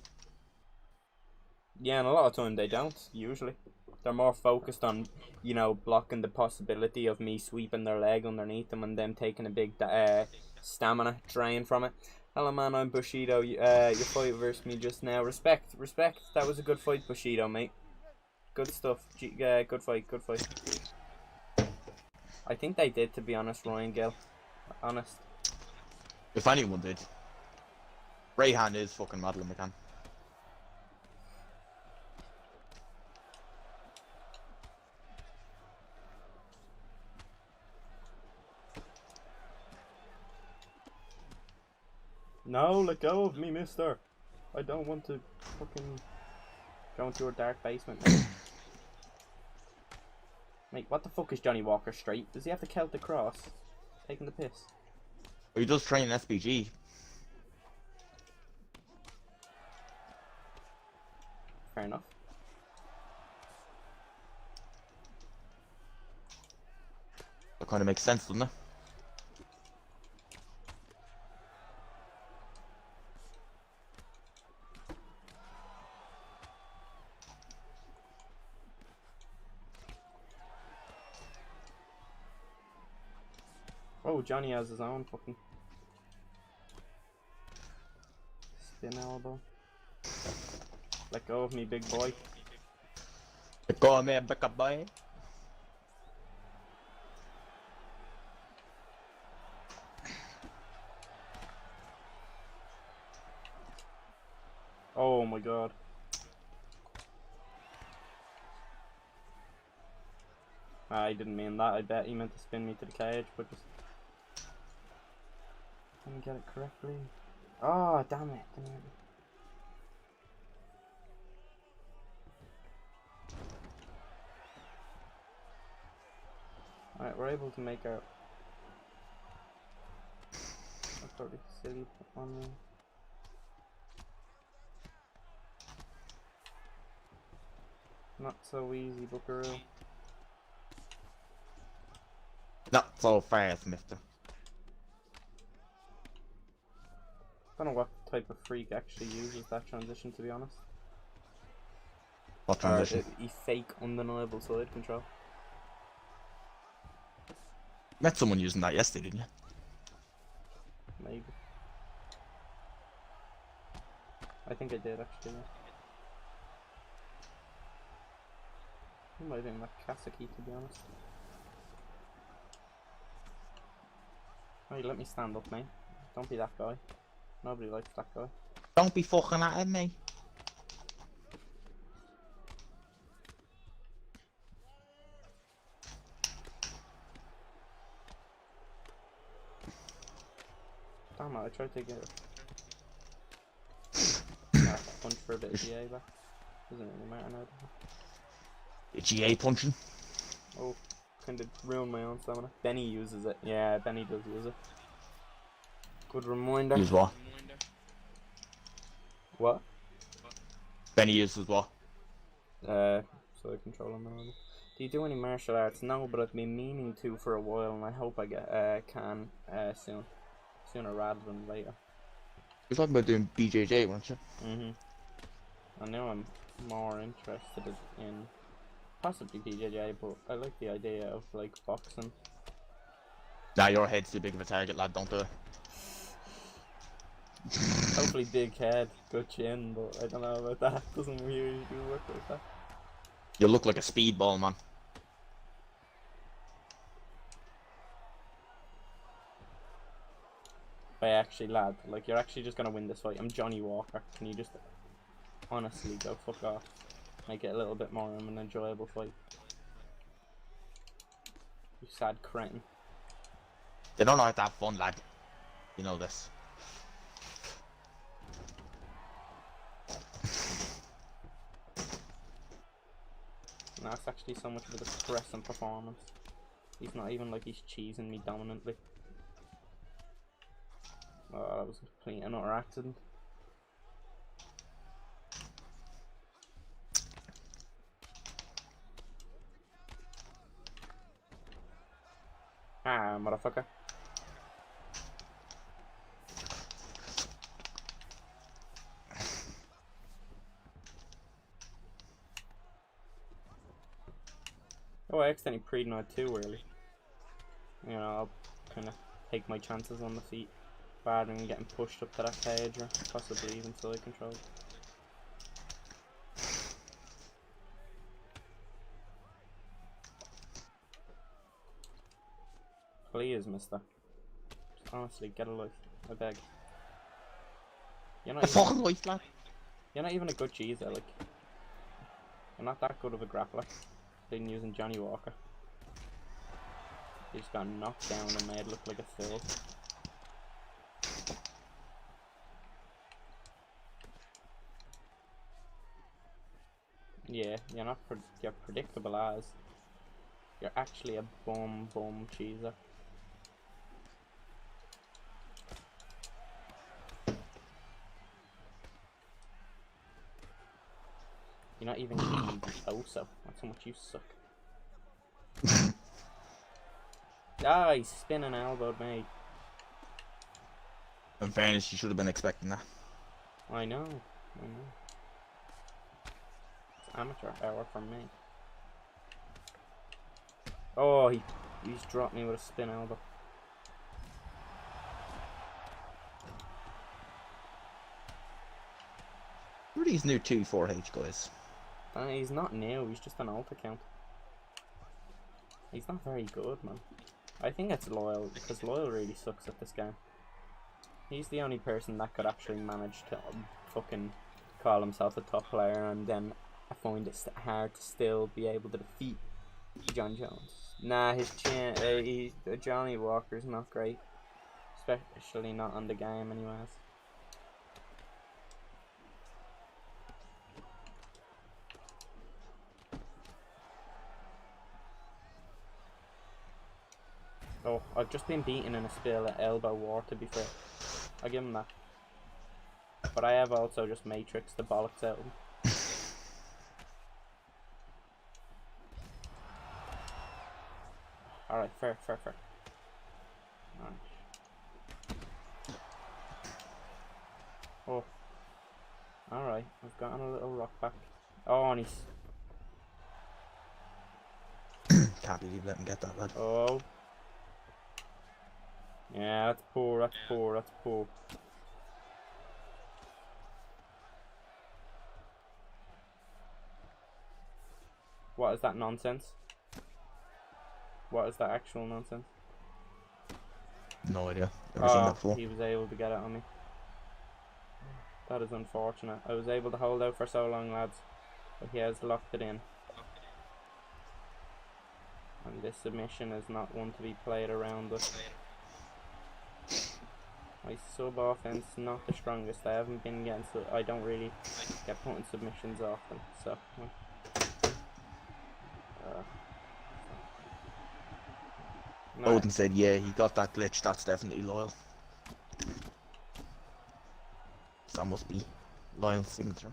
A: Yeah, and a lot of time they don't, usually. They're more focused on, you know, blocking the possibility of me sweeping their leg underneath them and them taking a big stamina drain from it. Hello man, I'm Bushido. Your fight versus me just now. Respect, respect. That was a good fight, Bushido, mate. Good stuff. Good fight, good fight. I think they did, to be honest, Ryan Gill. Honest.
B: If anyone did. Rayhan is fucking Madeline McCann.
A: No, let go of me, mister. I don't want to fucking go into your dark basement, mate. Mate, what the fuck is Johnny Walker straight? Does he have the Celtic cross? Taking the piss.
B: He does train in SPG.
A: Fair enough.
B: That kind of makes sense, doesn't it?
A: Oh, Johnny has his own fucking spin elbow. Let go of me, big boy.
B: Go on, man, back up, boy.
A: Oh my god. I didn't mean that. I bet he meant to spin me to the cage, but just didn't get it correctly. Oh, damn it. Alright, we're able to make our... That's probably silly on me. Not so easy, Buckaroo.
B: Not so fast, mister.
A: Don't know what type of freak actually uses that transition, to be honest.
B: What transition?
A: He fake undeniable side control.
B: Met someone using that yesterday, didn't you?
A: Maybe. I think I did actually. Yeah. He might have been Nakasaki, to be honest. Hey, let me stand up, mate. Don't be that guy. Nobody likes that guy.
B: Don't be fucking at him, mate.
A: Damn it, I tried to get it. for a bit of GA back. Doesn't really matter now.
B: The GA punching.
A: Oh, kind of ruined my own stamina. Benny uses it. Yeah, Benny does use it. Good reminder.
B: Use what?
A: What?
B: Benny uses what?
A: So I control him. Do you do any martial arts? No, but I've been meaning to for a while, and I hope I can soon. Sooner rather than later.
B: You're talking about doing BJJ, weren't you?
A: I know I'm more interested in possibly BJJ, but I like the idea of like boxing.
B: Nah, your head's too big of a target, lad. Don't do it.
A: Hopefully big head, good chin, but I don't know about that. Doesn't really work like that.
B: You look like a speedball, man.
A: But actually, lad, like you're actually just gonna win this fight. I'm Johnny Walker. Can you just honestly go fuck off? Make it a little bit more of an enjoyable fight. You sad cretin.
B: They don't know how to have fun, lad. You know this.
A: No, it's actually so much of a depressing performance. He's not even like he's cheesing me dominantly. Oh, that was a complete and utter accident. Ah, motherfucker. Oh, I accidentally pre-denied too early. You know, I'll kind of take my chances on the feet rather than getting pushed up to that page or possibly even side control. Please, mister. Just honestly, get a life. I beg. You're not
B: Fucking life, lad.
A: You're not even a good cheeser, like. You're not that good of a grappler. Been using Johnny Walker. He just got knocked down and made look like a fool. Yeah, you're predictable as. You're actually a bum cheeser. You're not even getting me closer. That's how much you suck. Ah, he's spinning elbowed me.
B: In fairness, you should have been expecting that.
A: I know. It's amateur hour from me. Oh, he's dropped me with a spin elbow.
B: Who are these new 2-4H guys?
A: He's not new, he's just an alt account. He's not very good, man. I think it's Loyal, because Loyal really sucks at this game. He's the only person that could actually manage to fucking call himself a top player, and then I find it hard to still be able to defeat John Jones. Nah, his chin, Johnny Walker's not great. Especially not on the game anyways. Oh, I've just been beaten in a spill at elbow war, to be fair. I'll give him that. But I have also just matrixed the bollocks out of him. Alright, fair. Alright. Oh. Alright, I've gotten a little rock back. Oh, and he's...
B: Can't believe you let him get that, lad.
A: Oh. Yeah, that's poor. What is that nonsense? What is that actual nonsense?
B: No idea. Never seen that before.
A: He was able to get it on me. That is unfortunate. I was able to hold out for so long, lads. But he has locked it in. And this submission is not one to be played around with. My sub offense not the strongest. I haven't been getting, so I don't really get put in submissions often. So. No.
B: Odin said, yeah, he got that glitch. That's definitely loyal. So that must be loyal signature.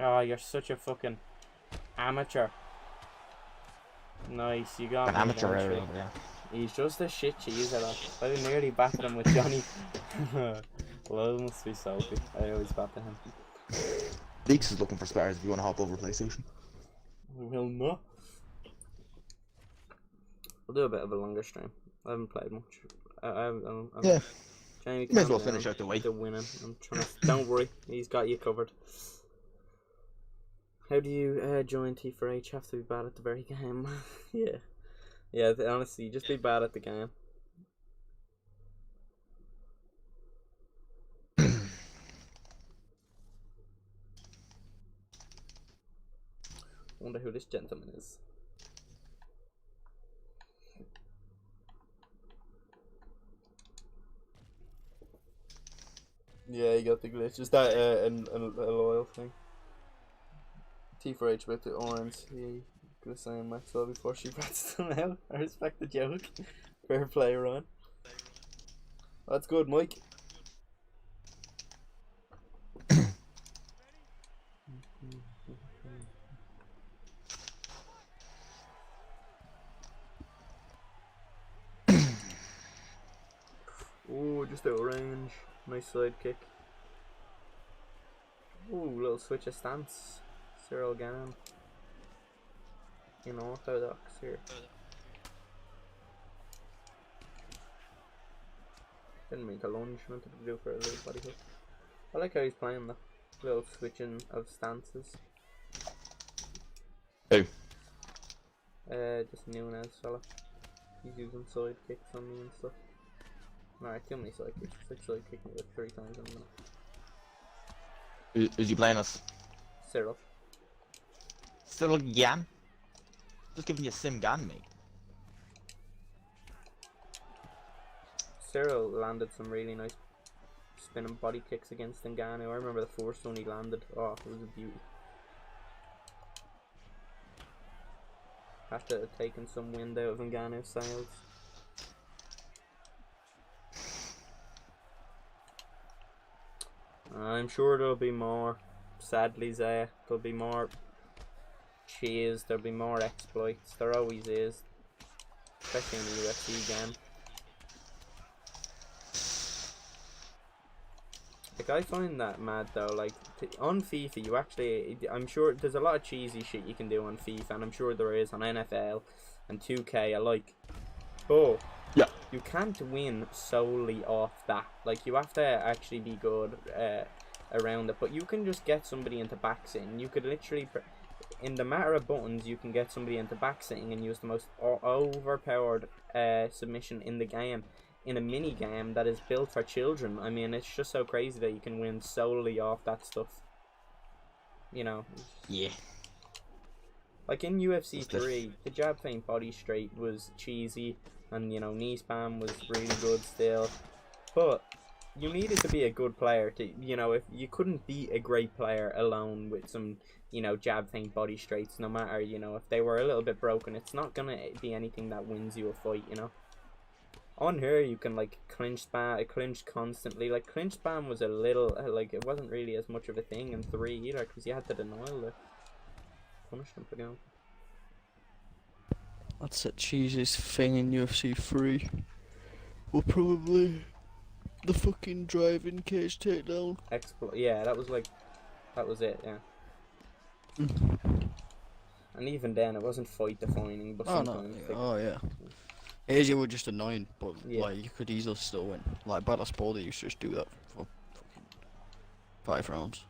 A: Oh, you're such a fucking amateur. Nice, you got
B: An
A: me
B: amateur
A: eventually.
B: over there.
A: He's just a shit cheese at that. I nearly batted him with Johnny. Well, must be salty. I always batter him.
B: Leaks is looking for spars if you want to hop over PlayStation.
A: I will not. I'll do a bit of a longer stream. I haven't played much. I'm
B: Yeah.
A: Jamie,
B: May as well
A: calm down.
B: finish out the way.
A: The winning. I'm trying to. Don't worry, he's got you covered. How do you join T4H? Have to be bad at the very game. Yeah. Yeah, honestly, just be bad at the game. Wonder who this gentleman is. Yeah, you got the glitch. Is that a loyal thing? T4H with the orange. Yeah, could have saying Maxwell before she bats them out. I respect the joke. Fair play, Ron. That's good, Mike. Ooh, just out of range. Nice side kick. Ooh, little switch of stance. Cyril Gannon. Unorthodox here. Didn't mean to lunge, meant to do for a little body hook. I like how he's playing the little switching of stances.
B: Who?
A: Just Nunez fella. He's using side kicks on me and stuff. Alright, too many side kicks. It's like side kicking me like 3 times in a minute.
B: Is he playing us?
A: Cyril.
B: Still Gan? Just giving you Sim Gan, mate.
A: Cyril landed some really nice spinning body kicks against Ngannou. I remember the first one he landed. Oh, it was a beauty. Have to have taken some wind out of Ngannou's sails. I'm sure there'll be more. Sadly, Zaya, there'll be more cheese. There'll be more exploits. There always is, especially in the UFC game. Like, I find that mad though. Like, on FIFA, you actually, I'm sure there's a lot of cheesy shit you can do on FIFA, and I'm sure there is on NFL and 2K alike. But
B: yeah,
A: you can't win solely off that. Like, you have to actually be good around it. But you can just get somebody into back sitting. You could literally, in the matter of buttons, you can get somebody into back sitting and use the most overpowered submission in the game. In a mini game that is built for children. I mean, it's just so crazy that you can win solely off that stuff. You know.
B: Yeah.
A: Like in UFC 3, the jab feint body straight was cheesy, and you know, knee spam was really good still. But you needed to be a good player to, you know, if you couldn't be a great player alone with some, you know, jab feint body straights. No matter, you know, if they were a little bit broken, it's not gonna be anything that wins you a fight. You know. On here, you can like clinch constantly. Like, clinch spam was a little like, it wasn't really as much of a thing in 3 either, because you had to denial the punishment for going.
C: That's the cheesiest thing in UFC 3. Well, probably the fucking driving cage takedown.
A: Yeah, that was it. Yeah. And even then, it wasn't fight defining, but sometimes.
C: No. Oh yeah. Asia were just annoying, but
A: yeah,
C: like, you could easily still win. Like, Badass Ball, they used to just do that for fucking 5 rounds.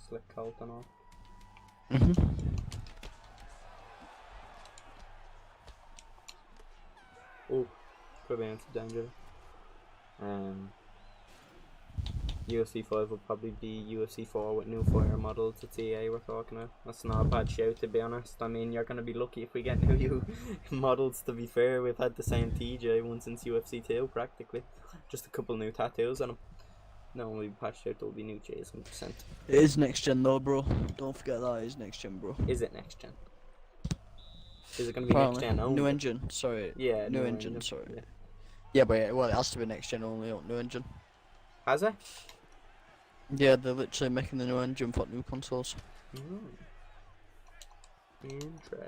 A: Slick Colt and all. Oh, could be into danger. UFC 5 will probably be UFC 4 with new fire models. It's EA we're talking about. That's not a bad shout, to be honest. I mean, you're going to be lucky if we get new models, to be fair. We've had the same TJ one since UFC 2, practically. Just a couple new tattoos on him. No, we'll be patched out, there'll be new J's, 100%.
C: It is next gen though, bro. Don't forget that it is next gen, bro.
A: Is it next gen? Is it going to be
C: Apparently.
A: next gen only?
C: New engine, sorry.
A: Yeah,
C: new engine, sorry.
A: Yeah.
C: Yeah, but yeah, well, it has to be next gen only, new engine.
A: Has it?
C: Yeah, they're literally making the new engine for new consoles.
A: Interesting.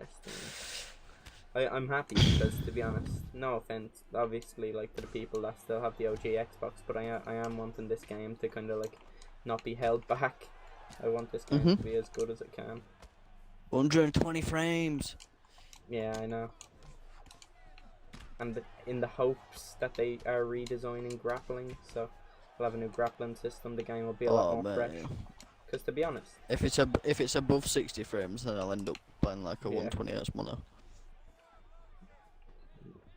A: I'm happy because, to be honest, no offense, obviously, like, to the people that still have the OG Xbox, but I am wanting this game to kind of, like, not be held back. I want this game to be as good as it can.
C: 120 frames!
A: Yeah, I know. And in the hopes that they are redesigning grappling, so we'll have a new grappling system, the game will be a lot more fresh. Because, to be honest,
C: if it's above 60 frames, then I'll end up buying like a 120Hz mono.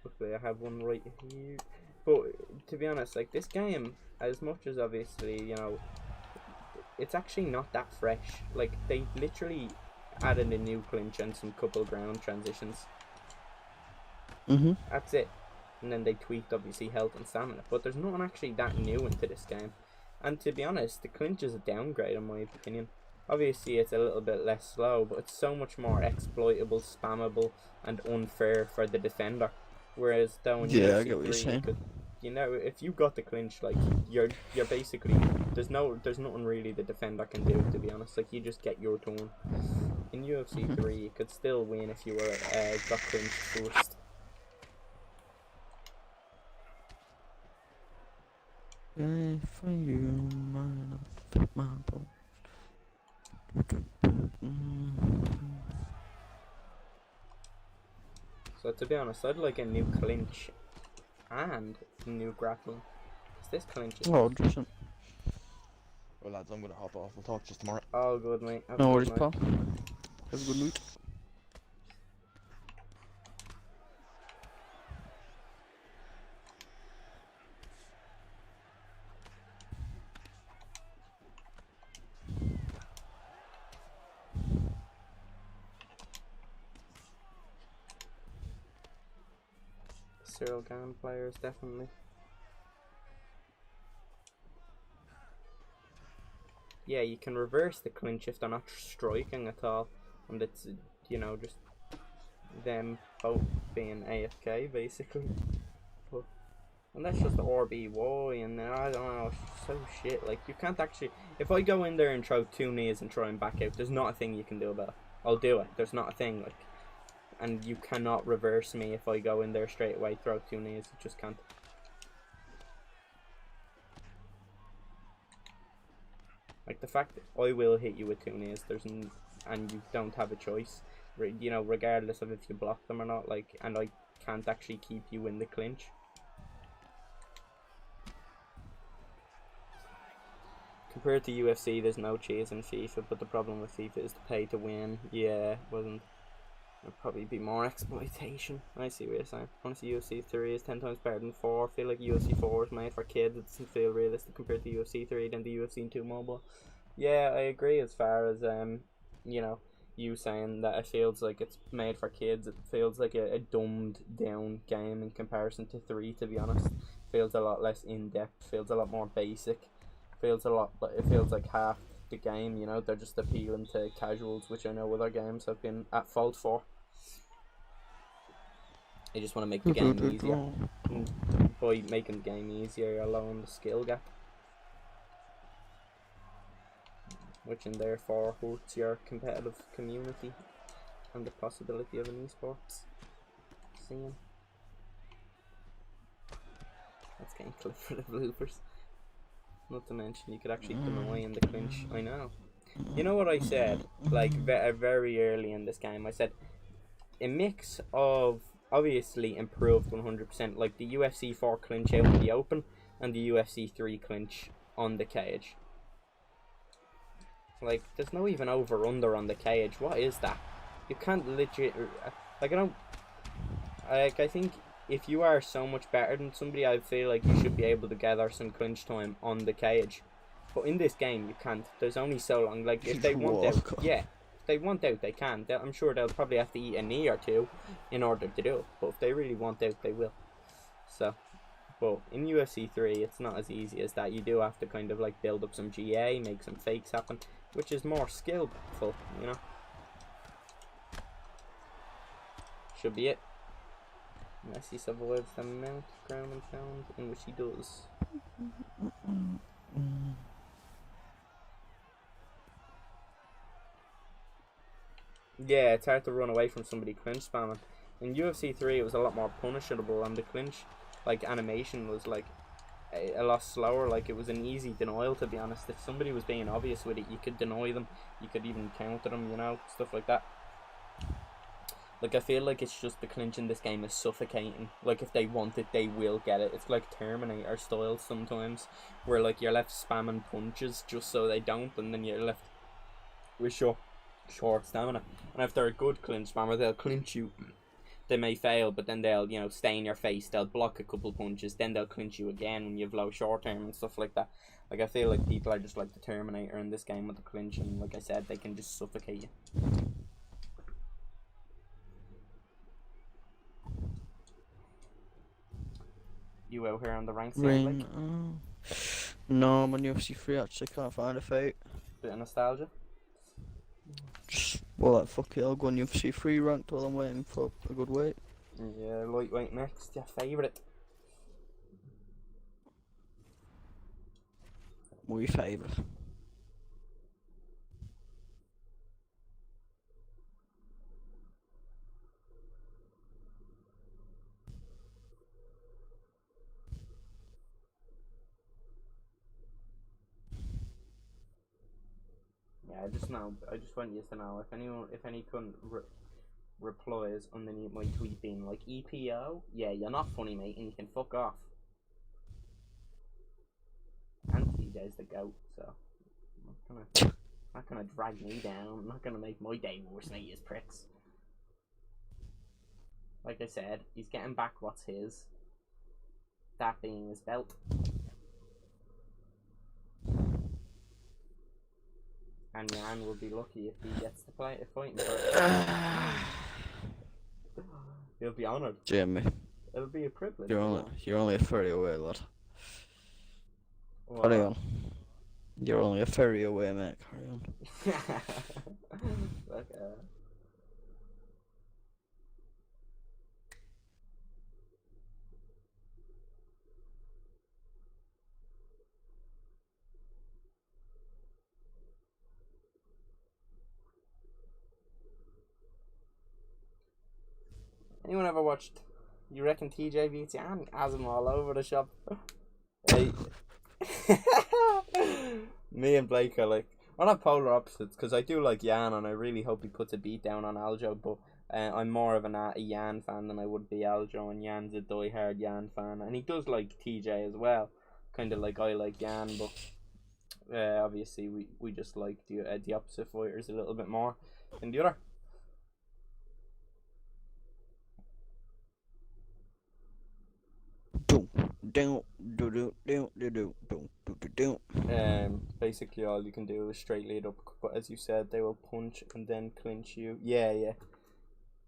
A: Luckily I have one right here. But to be honest, like, this game, as much as obviously, you know, it's actually not that fresh. Like, they literally added a new clinch and some couple ground transitions. That's it. And then they tweaked obviously health and stamina. But there's nothing actually that new into this game. And to be honest, the clinch is a downgrade in my opinion. Obviously it's a little bit less slow, but it's so much more exploitable, spammable, and unfair for the defender. Whereas down in
C: I get what you're saying.
A: You know, if you got the clinch, like, you're basically, there's nothing really the defender can do, to be honest. Like, you just get your turn. In UFC 3, you could still win if you were got clinched first.
C: For you, my
A: So to be honest, I'd like a new clinch and a new grappling. This clinch is...
C: Oh, decent.
B: Well, lads, I'm gonna hop off. We'll talk just tomorrow.
A: Oh, good, mate. Have
C: No
A: a
C: worries,
A: good night.
C: pal. Have a good night.
A: Cyril Gann players, definitely. Yeah, you can reverse the clinch if they're not striking at all, and it's, you know, just them both being AFK basically. But, and that's just the RBY, and then I don't know, it's so shit. Like, you can't actually, if I go in there and throw 2 knees and try and back out, there's not a thing you can do about it. I'll do it. There's not a thing, like. And you cannot reverse me if I go in there straight away, throw 2 knees. You just can't. Like, the fact that I will hit you with 2 knees, and you don't have a choice, you know, regardless of if you block them or not, like, and I can't actually keep you in the clinch. Compared to UFC, there's no cheese in FIFA, but the problem with FIFA is to pay to win. Yeah, wasn't. There'll probably be more exploitation. I see what you're saying. Honestly, UFC 3 is 10 times better than 4. I feel like UFC 4 is made for kids. It doesn't feel realistic compared to UFC 3 than the UFC 2 mobile. Yeah, I agree as far as, you know, you saying that it feels like it's made for kids. It feels like a dumbed down game in comparison to 3, to be honest. It feels a lot less in-depth, feels a lot more basic. Feels a lot, but it feels like half the game, you know, they're just appealing to casuals, which I know other games have been at fault for. They just want to make the game easier. And by making the game easier, you're lowering the skill gap, which and therefore hurts your competitive community and the possibility of an esports scene. That's getting clipped for the bloopers. Not to mention, you could actually deny in the clinch. I know. You know what I said? Like, very early in this game, I said a mix of obviously improved 100%, like the UFC 4 clinch out in the open and the UFC 3 clinch on the cage. Like, there's no even over-under on the cage. What is that? You can't legit... Like, I think if you are so much better than somebody, I feel like you should be able to gather some clinch time on the cage. But in this game, you can't. There's only so long. Like, if they want out, yeah, if they want out, they can. I'm sure they'll probably have to eat a knee or two in order to do it. But if they really want out, they will. So, but in UFC 3, it's not as easy as that. You do have to kind of like build up some GA, make some fakes happen, which is more skillful, you know. Should be it. Messi survives the mount, ground and pound, in which he does. Yeah, it's hard to run away from somebody clinch spamming. In UFC 3, it was a lot more punishable, and the clinch, like, animation was, like, a lot slower. Like, it was an easy denial, to be honest. If somebody was being obvious with it, you could deny them. You could even counter them, you know, stuff like that. Like, I feel like it's just the clinch in this game is suffocating. Like, if they want it, they will get it. It's like Terminator style sometimes, where, like, you're left spamming punches just so they don't, and then you're left with short stamina. And if they're a good clinch spammer, they'll clinch you. They may fail, but then they'll, you know, stay in your face. They'll block a couple punches, then they'll clinch you again when you have low short term and stuff like that. Like, I feel like people are just like the Terminator in this game with the clinch, and like I said, they can just suffocate you. You out here on the rank scene, like?
C: No, I'm on UFC 3 actually, can't find a fight.
A: Bit of nostalgia?
C: Just, well, like, fuck it, I'll go on UFC 3 ranked while I'm waiting for a good weight.
A: Yeah, lightweight next, your favourite.
C: My favourite.
A: Yeah, I just want you to know, if any cunt replies underneath my tweet being like, EPO? Yeah, you're not funny, mate, and you can fuck off. And TJ's the GOAT, so not gonna drag me down. I'm not gonna make my day worse than his pricks. Like I said, he's getting back what's his. That being his belt. And Jan will be lucky if he gets to play a fighting for it. He'll be honoured.
C: Jamie.
A: It'll be a privilege.
C: You're only a ferry away, lad.
A: What?
C: Carry on. You're only a ferry away, mate. Carry on.
A: Okay. Anyone ever watched You Reckon TJ Beats Jan? Has him all over the shop. Hey. Me and Blake are like, we're not polar opposites, because I do like Jan and I really hope he puts a beat down on Aljo, but I'm more of a Jan fan than I would be Aljo, and Jan's a die-hard Jan fan, and he does like TJ as well, kind of like I like Jan, but obviously we just like the opposite fighters a little bit more than the other. Basically all you can do is straight lead up, but as you said, they will punch and then clinch you. Yeah.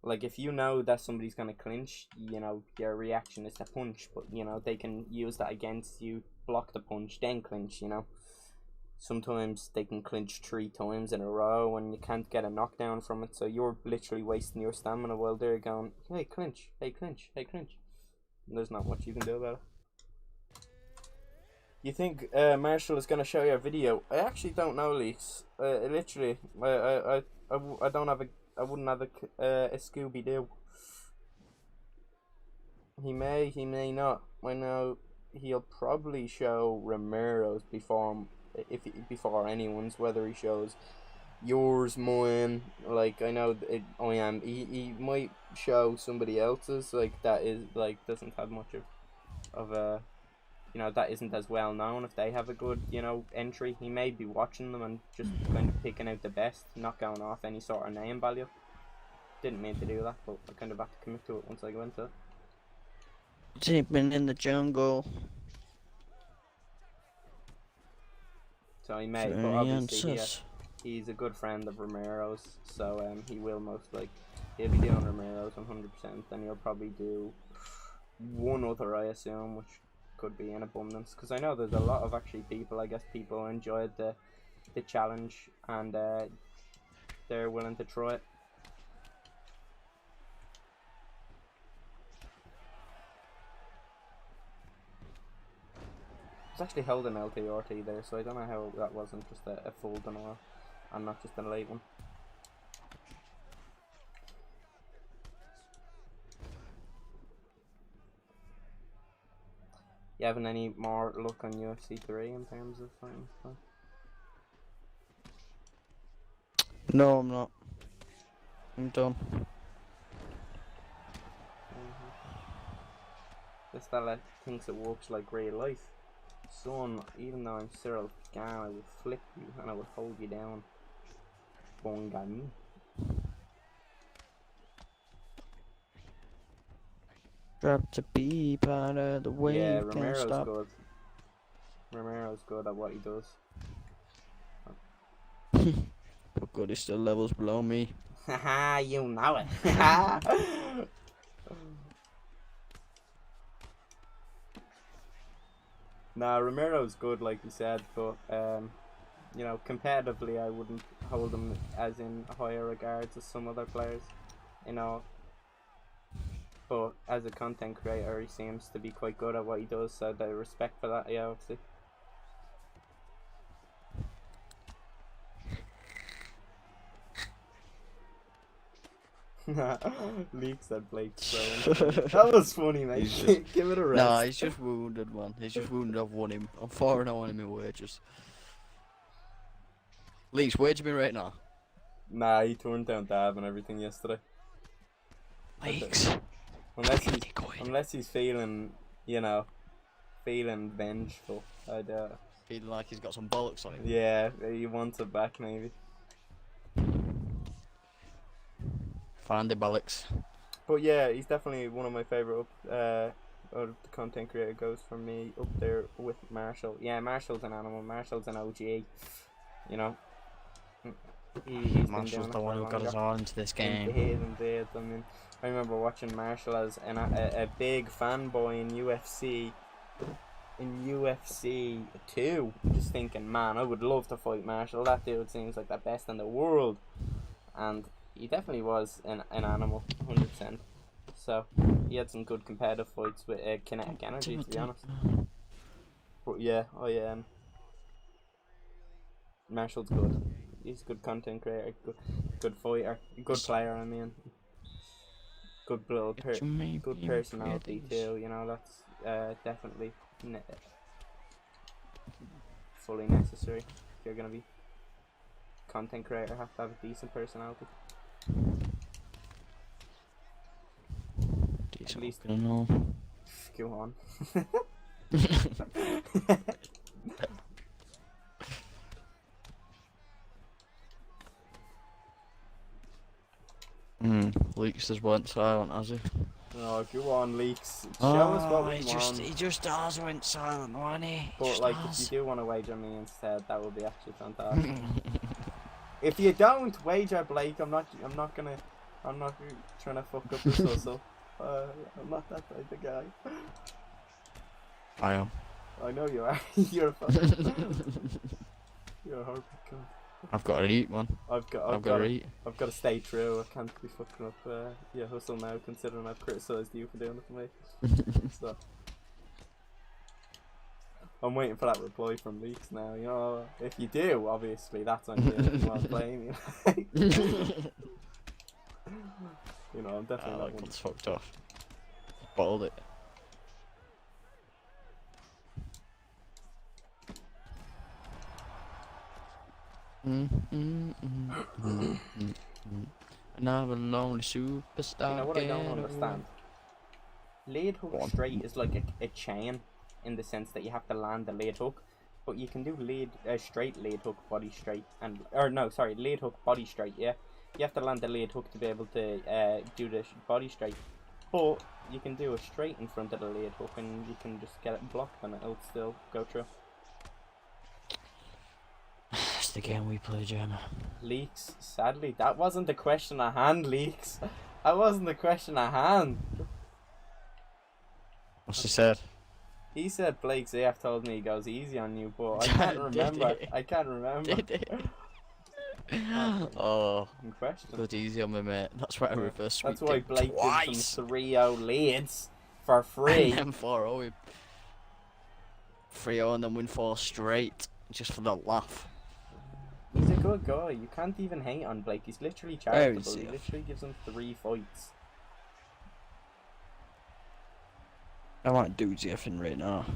A: Like, if you know that somebody's gonna clinch, you know, your reaction is to punch, but, you know, they can use that against you, block the punch, then clinch, you know. Sometimes they can clinch 3 times in a row and you can't get a knockdown from it, so you're literally wasting your stamina while they're going, hey, clinch, hey, clinch, hey, clinch. And there's not much you can do about it. You think Marshall is going to show you a video? I actually don't know, Leaks. Literally, I don't have I wouldn't have a Scooby Doo. He may not. I know he'll probably show Romero's before anyone's. Whether he shows yours, mine, like I know I am. He might show somebody else's, like that is like doesn't have much of a. You know, that isn't as well known. If they have a good, you know, entry, he may be watching them and just kind of picking out the best, not going off any sort of name value. Didn't mean to do that, but I kind of had to commit to it once I went to it.
C: Deep in the jungle.
A: So he may, but obviously he's a good friend of Romero's, so he will most like he'll be doing Romero's 100%. Then he'll probably do one other, I assume, which could be in abundance, because I know there's a lot of actually people. I guess people enjoyed the challenge and they're willing to try it. It's actually held in LTRT there, so I don't know how that wasn't just a full denial and not just a late one. You having any more luck on UFC 3 in terms of fighting stuff?
C: No, I'm not. I'm done.
A: This fella thinks it works like real life. Son, even though I'm Cyril Gan, I will flip you and I will hold you down. Bongani.
C: Drop to be part of the wave.
A: Yeah,
C: Can't
A: Romero's
C: stop.
A: good. Romero's good at what he does.
C: But good, he's still levels below me.
A: Haha, you know it. Nah, Romero's good, like you said, but you know, competitively, I wouldn't hold him as in higher regards as some other players, you know. But as a content creator, he seems to be quite good at what he does, so I respect for that. Yeah, obviously. Leak said Blake so that was funny, mate. Just, give it a rest.
C: Nah, he's just wounded, man. He's just wounded. I've won him. I'm 4-0 on him in wages. Leaks, where'd you been right now?
A: Nah, he turned down Dab and everything yesterday.
C: Leaks.
A: Unless he's feeling, you know, feeling vengeful. I'd
C: Feeling like he's got some bollocks on him.
A: yeah, he wants it back maybe.
C: Find the bollocks.
A: But yeah, he's definitely one of my favourite out of the content creator goes for me up there with Marshall. Yeah, Marshall's an animal. Marshall's an OG. You know. He's
C: Marshall's the one who got us all into this game.
A: Indeed. I mean, I remember watching Marshall as a big fanboy in UFC. In UFC 2, just thinking, man, I would love to fight Marshall. That dude seems like the best in the world. And he definitely was an animal, 100%. So, he had some good competitive fights with kinetic energy, to be honest. But yeah, Marshall's good. He's a good content creator, good fighter, good player, I mean. Good little good personality too, you know, that's definitely fully necessary. If you're going to be content creator, have to have a decent personality.
C: Decent.
A: At least.
C: I don't know.
A: Go on.
C: Leaks just went silent, has he?
A: Oh, go on, Leaks. Show us what we want.
C: He just has went silent, wasn't he?
A: But like, if you do want to wager me instead, that would be actually fantastic. If you don't wager Blake, I'm not trying to fuck up your hustle. I'm not that type of guy.
C: I am.
A: I know you are. You're a fucking. You're a horrible cunt.
C: I've got to eat, man.
A: I've got to eat. I've got to stay true. I can't be fucking up your hustle now, considering I've criticised you for doing it to me. So I'm waiting for that reply from Leaks now. You know, if you do, obviously that's on you. If you want to play me. You know, I'm definitely not one.
C: It's fucked off. Bottled it. Another lonely superstar.
A: You know what I don't understand? Lead hook straight is like a chain in the sense that you have to land the lead hook, but you can do straight lead hook body straight lead hook body straight. Yeah, you have to land the lead hook to be able to do the body straight, but you can do a straight in front of the lead hook and you can just get it blocked and it'll still go through.
C: the game we play, Gemma.
A: Leaks, sadly, that wasn't the question at hand, Leaks. That wasn't the question at hand.
C: What's he said?
A: He said Blake ZF told me he goes easy on you, but I can't remember. I can't remember.
C: Did he? Oh,
A: In question.
C: good easy on me, mate. That's why I reverse
A: That's
C: sweeped
A: why
C: him
A: Blake
C: twice.
A: gives them 3-0 leads for free.
C: And then 4-0. 3-0 and then win 4 straight. Just for the laugh.
A: He's a good guy. You can't even hate on Blake. He's literally charitable. He literally gives them 3 fights.
C: I might do ZFing right now.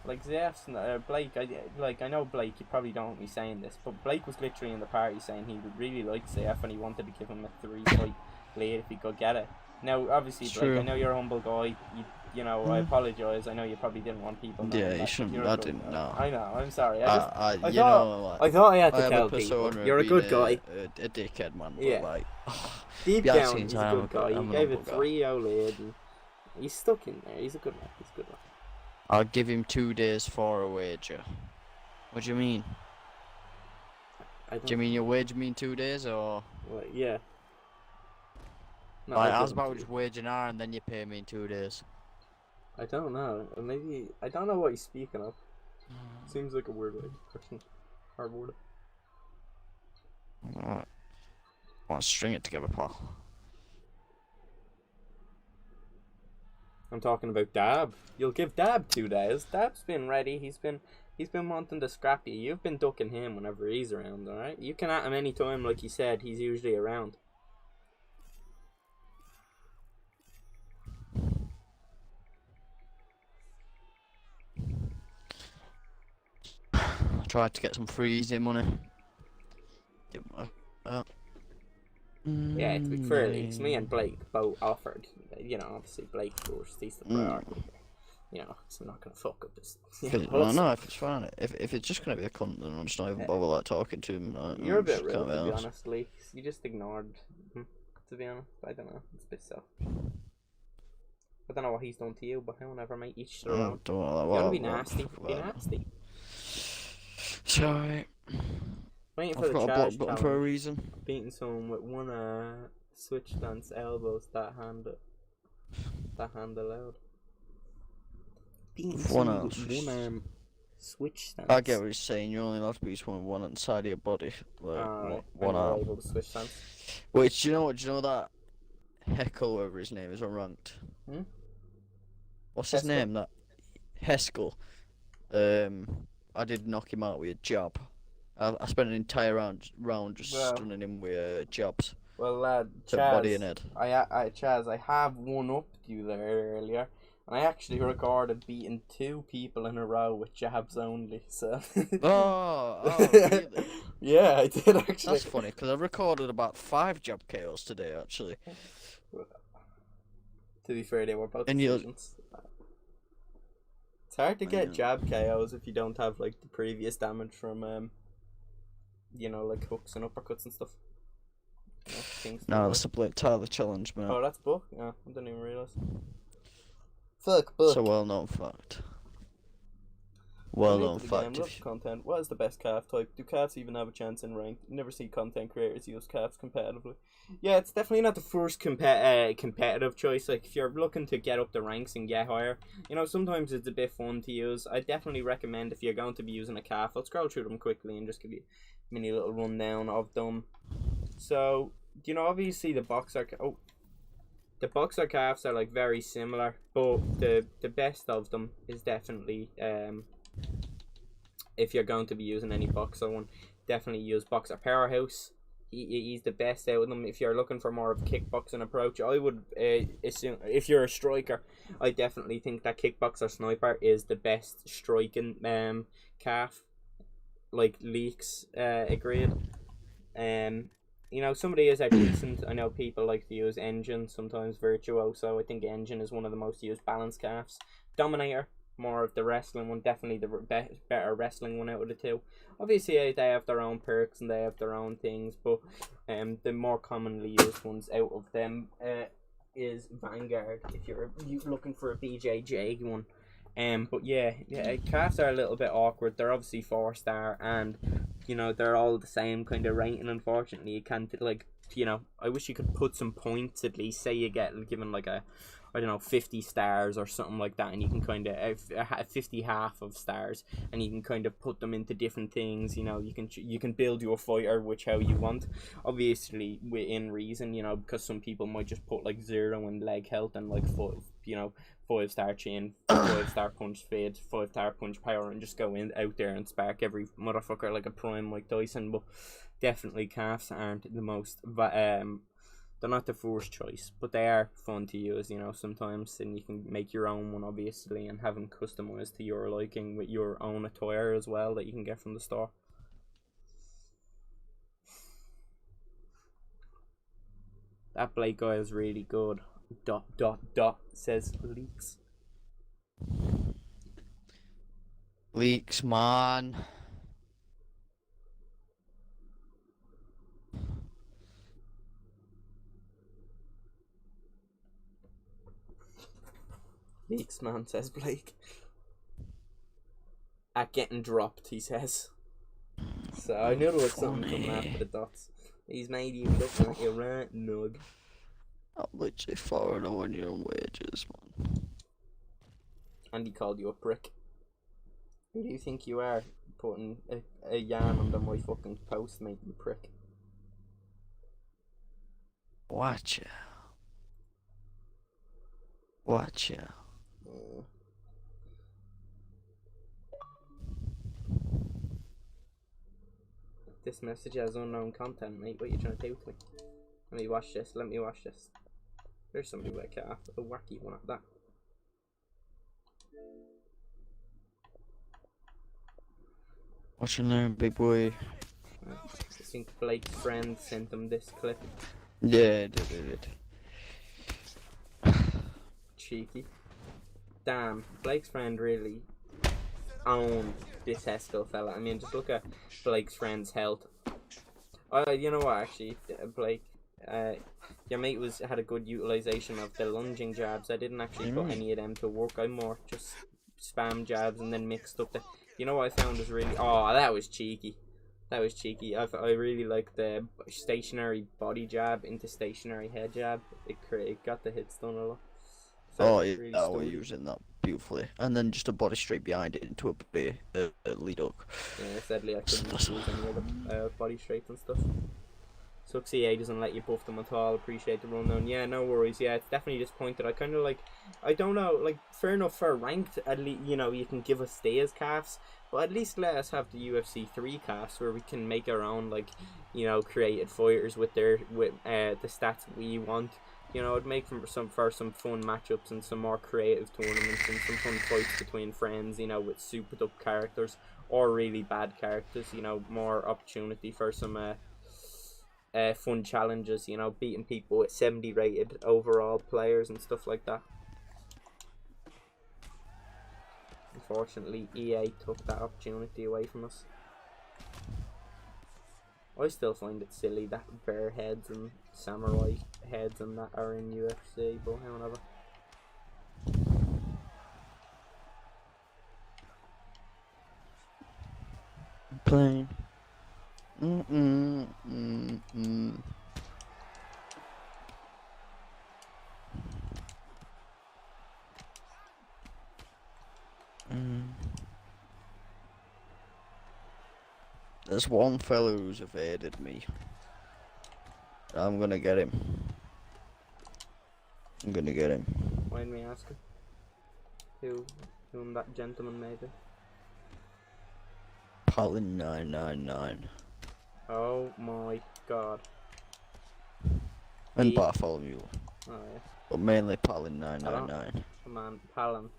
A: Like ZF's Blake, I know Blake, you probably don't want me saying this, but Blake was literally in the party saying he would really like ZF and he wanted to give him a 3-fight lead if he could get it. Now, obviously,
C: It's
A: Blake,
C: true.
A: I know you're a humble guy. You know, I apologise. I know you probably didn't want people knowing
C: Yeah,
A: that,
C: you shouldn't.
A: you're a
C: I
A: good
C: didn't
A: guy.
C: know.
A: I know. I'm sorry.
C: I
A: I
C: thought
A: thought I had
C: I
A: to
C: have
A: tell
C: a
A: people.
C: persona
A: You're a
C: of
A: good
C: being
A: guy.
C: a dickhead, man. But
A: Yeah.
C: like,
A: Deep
C: yeah, I've
A: down,
C: seen
A: he's a
C: time,
A: good guy.
C: I'm
A: He
C: an
A: gave
C: humble
A: it
C: guy.
A: 3-0 lead. And he's stuck in there. He's a good man. He's a good man.
C: I'll give him 2 days for a wager. What do you mean? Do you mean your wager mean 2 days or?
A: Well, yeah. No,
C: Like,
A: I
C: I was
A: don't.
C: about just waging hour and then you pay me in 2 days.
A: I don't know. Maybe I don't know what he's speaking of. Seems like a weird way. Question. Hard word.
C: Alright. Want to string it together, pal?
A: I'm talking about Dab. You'll give Dab 2 days. Dab's been ready. He's been wanting to scrap you. You've been ducking him whenever he's around, alright? You can at him any time, like you said, he's usually around.
C: I tried to get some freezing money.
A: Yeah, to be fair, it's me and Blake both offered. You know, obviously Blake first, he's the priority. You know, so I'm not gonna fuck up this.
C: No, if it's fine. If it's just gonna be a cunt, then I'm just not even bother like talking to him. Like,
A: You're a
C: I'm
A: bit
C: just
A: rude,
C: can't be
A: to be
C: honest.
A: honest, Lee. You just ignored him, to be honest. I don't know. It's a bit selfish. I don't know what he's done to you, but whatever, mate. Each their own.
C: Don't
A: You
C: want
A: wanna be nasty? Be nasty.
C: Sorry.
A: Waiting for
C: I've
A: the
C: got a block
A: charge
C: button
A: challenge.
C: for a reason.
A: Beating someone with one switch stance elbows that hand allowed. Beating
C: One
A: someone
C: arm
A: with
C: switch.
A: one arm switch stance.
C: I get what you're saying. You're only allowed to beat someone with one inside of your body, like one arm.
A: Able to switch stance.
C: Wait, do you know what? Do you know that Heckle, whatever his name is, unranked?
A: Hmm?
C: What's his
A: Heskel.
C: name? That Heskel. I did knock him out with a jab. I spent an entire round just stunning him with jabs
A: Well, lad,
C: to body and head.
A: Chaz, I have one up you there earlier, and I actually recorded beating 2 people in a row with jabs only. So.
C: Oh, really?
A: Yeah, I did actually.
C: That's funny because I recorded about 5 jab KOs today, actually.
A: To be fair, they were both
C: And you'll-
A: decisions. It's hard to get jab KOs if you don't have like the previous damage from you know, like hooks and uppercuts and stuff. You know, things
C: No,
A: like
C: that's the Blake Tyler challenge, man.
A: Oh, that's Buck? Yeah, I didn't even realise. Fuck, Buck.
C: It's a well-known fact. Well-known fact.
A: Love content. What is the best calf type? Do calves even have a chance in ranked? You never see content creators use calves competitively. Yeah, it's definitely not the first competitive choice. Like, if you're looking to get up the ranks and get higher, you know, sometimes it's a bit fun to use. I definitely recommend if you're going to be using a calf, I'll scroll through them quickly and just give you a mini little rundown of them. So, you know, obviously the boxer calves are like very similar, but the best of them is definitely if you're going to be using any boxer one, definitely use Boxer Powerhouse. He's the best out of them. If you're looking for more of a kickboxing approach, I would assume if you're a striker, I definitely think that Kickboxer Sniper is the best striking calf. Like Leaks agreed. You know, some of these are decent. I know people like to use Engine, sometimes Virtuoso. I think Engine is one of the most used balance calves. Dominator, more of the wrestling one, definitely the better wrestling one out of the 2. Obviously, they have their own perks and they have their own things, but the more commonly used ones out of them is Vanguard, if you're looking for a BJJ one. But yeah, calves are a little bit awkward. They're obviously 4-star, and you know, they're all the same kind of rating. Unfortunately, you can't, like, you know, I wish you could put some points at least. Say you get given like a, I don't know, 50 stars or something like that, and you can kind of 50 half of stars, and you can kind of put them into different things. You know, you can build your fighter which how you want, obviously within reason. You know, because some people might just put like 0 in leg health and like 5-star chin, 5-star punch speed, 5-star punch power, and just go out there and spark every motherfucker like a prime Mike Tyson. But definitely calves aren't the most, but they're not the first choice, but they are fun to use, you know, sometimes, and you can make your own one, obviously, and have them customized to your liking with your own attire as well that you can get from the store. That Blake guy is really good. ... says Leaks.
C: Leaks, man.
A: Leaks, man, says Blake. At getting dropped, he says. So I knew there was something coming after the dots. He's made you look like a rat nug.
C: I'm literally 4-0 on your own wages, man.
A: And he called you a prick. Who do you think you are, putting a yarn under my fucking post, mate, you prick?
C: Watch out. Watch out.
A: This message has unknown content, mate. What are you trying to do to me? Let me watch this. Let me watch this. There's somebody with a calf. A wacky one at that.
C: Watch and learn, big boy.
A: I think Blake's friend sent him this clip.
C: Yeah, it did.
A: Cheeky. Damn, Blake's friend really owned this Haskell fella. I mean, just look at Blake's friend's health. You know what, actually, Blake, your mate had a good utilization of the lunging jabs. I didn't actually put any of them to work. I more just spam jabs and then mixed up the... You know what I found was really... Oh, that was cheeky. That was cheeky. I really like the stationary body jab into stationary head jab. It got the hits done a lot.
C: Oh, yeah, really we're using that beautifully. And then just a body straight behind it into a lead hook.
A: Yeah, sadly I couldn't use any other body straights and stuff. Sucks EA doesn't let you buff them at all. Appreciate the rundown. Yeah, no worries. Yeah, it's definitely disappointed. I kind of like... I don't know, like, fair enough for ranked, at least, you know, you can give us Days calves, but at least let us have the UFC 3 calves where we can make our own, like, you know, created fighters with the stats we want. You know, it'd make for some fun matchups and some more creative tournaments and some fun fights between friends, you know, with super up characters or really bad characters, you know, more opportunity for some fun challenges, you know, beating people with 70 rated overall players and stuff like that. Unfortunately, EA took that opportunity away from us. I still find it silly that bear heads and samurai heads and that are in UFC, but however.
C: Playing. There's one fellow who's evaded me. I'm gonna get him. I'm gonna get him.
A: Mind me asking? Whom that gentleman may be?
C: Palin 999.
A: Oh my god.
C: And Bartholomew.
A: Oh yeah.
C: But mainly Palin 999.
A: Come on, Palin.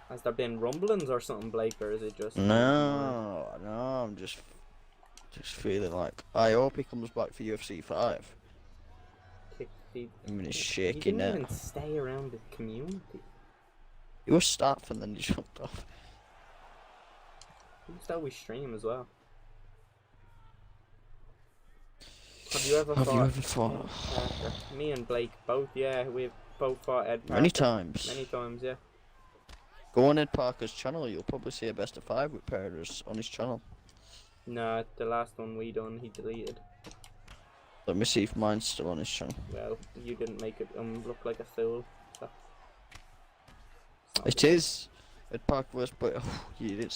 A: Has there been rumblings or something, Blake, or is it just...
C: No, I'm just feeling like... I hope he comes back for UFC 5. I'm gonna shake
A: He
C: it now.
A: didn't even stay around the community.
C: He was staff and then he jumped off.
A: He used to always stream as well. Have you ever fought? Me and Blake both, yeah, we've both fought Ed Parker.
C: Many times.
A: Many times, yeah.
C: Go on Ed Parker's channel, you'll probably see a best of 5 with Paradise on his channel.
A: No, the last one we done, he deleted.
C: Let me see if mine's still on his channel.
A: Well, you didn't make it look like a fool. So.
C: It is. Ed Parker was, but you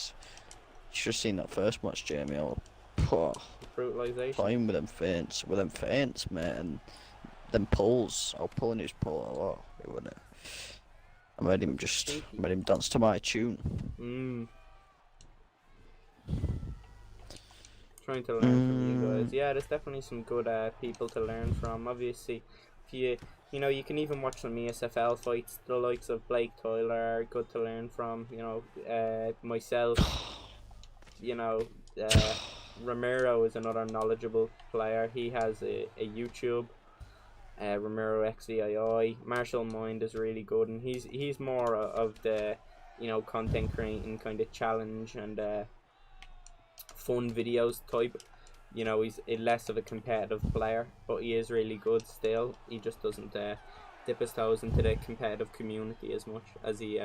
C: should have seen that first match, Jamie.
A: Brutalization.
C: Fine with them feints, mate, and them pulls. I was pulling his pull a lot, wasn't it? I made him dance to my tune.
A: Trying to learn from you guys. Yeah, there's definitely some good people to learn from. Obviously, if you know, you can even watch some ESFL fights. The likes of Blake Tyler are good to learn from. You know, myself. You know, Ramiro is another knowledgeable player. He has a YouTube. Ramiro XVII. Martial Mind is really good, and he's more of the, you know, content creating kind of challenge and fun videos type. You know, he's less of a competitive player, but he is really good still. He just doesn't dip his toes into the competitive community as much, as he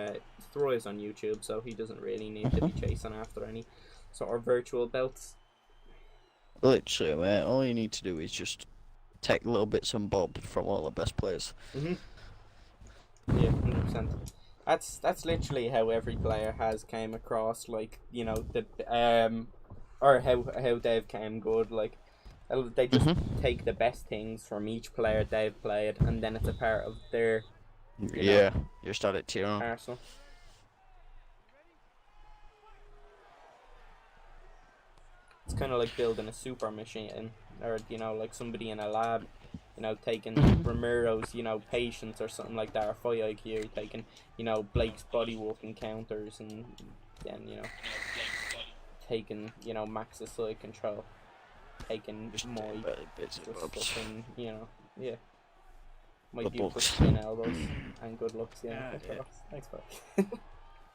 A: thrives on YouTube, so he doesn't really need to be chasing after any sort of virtual belts.
C: Literally, mate, all you need to do is just take little bits and bobs from all the best players.
A: Yeah, 100%. That's literally how every player has came across, like, you know, the or how they've came good. Like, they just take the best things from each player they've played, and then it's a part of their
C: you started tearing
A: arsenal. It's kind of like building a super machine, or, you know, like somebody in a lab, you know, taking Ramiro's, you know, patience or something like that, or fight IQ, taking, you know, Blake's body work encounters, and then, you know, taking, you know, Max's side control, taking my
C: bits and bobs.
A: stuff, you know, yeah. Might
C: The
A: be
C: books.
A: spin elbows and good looks, yeah. Thanks, bye.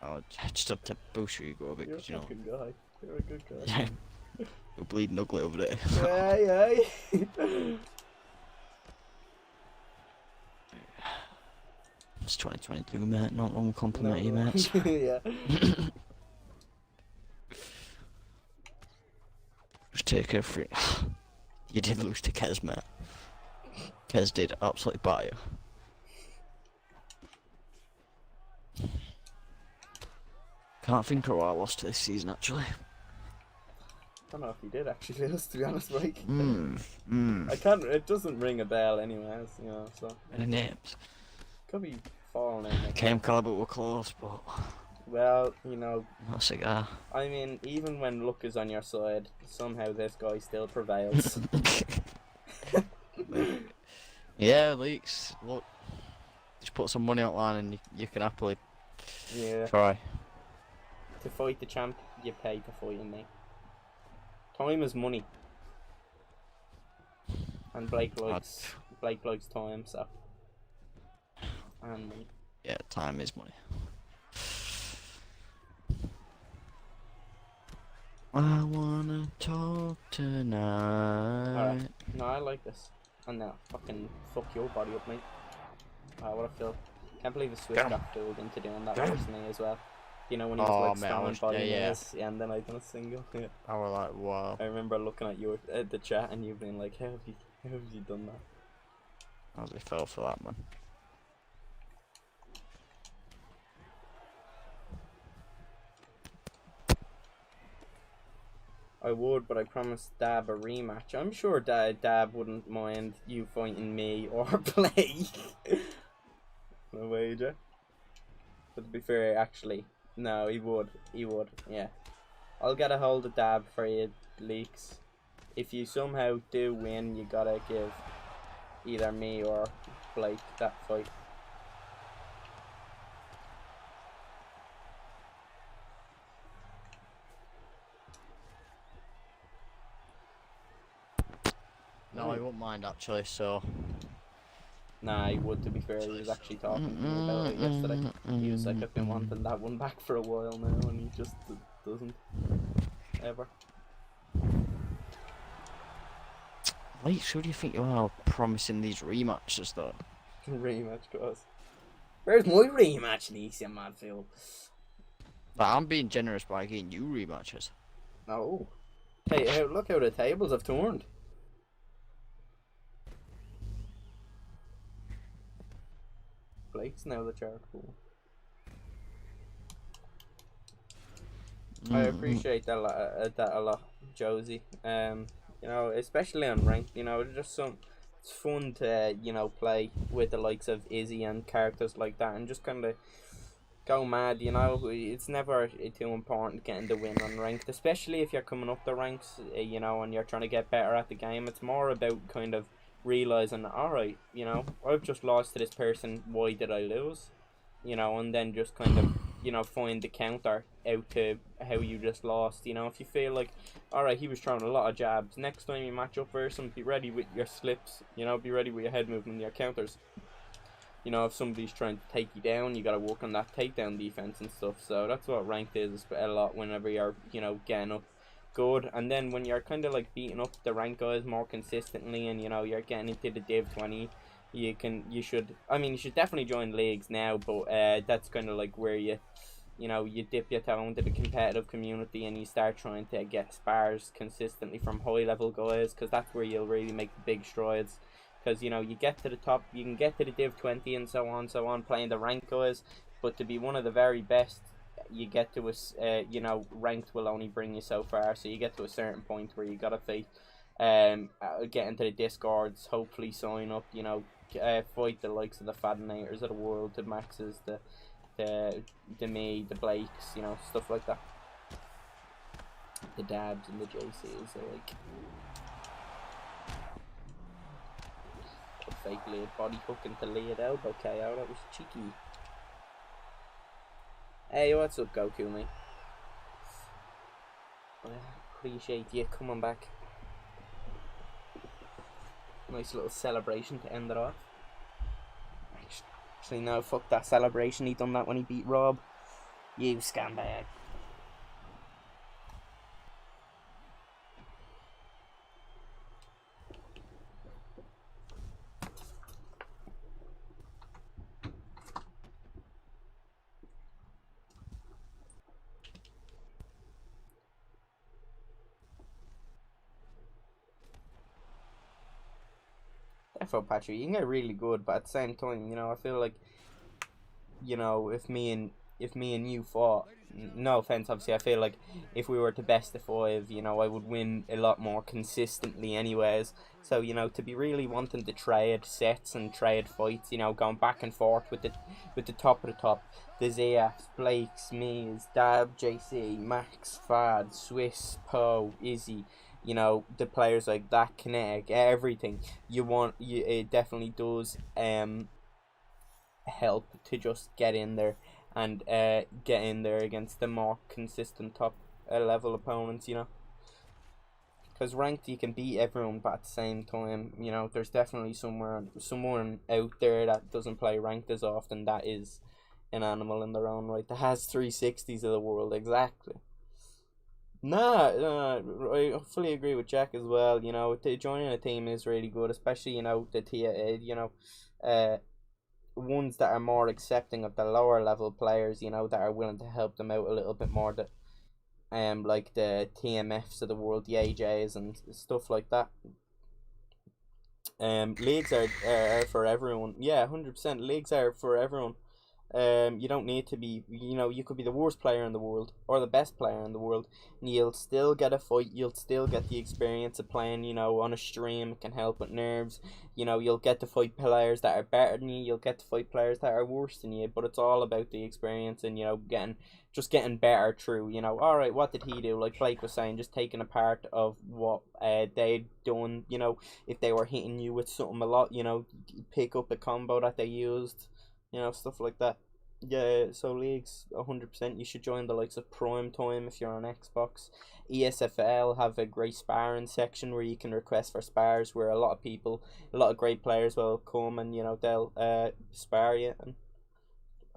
C: Oh, just up to boost your ego a bit,
A: You're a
C: because, you know,
A: fucking guy. You're a good guy.
C: you're bleeding ugly over there.
A: Hey.
C: It's 2022, mate. Not long compliment you, mates.
A: Yeah.
C: Just take a free. You did lose to Kez, mate. Kez did absolutely buy you. Can't think of what I lost to this season, actually.
A: I don't know if he did actually lose, to be honest, Mike.
C: I
A: can't. It doesn't ring a bell, anyways. You know, so
C: Any names?
A: could be falling in.
C: Came Caliber were close, but
A: Well, you know,
C: not a cigar.
A: I mean, even when luck is on your side, somehow this guy still prevails.
C: Yeah, Leaks. Look, just put some money outline and you can happily try.
A: To fight the champ, you pay to fight him, mate. Time is money, and Blake likes time, so and money.
C: Yeah, time is money. I wanna talk tonight.
A: Alright, no, I like this. And now, fucking fuck your body up, mate. What a fill. Can't believe the Swiss got fooled into doing that versus me as well. You know, when he was like stomping body nails, and then I done a single. Yeah.
C: I was like, wow.
A: I remember looking at your the chat and you being like, how have you done that?
C: I really fell for that, man.
A: I would, but I promised Dab a rematch. I'm sure Dab wouldn't mind you fighting me or Blake. No wager. But to be fair, actually, no, he would. He would, yeah. I'll get a hold of Dab for you, Leaks. If you somehow do win, you gotta give either me or Blake that fight.
C: No, I won't mind actually, so.
A: Nah, he would, to be fair. He was actually talking to me about it yesterday. He was like, I've been wanting that one back for a while now, and he just doesn't. Ever.
C: Wait, so do you think you are promising these rematches though?
A: Rematch, guys. Where's my rematch, Lisa, Madfield?
C: But I'm being generous by getting you rematches.
A: Oh. Hey, look how the tables have turned. Blake's now the charcoal. I appreciate that a lot, Josie. You know, especially on ranked. You know, it's just it's fun to play with the likes of Izzy and characters like that, and just kind of go mad. You know, it's never too important getting the win on ranked, especially if you're coming up the ranks. You know, and you're trying to get better at the game. It's more about kind of realizing, all right, you know, I've just lost to this person. Why did I lose? You know, and then just kind of find the counter out to how you just lost. You know, if you feel like, all right, he was throwing a lot of jabs, next time you match up versus him, be ready with your slips. You know, be ready with your head movement, your counters. You know, if somebody's trying to take you down, you got to work on that takedown defense and stuff. So that's what ranked is a lot whenever you're getting up good. And then when you're kind of like beating up the rank guys more consistently, and you're getting into the Div 20, you should definitely join leagues now, but that's kind of like where you dip your toe into the competitive community, and you start trying to get spars consistently from high level guys, because that's where you'll really make the big strides. Because you get to the top, you can get to the Div 20 and so on playing the rank guys, but to be one of the very best, you get to ranked will only bring you so far. So you get to a certain point where you gotta get into the discords, hopefully sign up, fight the likes of the Fadinators of the world, the Maxes, the me, the Blakes, stuff like that. The Dabs and the JCs are like fake lead body hook into lead elbow KO. That was cheeky. Hey, what's up, Goku, mate? I appreciate you coming back. Nice little celebration to end it off. Actually, no, fuck that celebration. He done that when he beat Rob. You scumbag. Defo, Patrick, you can get really good, but at the same time, I feel like, if me and you fought, no offense, obviously, I feel like if we were to best of 5, I would win a lot more consistently anyways. So, to be really wanting to trade sets and trade fights, going back and forth with the top of the top, the ZFs, Blakes, Me's, Dab, JC, Max, Fad, Swiss, Poe, Izzy, the players like that, Kinetic, everything it definitely does help to just get in there and get in there against the more consistent top level opponents, because ranked you can beat everyone, but at the same time, there's definitely someone out there that doesn't play ranked as often, that is an animal in their own right, that has 360s of the world. Exactly. Nah, I fully agree with Jack as well. Joining a team is really good, especially ones that are more accepting of the lower level players. That are willing to help them out a little bit more. That like the TMFs of the world, the AJs and stuff like that. Leagues are for everyone. Yeah, 100%. Leagues are for everyone. You don't need to be, you could be the worst player in the world or the best player in the world, and you'll still get a fight. You'll still get the experience of playing, on a stream. It can help with nerves. You'll get to fight players that are better than you. You'll get to fight players that are worse than you. But it's all about the experience and getting better through. All right, what did he do? Like Blake was saying, just taking a part of what they'd done. If they were hitting you with something a lot, pick up the combo that they used. Stuff like that. Yeah, so leagues, 100%. You should join the likes of Prime Time if you're on Xbox. ESFL have a great sparring section where you can request for spars, where a lot of great players will come and they'll spar you. And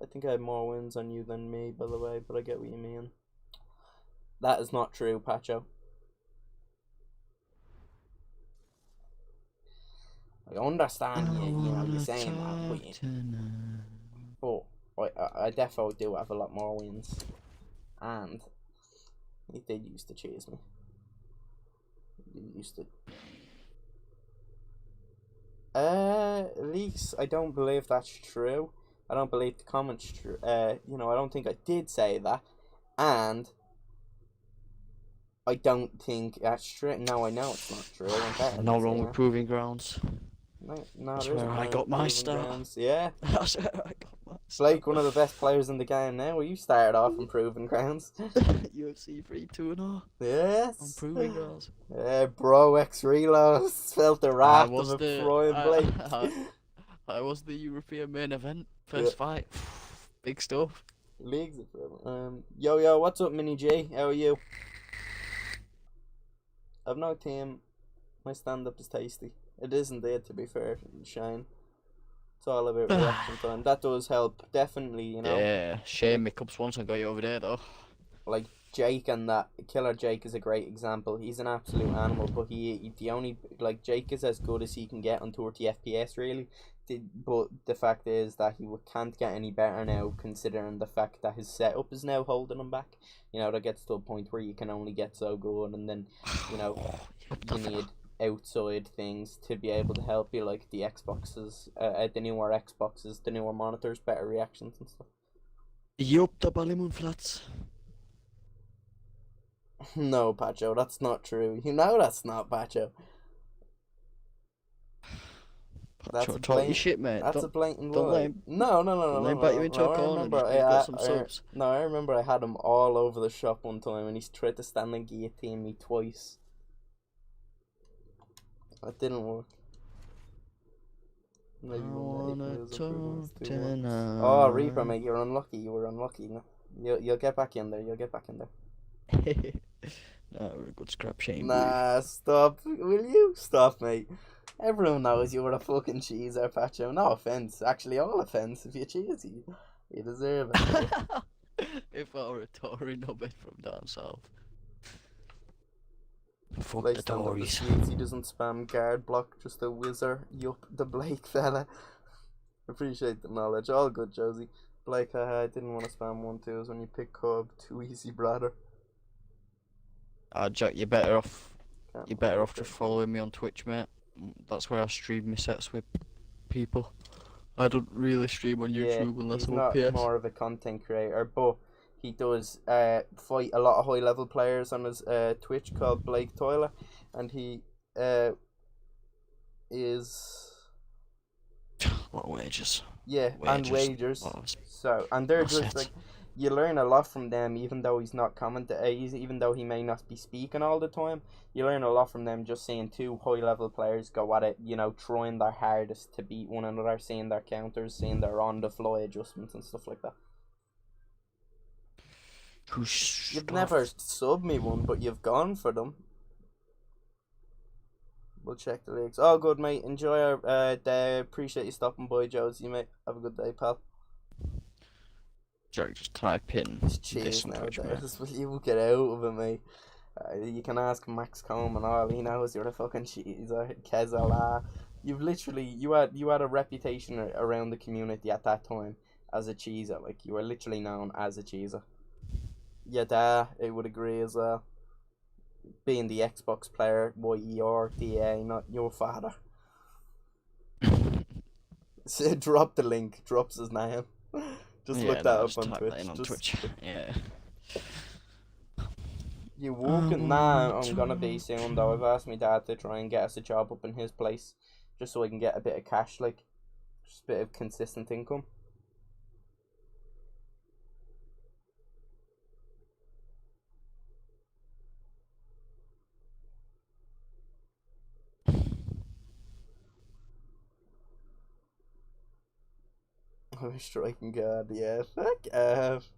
A: I think I have more wins on you than me, by the way, but I get what you mean. That is not true, Pacho. I understand you're saying that, but I definitely do have a lot more wins. and he did used to chase me. He used to. Leaks. I don't believe that's true. I don't believe the comment's true. I don't think I did say that, and I don't think that's true. No, I know it's not true.
C: No wrong with proving grounds.
A: No,
C: That's where I got my start.
A: Yeah.
C: That's where I got my start.
A: Blake, one of the best players in the game now. Well, you started off in proving grounds.
C: UFC 3-2-0.
A: Yes.
C: On proving grounds.
A: Yeah, bro, Relos felt the wrath of a Brian Blake.
C: I was the European main event. First fight. Big stuff.
A: Leagues of yo, what's up, Mini G? How are you? I've no team. My stand-up is tasty. It is indeed, to be fair, Shane. It's all about reaction time. That does help, definitely, you know.
C: Yeah, Shane McCups once and got you over there, though.
A: Like Jake and that Killer Jake is a great example. He's an absolute animal, but Jake is as good as he can get on 30 FPS, really. But the fact is that he can't get any better now, considering the fact that his setup is now holding him back. You know, that gets to a point where you can only get so good, and then, you know, you need outside things to be able to help you, like the Xboxes, the newer Xboxes, the newer monitors, better reactions and stuff.
C: Yup, the Ballymoon Flats.
A: No, Pacho, that's not true. You know that's not Pacho. That's
C: Pacho, talk your shit, mate.
A: That's a blatant
C: don't
A: lie.
C: let him,
A: No.
C: Don't let him back you into a corner and just got some subs.
A: No, I remember I had him all over the shop one time and he's tried to stand and guillotine me twice. That didn't work. Maybe oh, Reaper, mate, you're unlucky. You were unlucky. No, you'll get back in there. You'll get back in there.
C: No, we're a good scrap, Shane.
A: Nah, stop. Will you stop, mate? Everyone knows you were a fucking cheeser, Pacho. No offense, actually, all offense. If you cheese, you deserve it.
C: If I were a Tory nubbin from down south. Fuck
A: Blake
C: the Tories.
A: He doesn't spam guard block, just a whizzer. Yup, the Blake fella. Appreciate the knowledge. All good, Josie. Blake, I didn't want to spam 1-2s when you pick Cobb. Too easy, brother.
C: Jack, you're better off. You're better off just following me on Twitch, mate. That's where I stream my sets with people. I don't really stream on YouTube unless I'm on PS.
A: He's not more of a content creator, but he does fight a lot of high level players on his Twitch called Blake Toiler, and he is
C: a lot of wages.
A: Yeah, and wagers. So, and they're just like, you learn a lot from them, even though he's not commenting, even though he may not be speaking all the time. You learn a lot from them just seeing two high-level players go at it, you know, trying their hardest to beat one another, seeing their counters, seeing their on-the-fly adjustments and stuff like that. You've never subbed me one, but you've gone for them. We'll check the leagues. Oh, good, mate. Enjoy our day. Appreciate you stopping by, Josie, mate. Have a good day, pal.
C: Jerry, just type in
A: cheers nowadays. Will you get out of it, mate? You can ask Max Coleman, all he knows you're a fucking cheeser. Kezala. You've literally, you had a reputation around the community at that time as a cheeser. Like, you were literally known as a cheeser. Your dad, I would agree as well. Being the Xbox player, YERDA, not your father. So drop the link, drops his name. Just look that up on Twitch.
C: Yeah.
A: You walking? Nah, I'm gonna be soon though. I've asked my dad to try and get us a job up in his place, just so I can get a bit of cash, like, just a bit of consistent income. I'm a striking guard, yeah. Fuck off.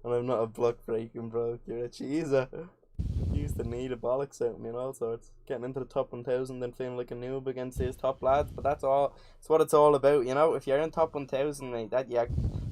A: And I'm not a block breaking bro. You're a cheeser. You used to need a bollocks out of me and all sorts. Getting into the top 1000 and feeling like a noob against these top lads, but that's what it's all about, you know. If you're in top 1000, mate,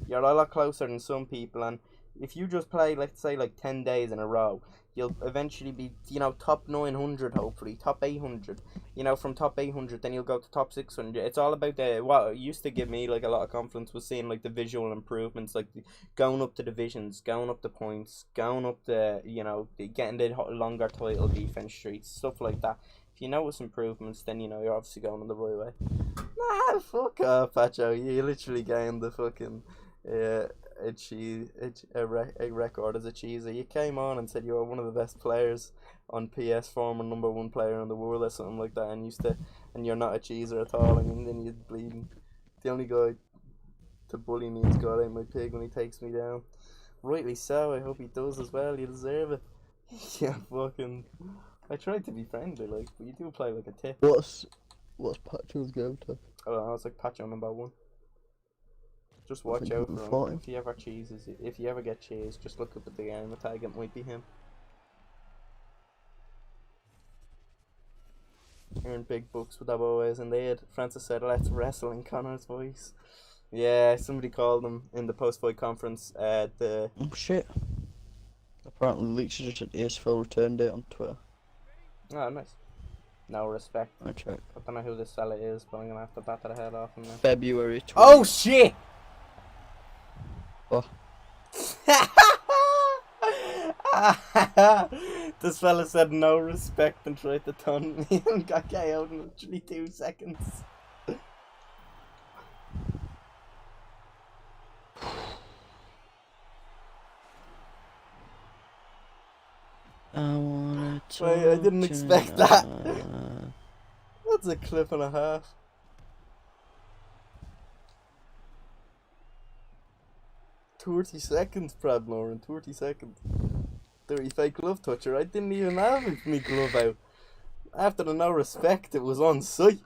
A: you're a lot closer than some people, and if you just play, let's say, like 10 days in a row, You'll eventually be, you know, top 900, hopefully, top 800. You know, from top 800, then you'll go to top 600. It's all about what used to give me, like, a lot of confidence was seeing, like, the visual improvements, like, going up the divisions, going up the points, going up the, you know, getting the longer title defense streaks, stuff like that. If you notice improvements, then, you know, you're obviously going in the right way. Nah, fuck off, Pacho. You literally gained the fucking, a record as a cheeser. You came on and said you were one of the best players on PS, former #1 player in the world or something like that, and you're not a cheeser at all, and then you're bleeding. The only guy to bully me is God Ain't My Pig when he takes me down. Rightly so, I hope he does as well, you deserve it. Yeah, fucking... I tried to be friendly, like, but you do play like a tip.
C: What's Pacho's game to?
A: I don't know, it's like Pacho #1. Just watch out for him. If he ever cheeses, if you ever get cheesed, just look up at the game tag, it might be him. Earn big bucks with that boys, and they had Francis said, "Let's wrestle in Conor's voice." Yeah, somebody called him in the post-fight conference. The
C: Oh shit! Apparently, Leach just an ASFL return date on Twitter.
A: Oh, nice. No respect.
C: I check.
A: I don't know who this fella is, but I'm gonna have to batter the head off him now.
C: February 20th.
A: Oh shit!
C: What?
A: This fella said no respect and tried to taunt me and got KO'd in literally 2 seconds. Wait, I didn't expect that. That's a clip and a half. "30 seconds, Brad Lauren, 30 seconds. Dirty fake glove toucher. I didn't even have my glove out. After the no respect, it was on site.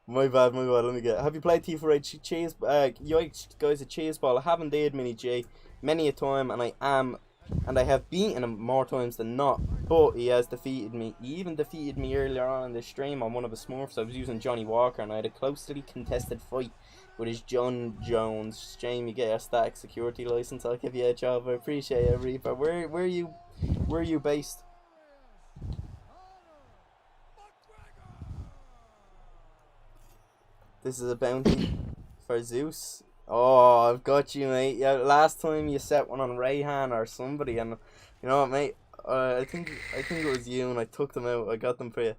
A: My bad, let me get. Have you played T4H Cheese? Yikes, guys, a cheese ball. I haven't did Mini J many a time, and I have beaten him more times than not, but he has defeated me. He even defeated me earlier on in the stream on one of his Smurfs. I was using Johnny Walker, and I had a closely contested fight with his John Jones. Jamie, get your static security license. I'll give you a job. I appreciate it, Reaper. Where are you based? This is a bounty for Zeus. Oh, I've got you, mate. Yeah, last time you set one on Rayhan or somebody, and you know what, mate? I think it was you, and I took them out. I got them for you.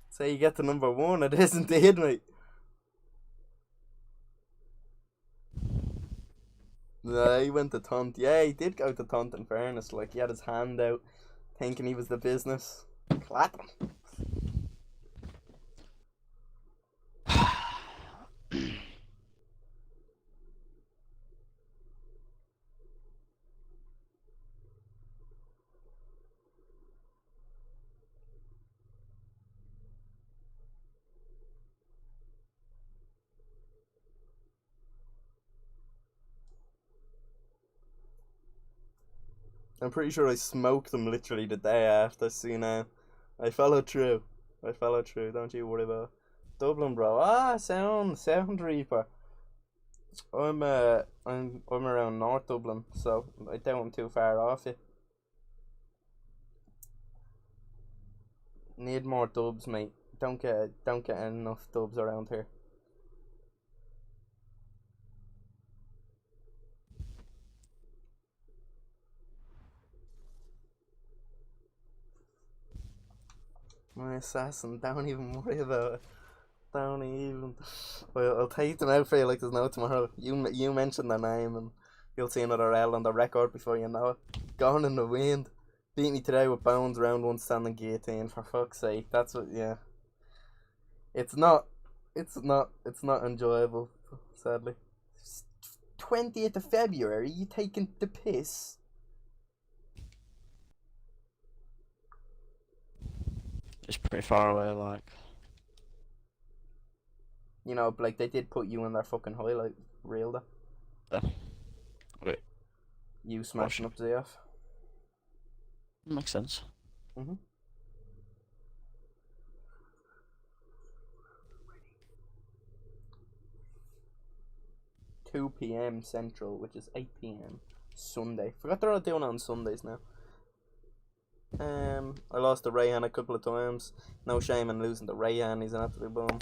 A: Say you get to #1. It is indeed, mate. No, he went to taunt. Yeah, he did go to taunt. In fairness, like he had his hand out, thinking he was the business. Clap him. I'm pretty sure I smoked them literally the day after, so now I followed through. Don't you worry about it. Dublin, bro. Sound Reaper. I'm around North Dublin, so I doubt I'm too far off you. Need more dubs, mate. Don't get enough dubs around here. My assassin, don't even worry about it. Don't even. Well, I'll take them out for you like there's no tomorrow. You mention their name and you'll see another L on the record before you know it. Gone in the wind. Beat me today with Bones round 1 standing guillotine, for fuck's sake. That's what, yeah. It's not enjoyable, sadly. 20th of February, you taking the piss?
C: It's pretty far away, like.
A: You know, like they did put you in their fucking highlight reel, though.
C: Yeah. Wait.
A: You smashing up ZF.
C: Makes sense.
A: 2 PM Central, which is 8 PM Sunday. Forgot they're all doing it on Sundays now. I lost to Rayhan a couple of times. No shame in losing to Rayhan. He's an absolute bum.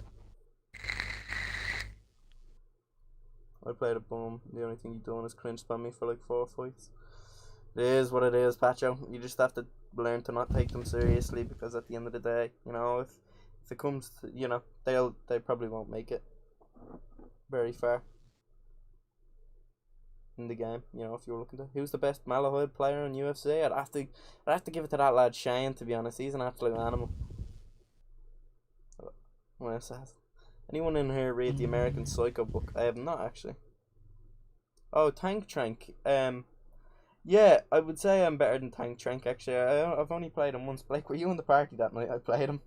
A: I played a bum. The only thing he's done is clinch spam me for like 4 fights. It is what it is, Pacho. You just have to learn to not take them seriously, because at the end of the day, you know, if it comes to, you know, they probably won't make it very far in the game. You know, if you're looking to who's the best Malahide player in UFC, I'd have to give it to that lad Shane, to be honest. He's an absolute animal. What else has? Anyone in here read the American Psycho book? I have not, actually. Oh, Tank Trank. Yeah, I would say I'm better than Tank Trank, actually. I've only played him once. Blake, were you in the party that night I played him?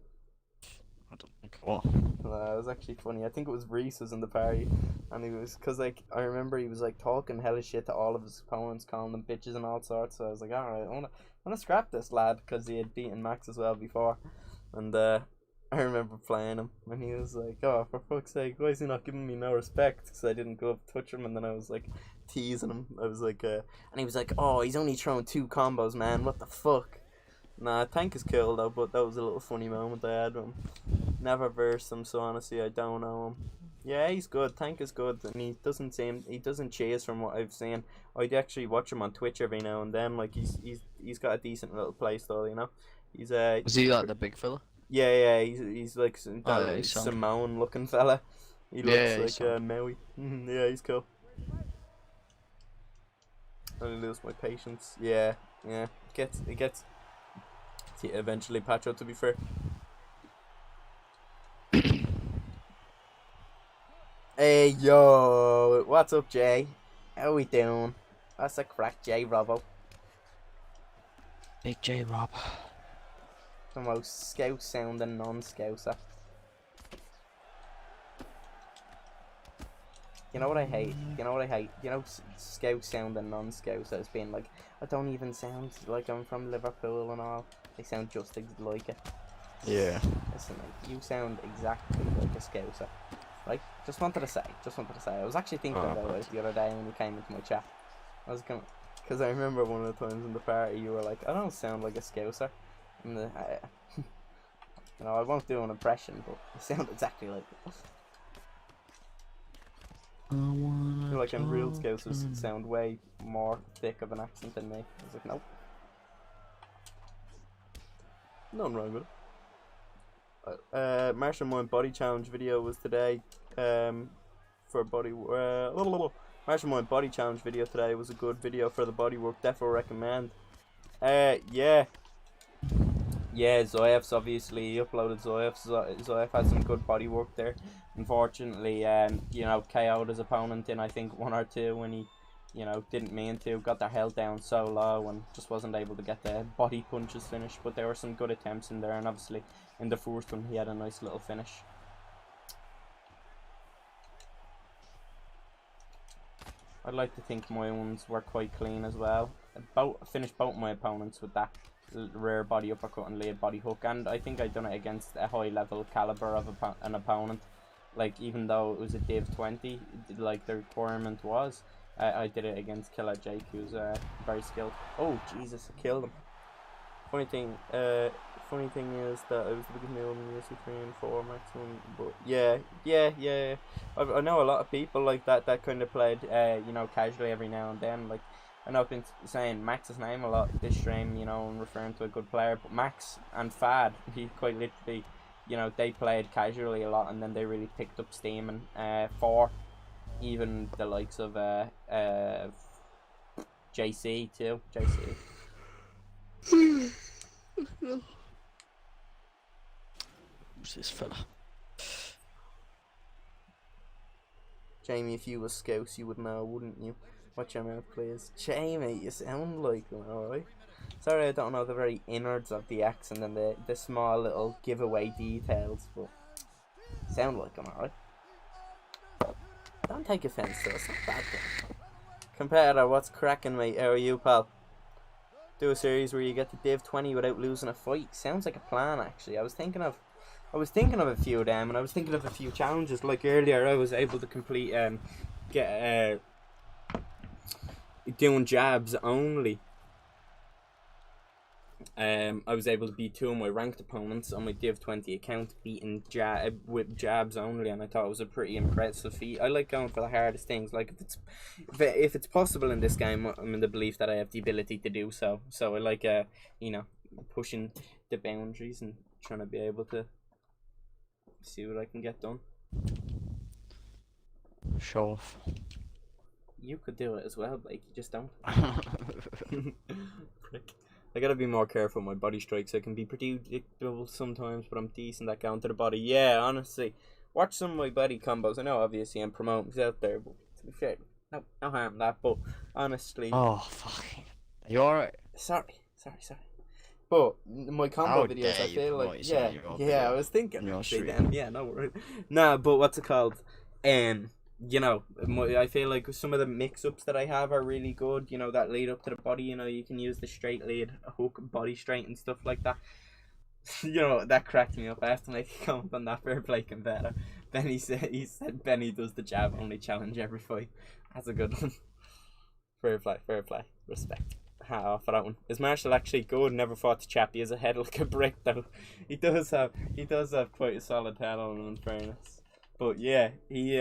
B: I don't think what.
A: It was actually funny. I think it was Reese was in the party, and he was, cause like I remember he was like talking hella shit to all of his opponents, calling them bitches and all sorts. So I was like, all right, I wanna scrap this lad, cause he had beaten Max as well before, and I remember playing him, and he was like, oh, for fuck's sake, why is he not giving me no respect? Because I didn't go up to touch him, and then I was like teasing him. I was like, and he was like, oh, he's only throwing 2 combos, man, what the fuck? Nah, Tank is cool though, but that was a little funny moment I had with him. Never versed him, so honestly I don't know him. Yeah, he's good. Tank is good, and he doesn't chase from what I've seen. I'd actually watch him on Twitch every now and then. Like he's got a decent little play style, you know. He's
C: Was he like the big fella?
A: Yeah, he's like
C: He's
A: Simone looking fella. He looks like Maui. Yeah, he's cool. I lose my patience. Yeah. It gets eventually Pacho, to be fair. Hey yo, what's up, Jay? How we doing? That's a crack, Jay Robbo.
C: Big J Rob.
A: The most scout sounding non-scouser. You know what I hate? You know, scout sounding non-scouser as being like, I don't even sound like I'm from Liverpool and all. They sound just like it.
C: Yeah.
A: Listen, mate, you sound exactly like a scouser. Right? Just wanted to say. I was actually thinking about it the other day when you came into my chat. I was going, because I remember one of the times in the party you were like, I don't sound like a scouser. And you know, I won't do an impression, but you sound exactly like it. I feel like in real scousers sound way more thick of an accent than me. I was like, nope. Nothing wrong with it. Martial Mind Body Challenge video was today. For body Martial Mind Body Challenge video today was a good video for the body work. Definitely recommend. Yeah, Zoyev's obviously uploaded Zoyev. Zoyev had some good body work there. Unfortunately, you know, KO'd his opponent in I think 1 or 2 when he, you know, didn't mean to. Got their health down so low and just wasn't able to get the body punches finished. But there were some good attempts in there, and obviously in the first one he had a nice little finish. I'd like to think my ones were quite clean as well. Finished both my opponents with that rear body uppercut and lead body hook, and I think I'd done it against a high level caliber of an opponent. Like, even though it was a Div 20, like the requirement was, I did it against Killer Jake, who's very skilled. Oh Jesus, I killed him. Funny thing is that I was looking at on UFC 3 and 4 maximum, but yeah. I know a lot of people like that kind of played, you know, casually every now and then. Like, I know I've been saying Max's name a lot this stream, you know, and referring to a good player, but Max and Fad, he quite literally, you know, they played casually a lot, and then they really picked up steam, and for even the likes of JC too.
C: Who's this fella?
A: Jamie, if you were Scouse, you would know, wouldn't you? Watch your mouth, please. Jamie, you sound like one, alright? Sorry, I don't know the very innards of the accent and the small little giveaway details, but sound like them, alright? Don't take offense to us, not bad thing. Competitor, what's cracking, mate? How are you, pal? Do a series where you get to Div 20 without losing a fight. Sounds like a plan, actually. I was thinking of a few of them, and I was thinking of a few challenges. Like earlier, I was able to complete, doing jabs only, I was able to beat 2 of my ranked opponents on my Div 20 account, beating with jabs only, and I thought it was a pretty impressive feat. I like going for the hardest things. Like if it's possible in this game, I'm in the belief that I have the ability to do so. So I like you know, pushing the boundaries and trying to be able to see what I can get done.
C: Show off.
A: You could do it as well, Blake. You just don't. Prick. I gotta be more careful with my body strikes. I can be predictable sometimes, but I'm decent at going to the body. Yeah, honestly. Watch some of my body combos. I know, obviously, I'm promoting out there, but to be fair, no harm in that. But honestly.
C: Oh, fuck. Are you alright?
A: Sorry. But my combo videos, I feel like. Yeah, I was thinking. Yeah, no worries. Nah, but what's it called? You know, I feel like some of the mix-ups that I have are really good. You know, that lead up to the body, you know, you can use the straight lead, hook, body straight and stuff like that. You know, that cracked me up. I have to make a comment on that for Blake and better. Benny said Benny does the jab only challenge every fight. That's a good one. Fair play. Respect. Hat off for that one. Is Marshall actually good? Never fought the chap. He has a head like a brick though. He does have quite a solid head on him, in fairness. But yeah, he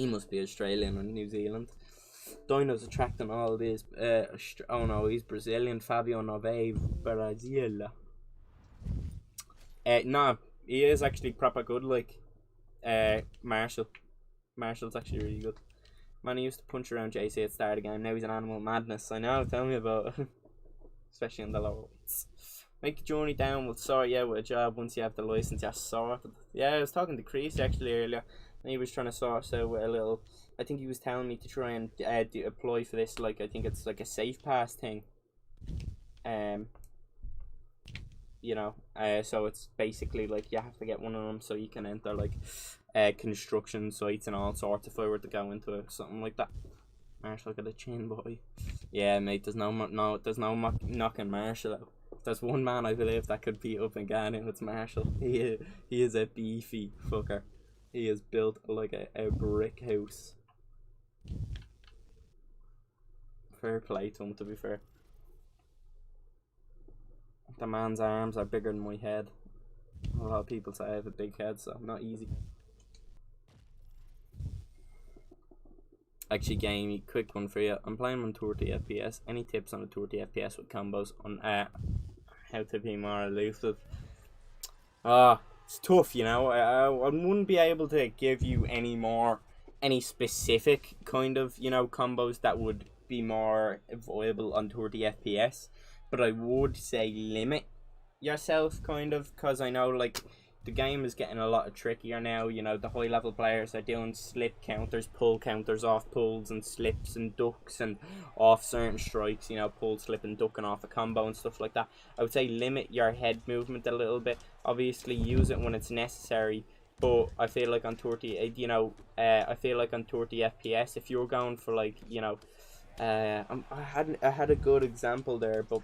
A: must be Australian or New Zealand. Dino's attracting all these. Oh no, he's Brazilian. Fabio Nove, Brazil. No, he is actually proper good. Like, Marshall's actually really good. Man, he used to punch around JC at the start of the game. Now he's an animal madness. I know. Tell me about it. Especially in the lower weights. Make the journey down. We'll sort you out with a job once you have the license. You're sorted. Yeah, I was talking to Chris actually earlier. And he was trying to sort us out with a little. I think he was telling me to try and apply for this. Like, I think it's like a safe pass thing. You know. So it's basically like you have to get one of them so you can enter like construction sites and all sorts if I were to go into it, something like that. Marshall got a chin, boy. Yeah, mate. There's no knocking Marshall out. There's one man I believe that could beat up Ngannou. It's Marshall. He is a beefy fucker. He is built like a brick house. Fair play to him, to be fair. The man's arms are bigger than my head. A lot of people say I have a big head, so not easy. Actually, gamey, quick one for you. I'm playing on 30 FPS. Any tips on the 30 FPS with combos on how to be more elusive? It's tough, you know. I wouldn't be able to give you any specific kind of, you know, combos that would be more viable on 30 FPS. But I would say limit yourself, kind of, because I know, like, the game is getting a lot trickier now. You know, the high level players are doing slip counters, pull counters off pulls and slips and ducks and off certain strikes, you know, pull, slip and ducking off a combo and stuff like that. I would say limit your head movement a little bit. Obviously use it when it's necessary, but I feel like on 30, you know, I feel like on 30 FPS, if you're going for, like, you know, I had a good example there, but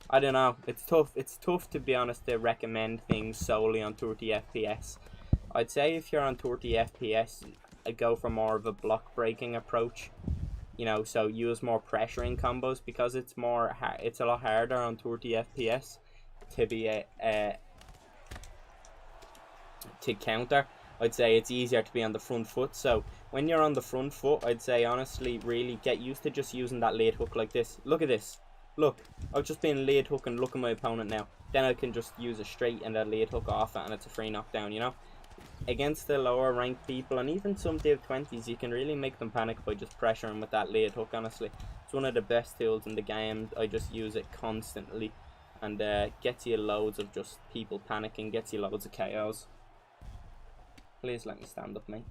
A: I don't know. It's tough to be honest to recommend things solely on 30 FPS. I'd say if you're on 30 FPS, I'd go for more of a block breaking approach. You know, so use more pressure in combos because it's a lot harder on 30 FPS to be to counter. I'd say it's easier to be on the front foot. So when you're on the front foot, I'd say honestly, really get used to just using that lead hook like this. Look at this. Look, I've just been lead hook and look at my opponent now. Then I can just use a straight and a lead hook off it and it's a free knockdown, you know. Against the lower ranked people and even some Div 20s, you can really make them panic by just pressuring with that lead hook, honestly. It's one of the best tools in the game. I just use it constantly and gets you loads of just people panicking, gets you loads of KOs. Please let me stand up, mate.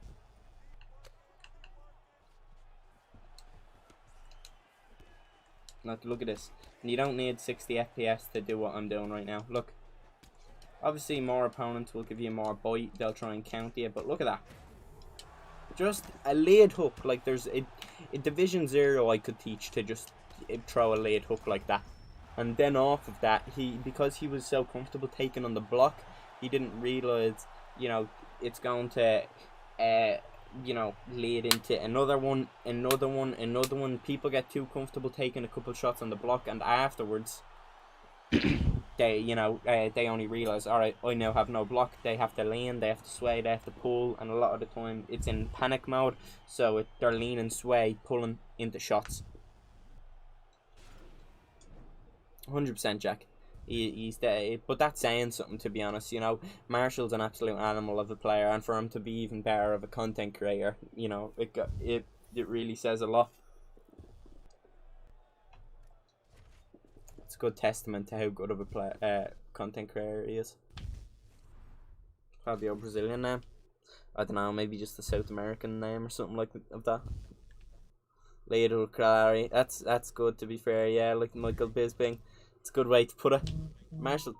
A: Look at this. And you don't need 60 FPS to do what I'm doing right now. Look. Obviously, more opponents will give you more bite. They'll try and counter you. But look at that. Just a lead hook. Like, there's a Division 0 I could teach to just throw a lead hook like that. And then off of that, because he was so comfortable taking on the block, he didn't realise, you know, it's going to you know, lead into another one. People get too comfortable taking a couple shots on the block, and afterwards they, you know, they only realize, all right, I now have no block. They have to lean, they have to sway, they have to pull, and a lot of the time it's in panic mode, so they're leaning, sway, pulling into shots. 100%, Jack. He's there, but that's saying something, to be honest. You know, Marshall's an absolute animal of a player, and for him to be even better of a content creator, you know, it really says a lot. It's a good testament to how good of a player, content creator he is. Probably a Brazilian name. I don't know, maybe just a South American name or something like that. Leaderboard. That's good, to be fair. Yeah, like Michael Bisping. It's a good way to put it. Marshall,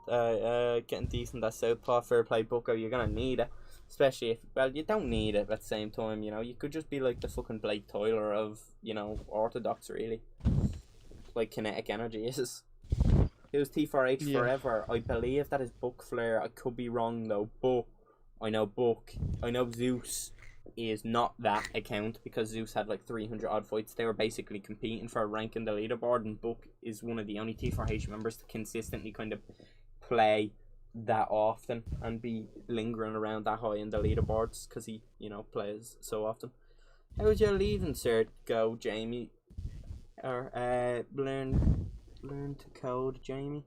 A: getting decent at southpaw, fair play, Bucko. You're gonna need it, especially if, well, you don't need it at the same time. You know, you could just be like the fucking Blake Tyler of, you know, Orthodox, really. Like Kinetic Energy is. It was T4H forever. I believe that is Buck Flair. I could be wrong though, but I know Zeus is not that account, because Zeus had like 300 odd fights. They were basically competing for a rank in the leaderboard, and Buck is one of the only T4H members to consistently kind of play that often and be lingering around that high in the leaderboards, because he, you know, plays so often. How would your leaving cert go, Jamie? Or learn to code, Jamie?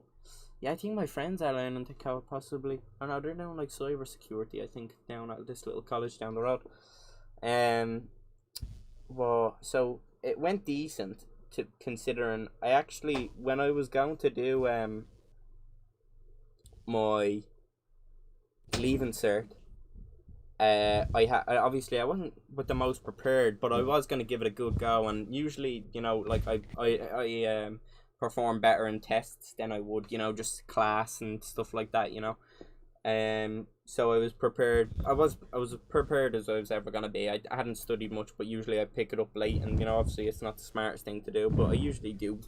A: Yeah, I think my friends are learning to code, possibly. I know they're doing like cyber security, I think, down at this little college down the road. Well, so it went decent, to considering I actually, when I was going to do my leaving cert, I wasn't with the most prepared, but I was going to give it a good go, and usually, you know, like I perform better in tests than I would, you know, just class and stuff like that, you know. So I was prepared. I was prepared as I was ever gonna be. I hadn't studied much, but usually I pick it up late, and you know, obviously it's not the smartest thing to do, but I usually do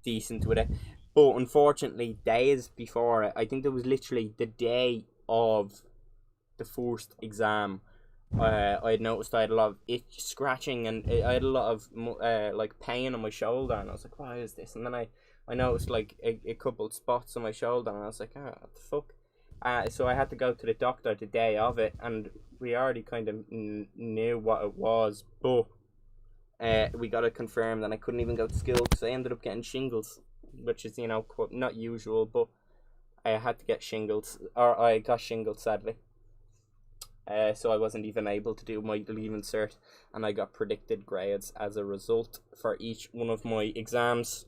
A: decent with it. But unfortunately, days before it, I think it was literally the day of the first exam, I had noticed I had a lot of itch, scratching, and I had a lot of like pain on my shoulder, and I was like, "What is this?" And then I noticed like a couple spots on my shoulder, and I was like, "Oh, what the fuck?" So I had to go to the doctor the day of it, and we already kind of knew what it was, but we got it confirmed, and I couldn't even go to school because I ended up getting shingles, which is, you know, not usual, but I had to get shingles, or I got shingles, sadly. So I wasn't even able to do my leaving cert, and I got predicted grades as a result for each one of my exams.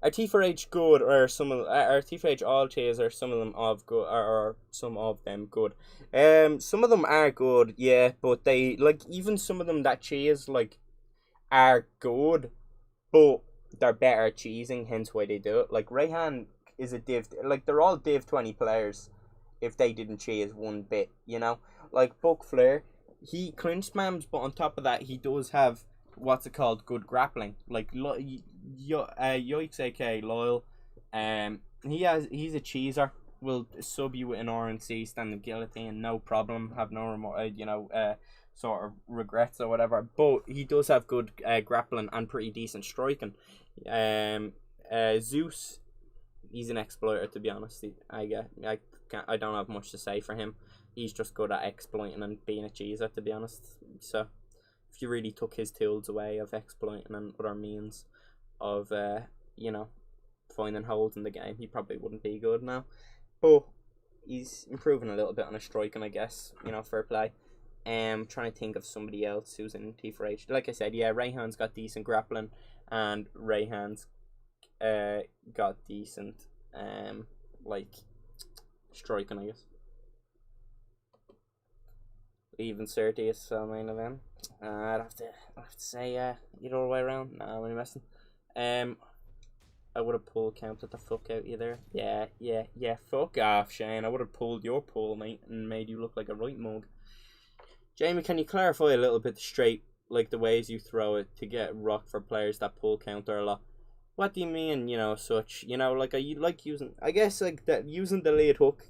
A: Are T4H good, or some of are T4H all tiers, or some of them of good, or some of them good? Some of them are good, yeah, but they, like, even some of them that cheese like are good, but they're better at cheesing, hence why they do it. Like Rayhan is a div, like they're all div 20 players. If they didn't cheese one bit, you know, like Buck Flair, he clinch spams, but on top of that, he does have what's it called, good grappling. Like Yikes, aka Loyal, he's a cheeser. Will sub you with an RNC, standing guillotine, no problem. Have no sort of regrets or whatever. But he does have good grappling and pretty decent striking. Zeus, he's an exploiter, to be honest. I don't have much to say for him. He's just good at exploiting and being a cheeser, to be honest. So if you really took his tools away of exploiting and other means of finding holes in the game, he probably wouldn't be good now. But he's improving a little bit on his striking, I guess. You know, fair play. Trying to think of somebody else who's in T4H. Like I said, yeah, Rayhan's got decent grappling, and Rayhan's got decent striking, I guess. Even 30th, so main event. I'd have to say either way around. No, I'm only messing. I would have counted the fuck out you there. Yeah. Fuck off, Shane. I would have pulled your pull, mate, and made you look like a right mug. Jamie, can you clarify a little bit straight, like the ways you throw it to get rock for players that pull counter a lot? What do you mean, such? Like, are you like using? I guess like that using the lead hook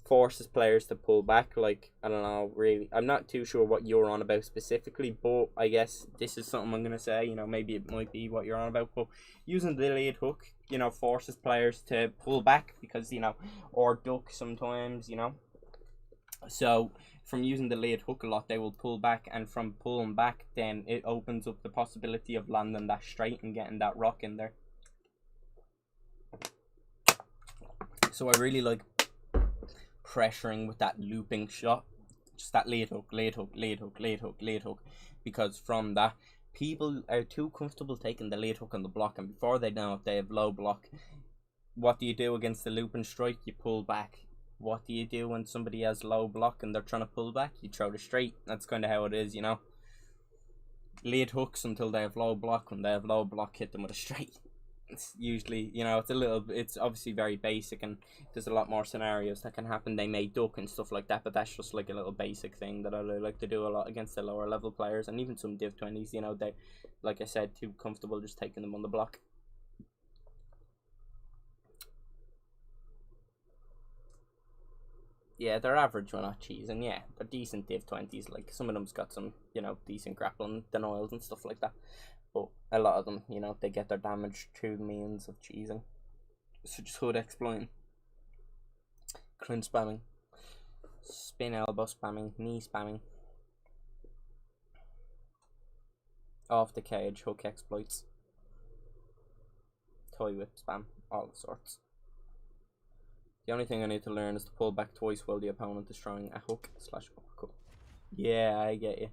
A: forces players to pull back. Like, I don't know, really, I'm not too sure what you're on about specifically, but I guess this is something I'm gonna say. You know, maybe it might be what you're on about, but using the lead hook, you know, forces players to pull back because, you know, or duck sometimes, you know. So from using the lead hook a lot, they will pull back, and from pulling back, then it opens up the possibility of landing that straight and getting that rock in there. So I really like pressuring with that looping shot, just that lead hook, lead hook, lead hook, lead hook, lead hook, because from that, people are too comfortable taking the lead hook on the block, and before they know it, they have low block. What do you do against the loop and strike? You pull back. What do you do when somebody has low block and they're trying to pull back? You throw the straight. That's kind of how it is, you know. Lead hooks until they have low block. When they have low block, hit them with a straight. It's usually, you know, it's obviously very basic, and there's a lot more scenarios that can happen. They may duck and stuff like that, but that's just like a little basic thing that I like to do a lot against the lower level players, and even some Div 20s, you know, they, like I said, too comfortable just taking them on the block. Yeah, they're average, we're not cheesing. Yeah, they're decent Div 20s. Like, some of them's got some, you know, decent grappling denials and stuff like that. But a lot of them, you know, they get their damage through means of cheesing. So just hood exploiting. Clinch spamming. Spin elbow spamming. Knee spamming. Off the cage, hook exploits. Toy whip spam. All sorts. The only thing I need to learn is to pull back twice while the opponent is throwing a hook / uppercut. Yeah, I get you.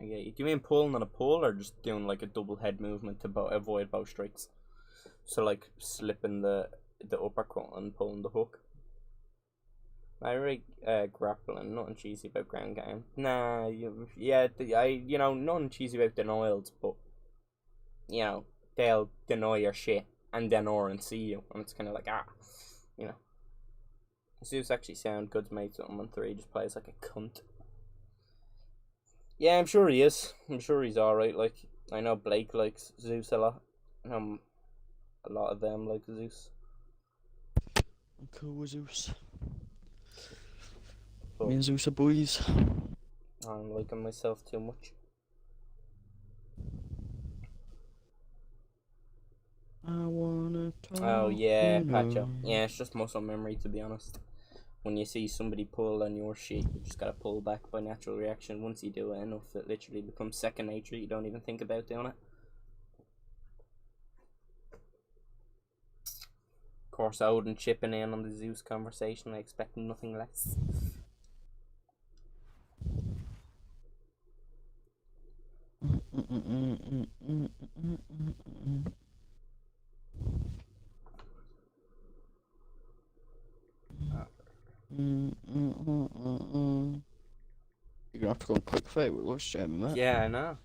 A: I get you. Do you mean pulling on a pull, or just doing like a double head movement to avoid bow strikes? So like slipping the uppercut and pulling the hook. I really grappling, nothing cheesy about ground game. Nah, you know, nothing cheesy about denials, but you know, they'll deny your shit and then and see you, and it's kind of like, you know. Zeus actually sound good to make something on 3, just plays like a cunt. Yeah, I'm sure he is. I'm sure he's alright. Like, I know Blake likes Zeus a lot. A lot of them like Zeus.
C: I'm cool with Zeus.
A: But
C: me and Zeus are boys.
A: I'm liking myself too much.
C: I wanna talk.
A: Oh yeah, Pacho. Yeah, it's just muscle memory, to be honest. When you see somebody pull on your shit, you just gotta pull back by natural reaction. Once you do it enough, it literally becomes second nature. You don't even think about doing it. Of course, Odin chipping in on the Zeus conversation. I expect nothing less.
C: You're gonna have to go on quick fight with Lush Jam, mate.
A: Yeah, I know.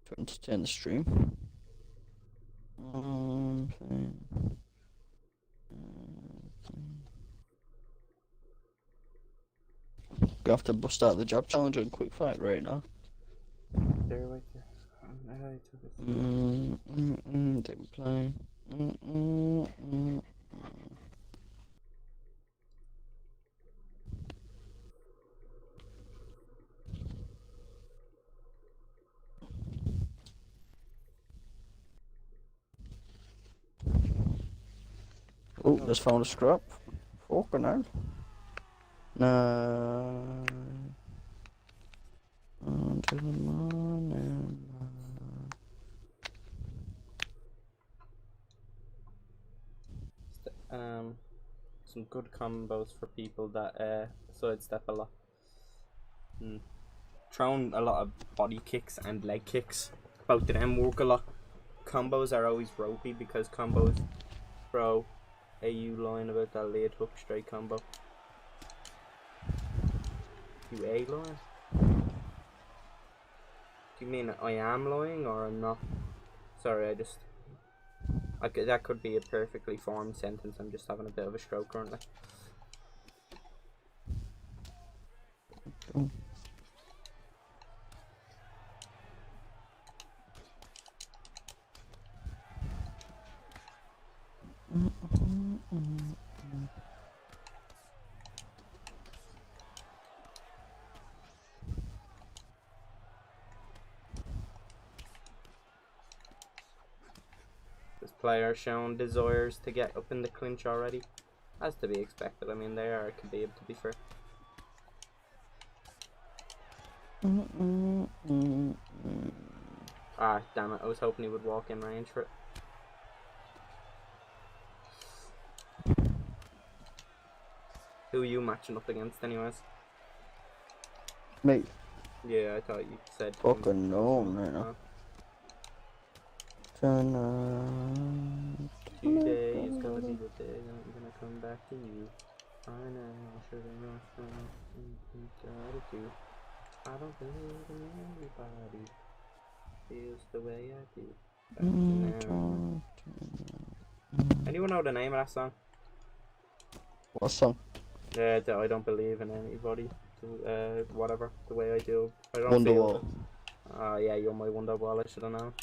C: To entertain the stream. Gonna have to bust out the jab challenge on quick fight right now.
A: There, right there.
C: They were playing. Oh, just found a scrap. Fucking hell. No. Until the morning.
A: Some good combos for people that sidestep a lot. Throwing a lot of body kicks and leg kicks. Both of them work a lot. Combos are always ropey because combos throw you lying about that lead hook straight combo. You lying? Do you mean I am lying or I'm not? Sorry, that could be a perfectly formed sentence. I'm just having a bit of a stroke currently. player showing desires to get up in the clinch already. As to be expected. I mean, they are Khabib, to be fair. Ah, damn it. I was hoping he would walk in range for it. Who are you matching up against, anyways?
C: Me?
A: Yeah, I thought you said.
C: Fucking no, man.
A: Today is gonna be the day that I'm gonna come back to you. I know, should I know something gotta do. I don't believe in anybody feels the way I do. Anyone know the name of that song?
C: What song?
A: I don't believe in anybody. Whatever, the way I do. I don't
C: Wonderwall.
A: Yeah, you're my Wonderwall, I should have known.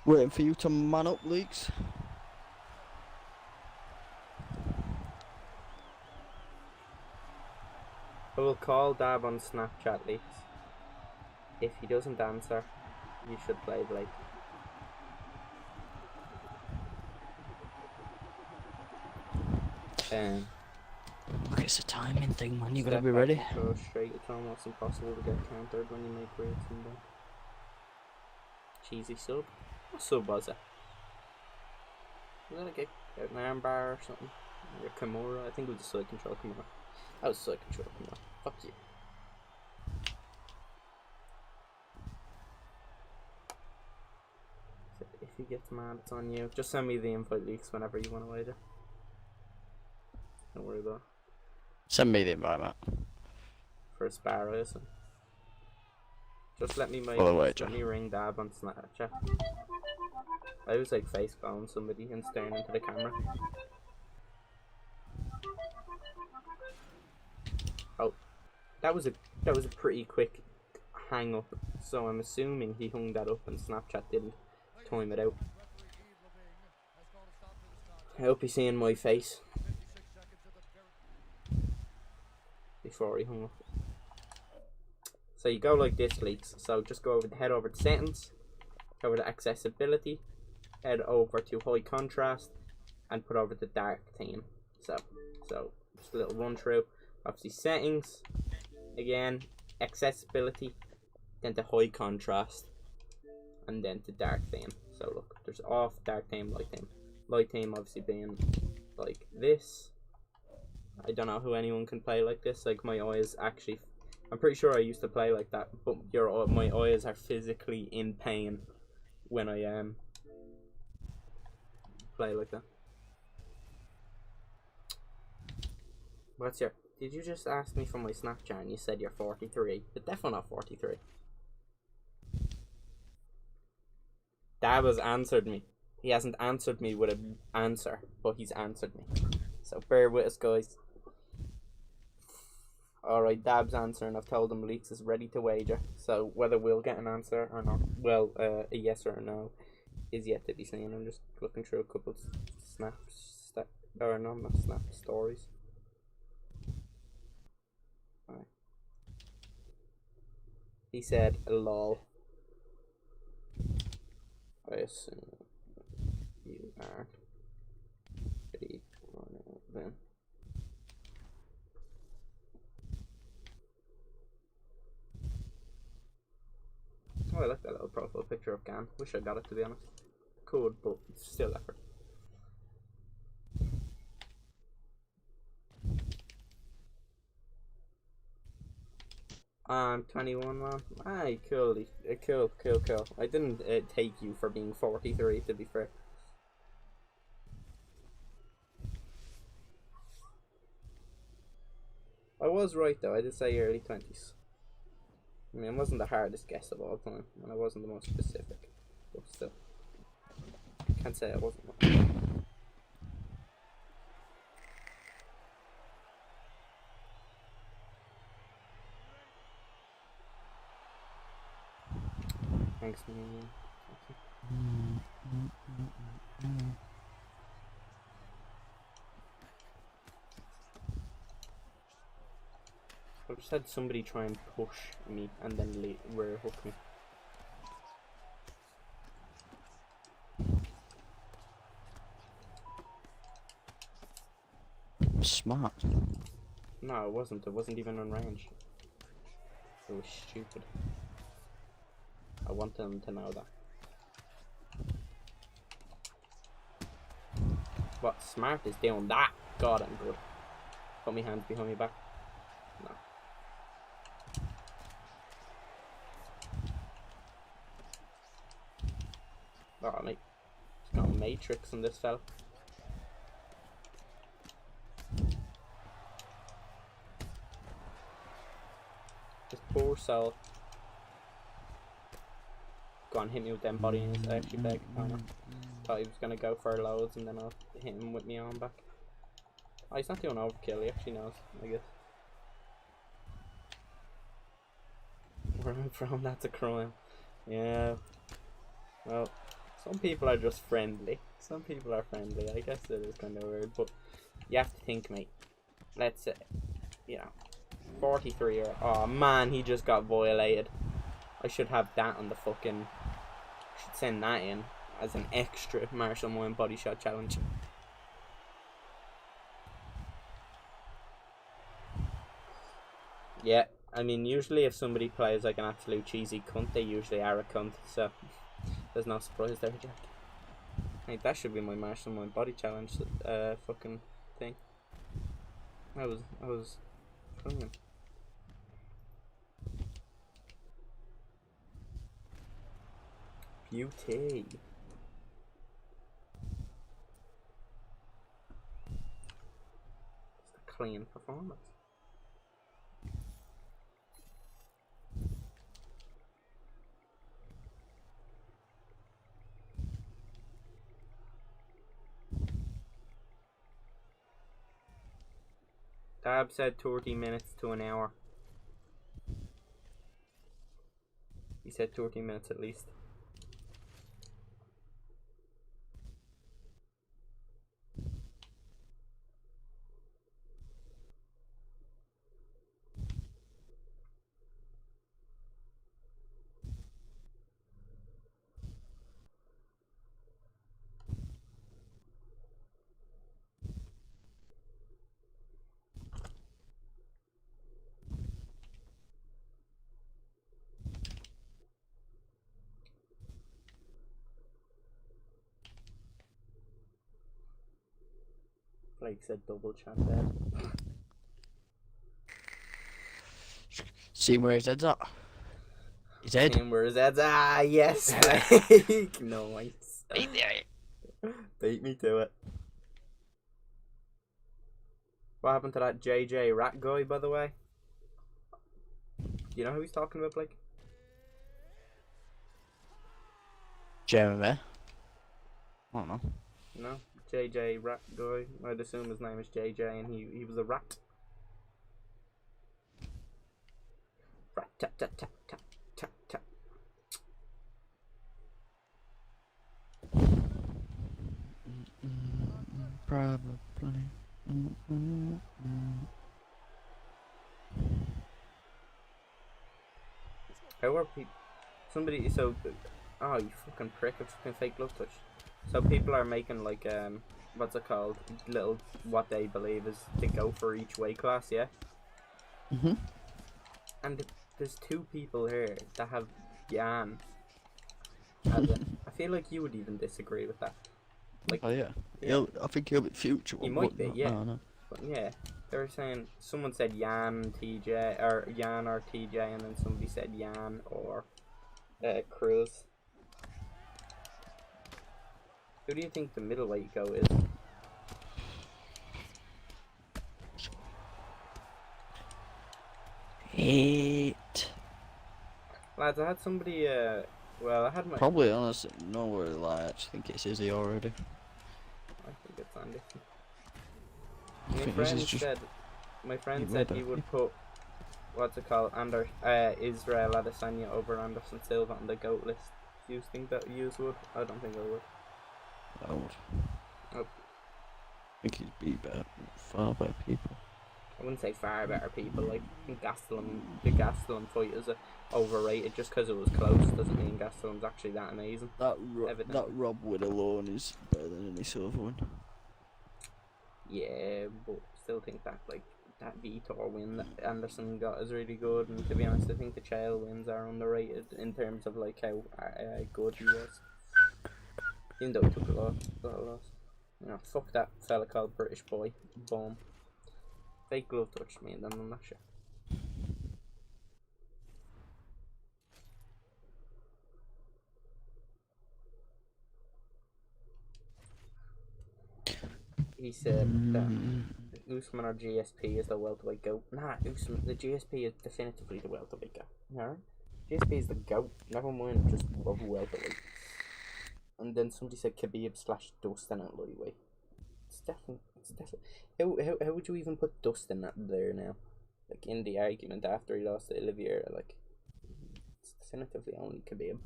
C: Waiting for you to man up, Leaks.
A: I will call Dab on Snapchat, Leaks. If he doesn't answer, you should play Blake.
C: Look, it's a timing thing, man. You gotta be ready.
A: Go straight. It's almost impossible to get countered when you make weights and then. Cheesy sub. What sub was it? Was that like an arm bar or something? Or Kimura? I think it was a side control Kimura. That was side control Kimura. Fuck you. If he gets mad, it's on you. Just send me the invite, Leaks, whenever you want to wager. Don't worry about it.
C: Send me the invite, Matt.
A: For a spar, isn't it? Just let me ring Dab on Snapchat. I was like face palming somebody and staring into the camera. Oh, that was a pretty quick hang up. So I'm assuming he hung that up and Snapchat didn't time it out. I hope he's seeing my face before he hung up. So you go like this, Leaks. So just go over head over to settings, over to accessibility, head over to high contrast, and put over the dark theme. So just a little run through. Obviously settings, again accessibility, then to high contrast, and then to dark theme. So look, there's off, dark theme, light theme. Light theme obviously being like this. I don't know who anyone can play like this. Like my eyes actually, I'm pretty sure I used to play like that, but my eyes are physically in pain when I play like that. What's your? Did you just ask me for my Snapchat and you said you're 43? You're definitely not 43. Dab has answered me. He hasn't answered me with an answer, but he's answered me. So bear with us, guys. Alright, Dab's answering. I've told him Leaks is ready to wager. So whether we'll get an answer or not, well, a yes or a no, is yet to be seen. I'm just looking through a couple of stories. Right. He said, lol. I assume you aren't ready then. Oh, I like that little profile picture of Gan. Wish I got it, to be honest. Cool, but still effort. I'm 21, man. Aye, cool. Cool. I didn't take you for being 43, to be fair. I was right, though. I did say early 20s. I mean, it wasn't the hardest guess of all time, and I wasn't the most specific. But still. Can't say I wasn't wrong. Thanks, man. I just had somebody try and push me and then rear hook me.
C: Smart.
A: No, it wasn't. It wasn't even on range. It was stupid. I want them to know that. What smart is doing that? God, I'm good. Put my hands behind my back. No. Oh, mate. He's got matrix on this fella. This poor soul. Go on, hit me with them body and I actually beg Conor. Thought he was gonna go for loads and then I'll hit him with my arm back. Oh, he's not doing overkill, he actually knows, I guess. Where I'm from, that's a crime. Yeah. Well, some people are just friendly. Some people are friendly. I guess it is kind of weird, but you have to think, mate. Let's say, you know, 43 year. Oh man, he just got violated. I should have that on the fucking. Should send that in as an extra martial mind body shot challenge. Yeah, I mean, usually if somebody plays like an absolute cheesy cunt, they usually are a cunt, so there's no surprise there, Jack. I think that should be my martial mind body challenge fucking thing. I was filming. Beauty. Just a clean performance. Dab said 30 minutes to an hour. He said 30 minutes at least. Blake said double chat dead.
C: See where his head's at? His head?
A: Seeing where his head's at. Ah, yes, Blake. Nice.
C: Right there.
A: Beat me to it. What happened to that JJ rat guy, by the way? You know who he's talking about, Blake?
C: Jeremy? I don't know.
A: No? JJ rat guy. I'd assume his name is JJ and he was a rat. Rat tat tat tat tat tat tat.
C: Probably.
A: How are people? Somebody, so. Oh, you fucking prick, it's fucking fake glove touch. So people are making like, what's it called? Little, what they believe is to go for each weight class, yeah? And there's two people here that have Jan. I feel like you would even disagree with that. Like,
C: oh yeah. I think he'll be future.
A: He might be, yeah.
C: No.
A: But yeah, they were saying, someone said Jan TJ, or Jan or TJ, and then somebody said Jan or Cruz. Who do you think the middleweight go is?
C: Eight.
A: Lads, I had somebody, well, I had my...
C: Probably, honestly, no really lie. I just think it's Izzy already.
A: I think it's Andy.
C: I think Izzy's just...
A: My friend said he would put what's it called? Israel Adesanya over Anderson Silva on the GOAT list. Do you think that you would? I don't think I would.
C: I would.
A: Oh.
C: I think he'd be better, far better people.
A: I wouldn't say far better people. Like the Gastelum fight is overrated just because it was close. Doesn't mean Gastelum's actually that amazing.
C: That Rob win alone is better than any Silver win.
A: Yeah, but still think that like that Vitor win that Anderson got is really good. And to be honest, I think the Chael wins are underrated in terms of like how good he was. Even though he took a loss. You know, fuck that fella called British Boy. Boom. Fake glove touched me and then I'm not sure. He said that Usman or GSP is the welterweight GOAT. Nah, Usman, the GSP is definitively the welterweight GOAT. Alright? GSP is the GOAT. Never mind just above welterweight. And then somebody said Khabib / Dustin at lightweight. It's definitely. How would you even put Dustin up there now? Like in the argument after he lost to Oliveira, like it's definitively only Khabib.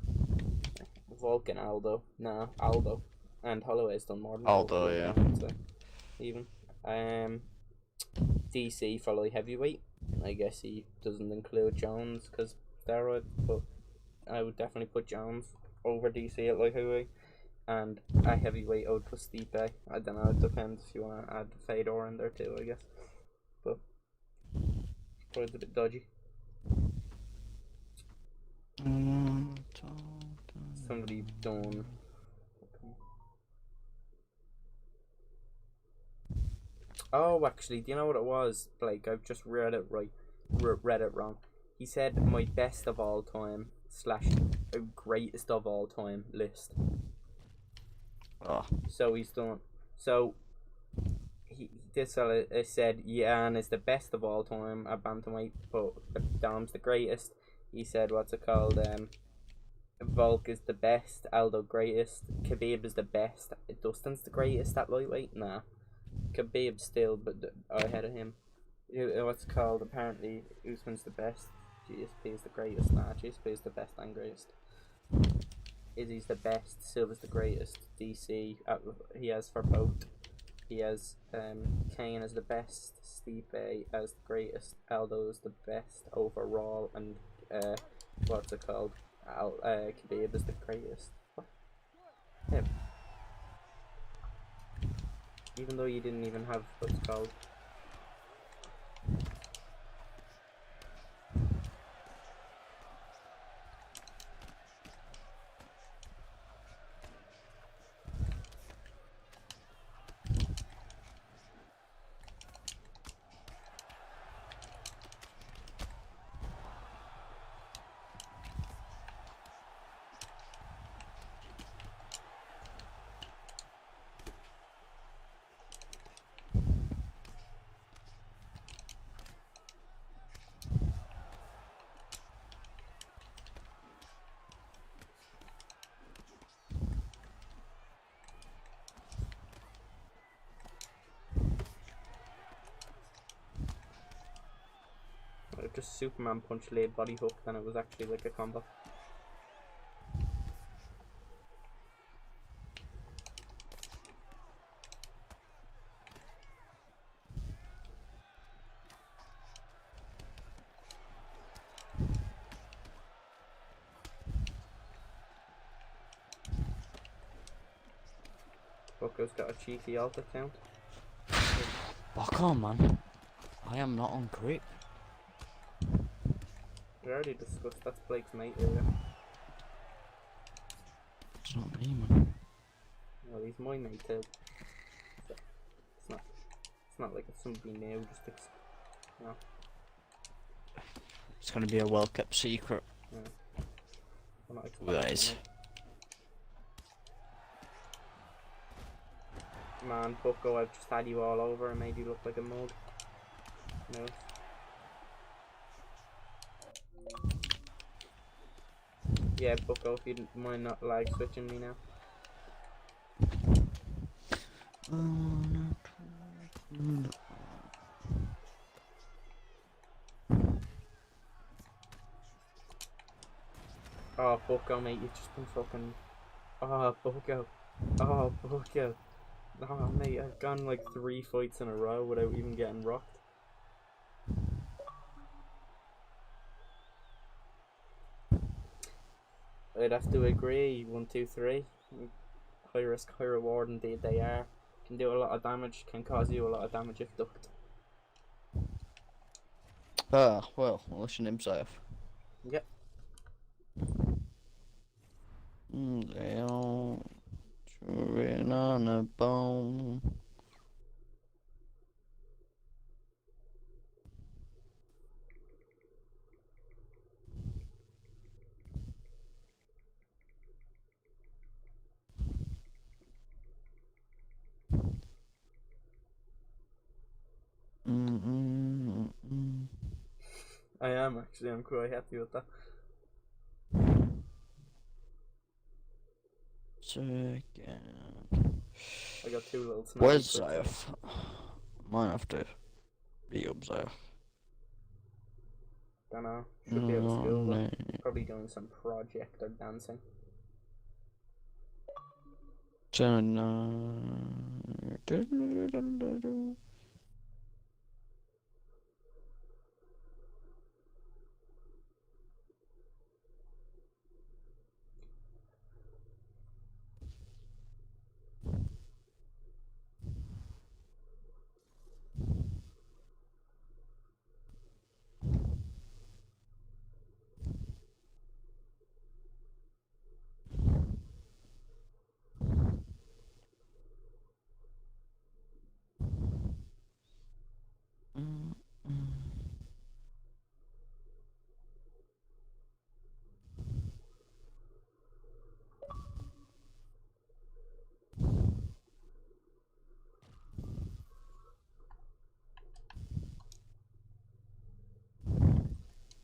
A: Volk and Aldo. Nah, Aldo. And Holloway's done more than
C: Aldo, yeah.
A: So even. DC for light heavyweight. I guess he doesn't include Jones because steroids, but I would definitely put Jones over DC at light heavyweight. And a heavyweight I would put Stipe. I don't know, it depends if you want to add Fedor in there too, I guess. But it's a bit dodgy. Somebody done. Oh, actually, do you know what it was? Blake, I've just read it wrong. He said my best of all time / greatest of all time list.
C: Oh.
A: So he's done. So this fella said Yan is the best of all time at bantamweight, but Dom's the greatest. He said what's it called? Volk is the best. Aldo greatest. Khabib is the best. Dustin's the greatest at lightweight. Nah, Khabib's still but ahead of him. What's it called? Apparently Usman's the best. GSP is the greatest. Nah, GSP is the best and greatest. Izzy's the best, Silva's the greatest, DC, he has for both. He has Kane as the best, Stipe as the greatest, Aldo is the best overall, and what's it called? Khabib is the greatest. What? Him. Even though you didn't even have what's it called. Just Superman punch laid body hook, then it was actually like a combo. Bucko's got a cheeky alt account.
C: Fuck on, man. I am not on grip.
A: We already discussed that's Blake's mate earlier.
C: It's not me, man.
A: Well, he's my mate too. So it's not like it's somebody new, just you know.
C: It's gonna be a well kept secret.
A: Yeah. I'm not
C: Guys.
A: Man, Bucko, I've just had you all over and made you look like a mug. No. Yeah, Bucko, if you didn't mind not like switching me now. Oh, Bucko, mate, you've just been fucking. Oh, Bucko. Oh, Bucko. Oh, mate, I've gone like 3 fights in a row without even getting rocked. I'd have to agree. 1, 2, 3. High risk, high reward, indeed they are. Can do a lot of damage, can cause you a lot of damage if ducked.
C: Ah, well, unless your name's safe.
A: Yep.
C: Down, chewing on a bone.
A: I am actually, I'm quite happy with that.
C: Second.
A: I got 2 little snappy
C: Where's
A: clips there.
C: Zayaf? Might have to be up Zayaf.
A: Dunno. Should be out of school though. Probably doing some project or dancing.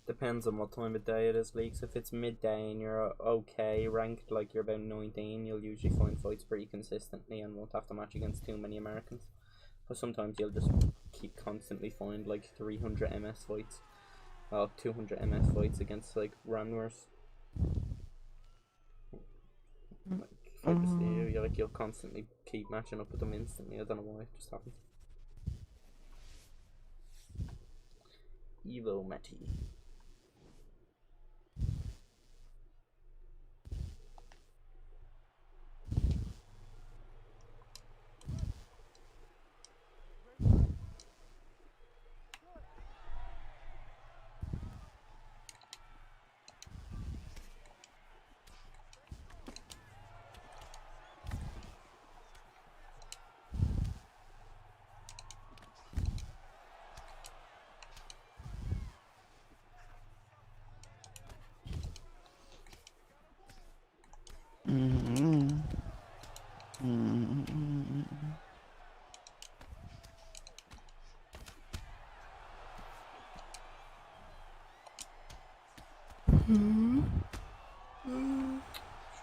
A: Depends on what time of day it is, Leaks. If it's midday and you're okay ranked, like you're about 19, you'll usually find fights pretty consistently and won't have to match against too many Americans. But sometimes you'll just constantly find like 300 MS fights. Well, 200 MS fights against like randomers. Like, if I just see you, you'll constantly keep matching up with them instantly. I don't know why, it just happens. Evo Matty.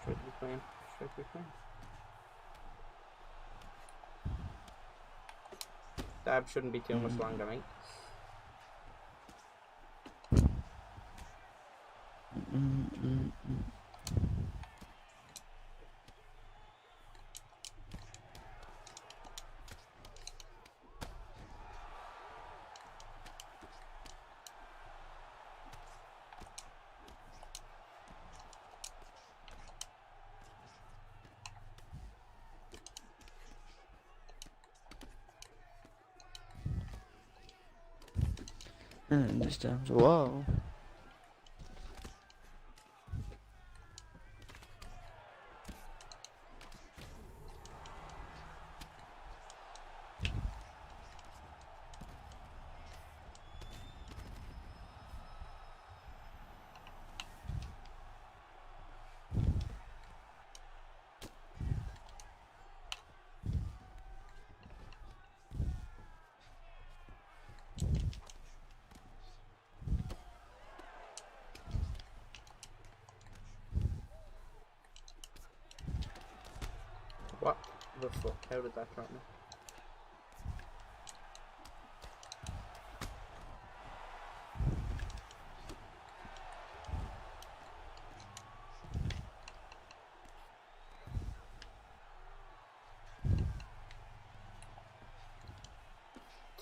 A: Straight to the plane. Straight to the plane. Dab shouldn't be too much longer, mate.
C: And this time's a wall.
A: What the fuck? How did that drop me?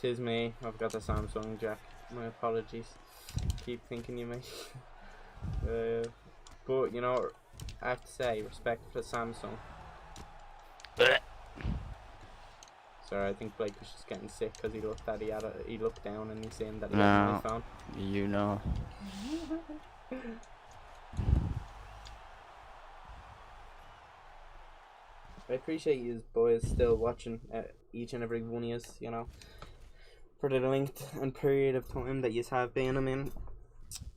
A: 'tis me. I've got the Samsung Jack. My apologies. Keep thinking you may. But you know, I have to say, respect for the Samsung. Sorry, I think Blake was just getting sick because he looked down and he seen that he had an iPhone.
C: You know.
A: I appreciate you boys still watching each and every one of you, you know, for the length and period of time that you have been. I mean,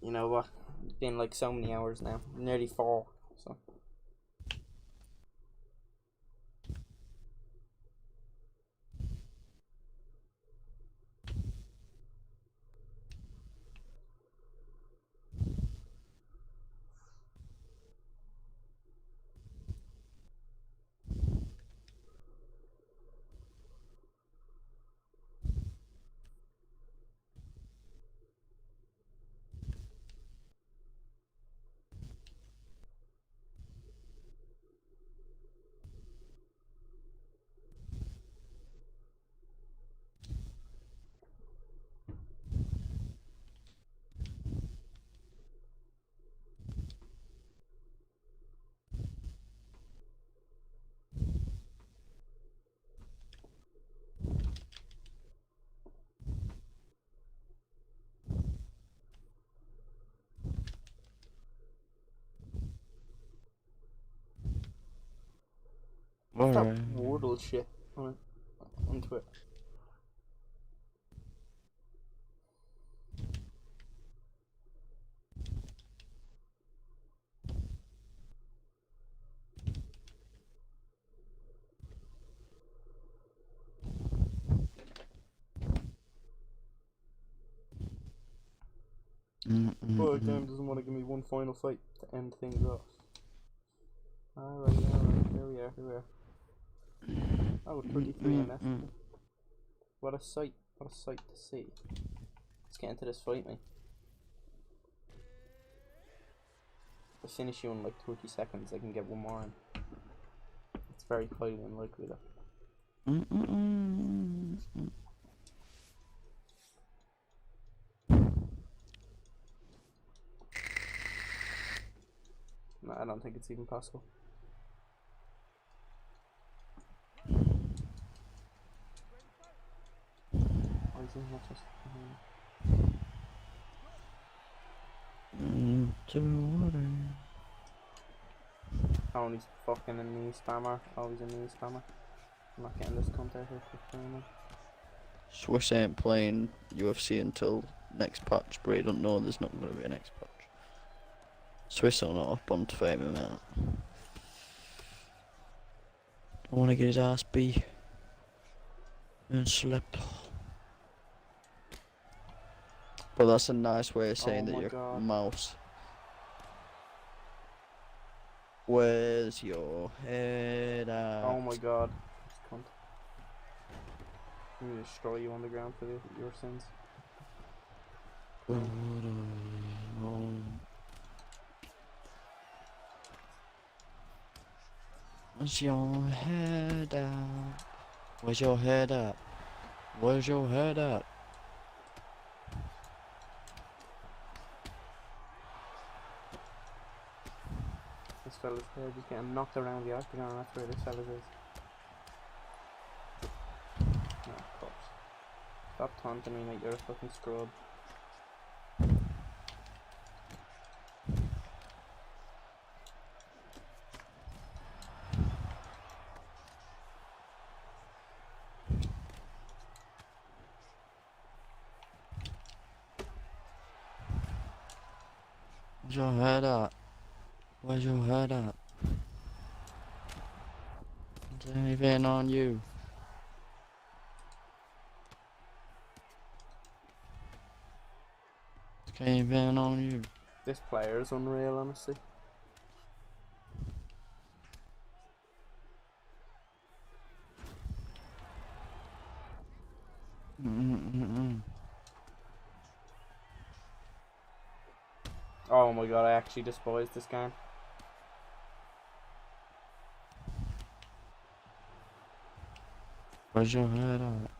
A: you know what, it's been like so many hours now, nearly 4, so. What's that Wordle shit on Twitter? But game doesn't want to give me one final fight to end things off. Alright, here we are. Oh, 33 NF. What a sight to see. Let's get into this fight, mate. If I finish you in like 30 seconds, I can get one more in. It's very highly unlikely though. No, I don't think it's even possible. Why is he not just Oh, he's fucking a knee spammer. Oh, he's a knee spammer. I'm not getting this cunt out here for now.
C: Swiss ain't playing UFC until next patch, but he don't know there's not going to be a next patch. Swiss are not up on fame, man. I want to get his ass beat and slept. But that's a nice way of saying that you're mouse. Where's your head at?
A: Oh my god. This cunt. I'm gonna destroy you on the ground for your sins.
C: Where's your head at? Where's your head at? Where's your head at?
A: This fella's head is getting knocked around the octagon, that's where this fella's is. No, of course. Stop taunting me, mate, you're a fucking scrub.
C: Where's your head at? Where's your head at? Is anything on you? Is anything on you?
A: This player is unreal, honestly. Oh my god, I actually despise this game.
C: Where's your head at?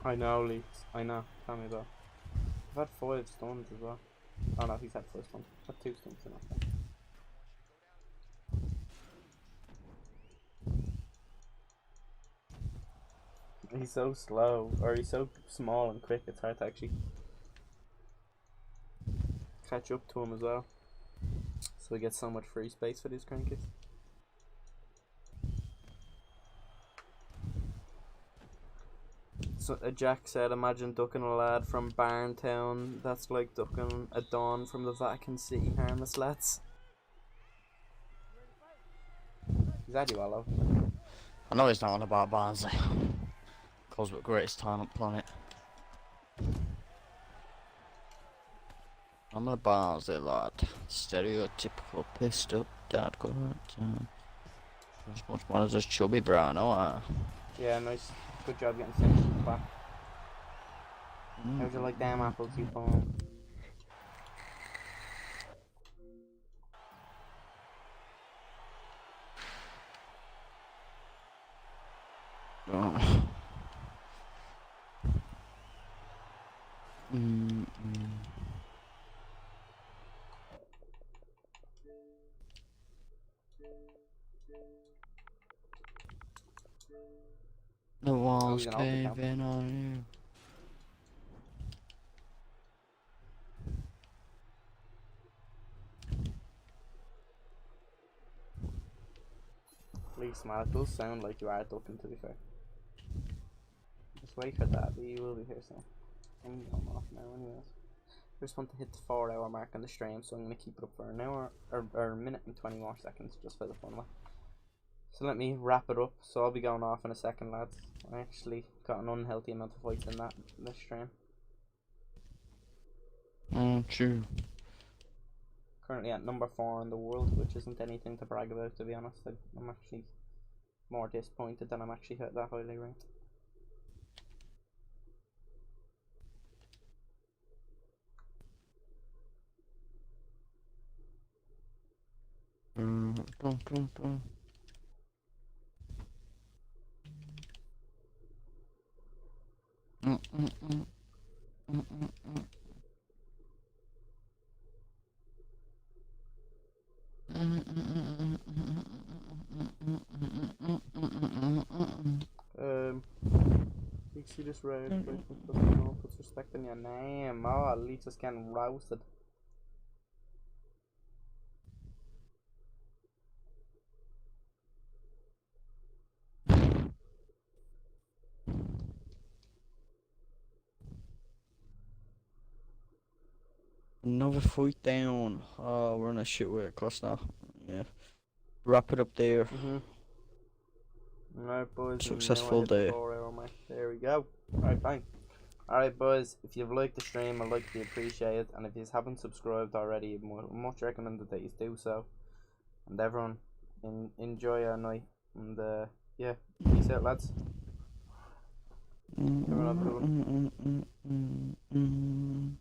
A: I know, Leaks. I know. Tell me that. I've had 5 stuns as well. Oh no, he's had 4 stuns. I've had 2 stuns in that. He's so slow, or he's so small and quick, it's hard to actually catch up to him as well. So he gets so much free space for these crankets. So Jack said, imagine ducking a lad from Barntown. That's like ducking a Dawn from the Vatican City, harmless lads. He's had you all over.
C: I know he's not on about Barnsley. Cosmic greatest talent planet. I'm a Barnsley lad. Stereotypical pissed up dad going as much man as a chubby brown, oh
A: Yeah, nice. Good job getting sent to the back. How'd you like them apples you found?
C: Oh. The walls caving on you.
A: Please, man, it does sound like you are ducking, to be fair. Just wait for that, but you will be here soon. I'm going off now anyways. I just want to hit the 4-hour mark on the stream, so I'm going to keep it up for an hour, or a minute and 20 more seconds, just for the fun of it. So let me wrap it up, so I'll be going off in a second, lads. I actually got an unhealthy amount of fights in this stream.
C: True.
A: Currently at number 4 in the world, which isn't anything to brag about, to be honest. I'm actually more disappointed than I'm actually hit that highly ranked. You see this red, puts respect in your name. Oh, at least it's getting roasted.
C: Another fight down. Oh, we're on a shit weight class now. Yeah. Wrap it up there.
A: Alright, boys.
C: Successful day.
A: There we go. Alright, bang. Alright, boys. If you've liked the stream, I'd like to appreciate it. And if you haven't subscribed already, much recommended that you do so. And everyone, enjoy our night. And yeah, peace out, lads. Everyone have a good one.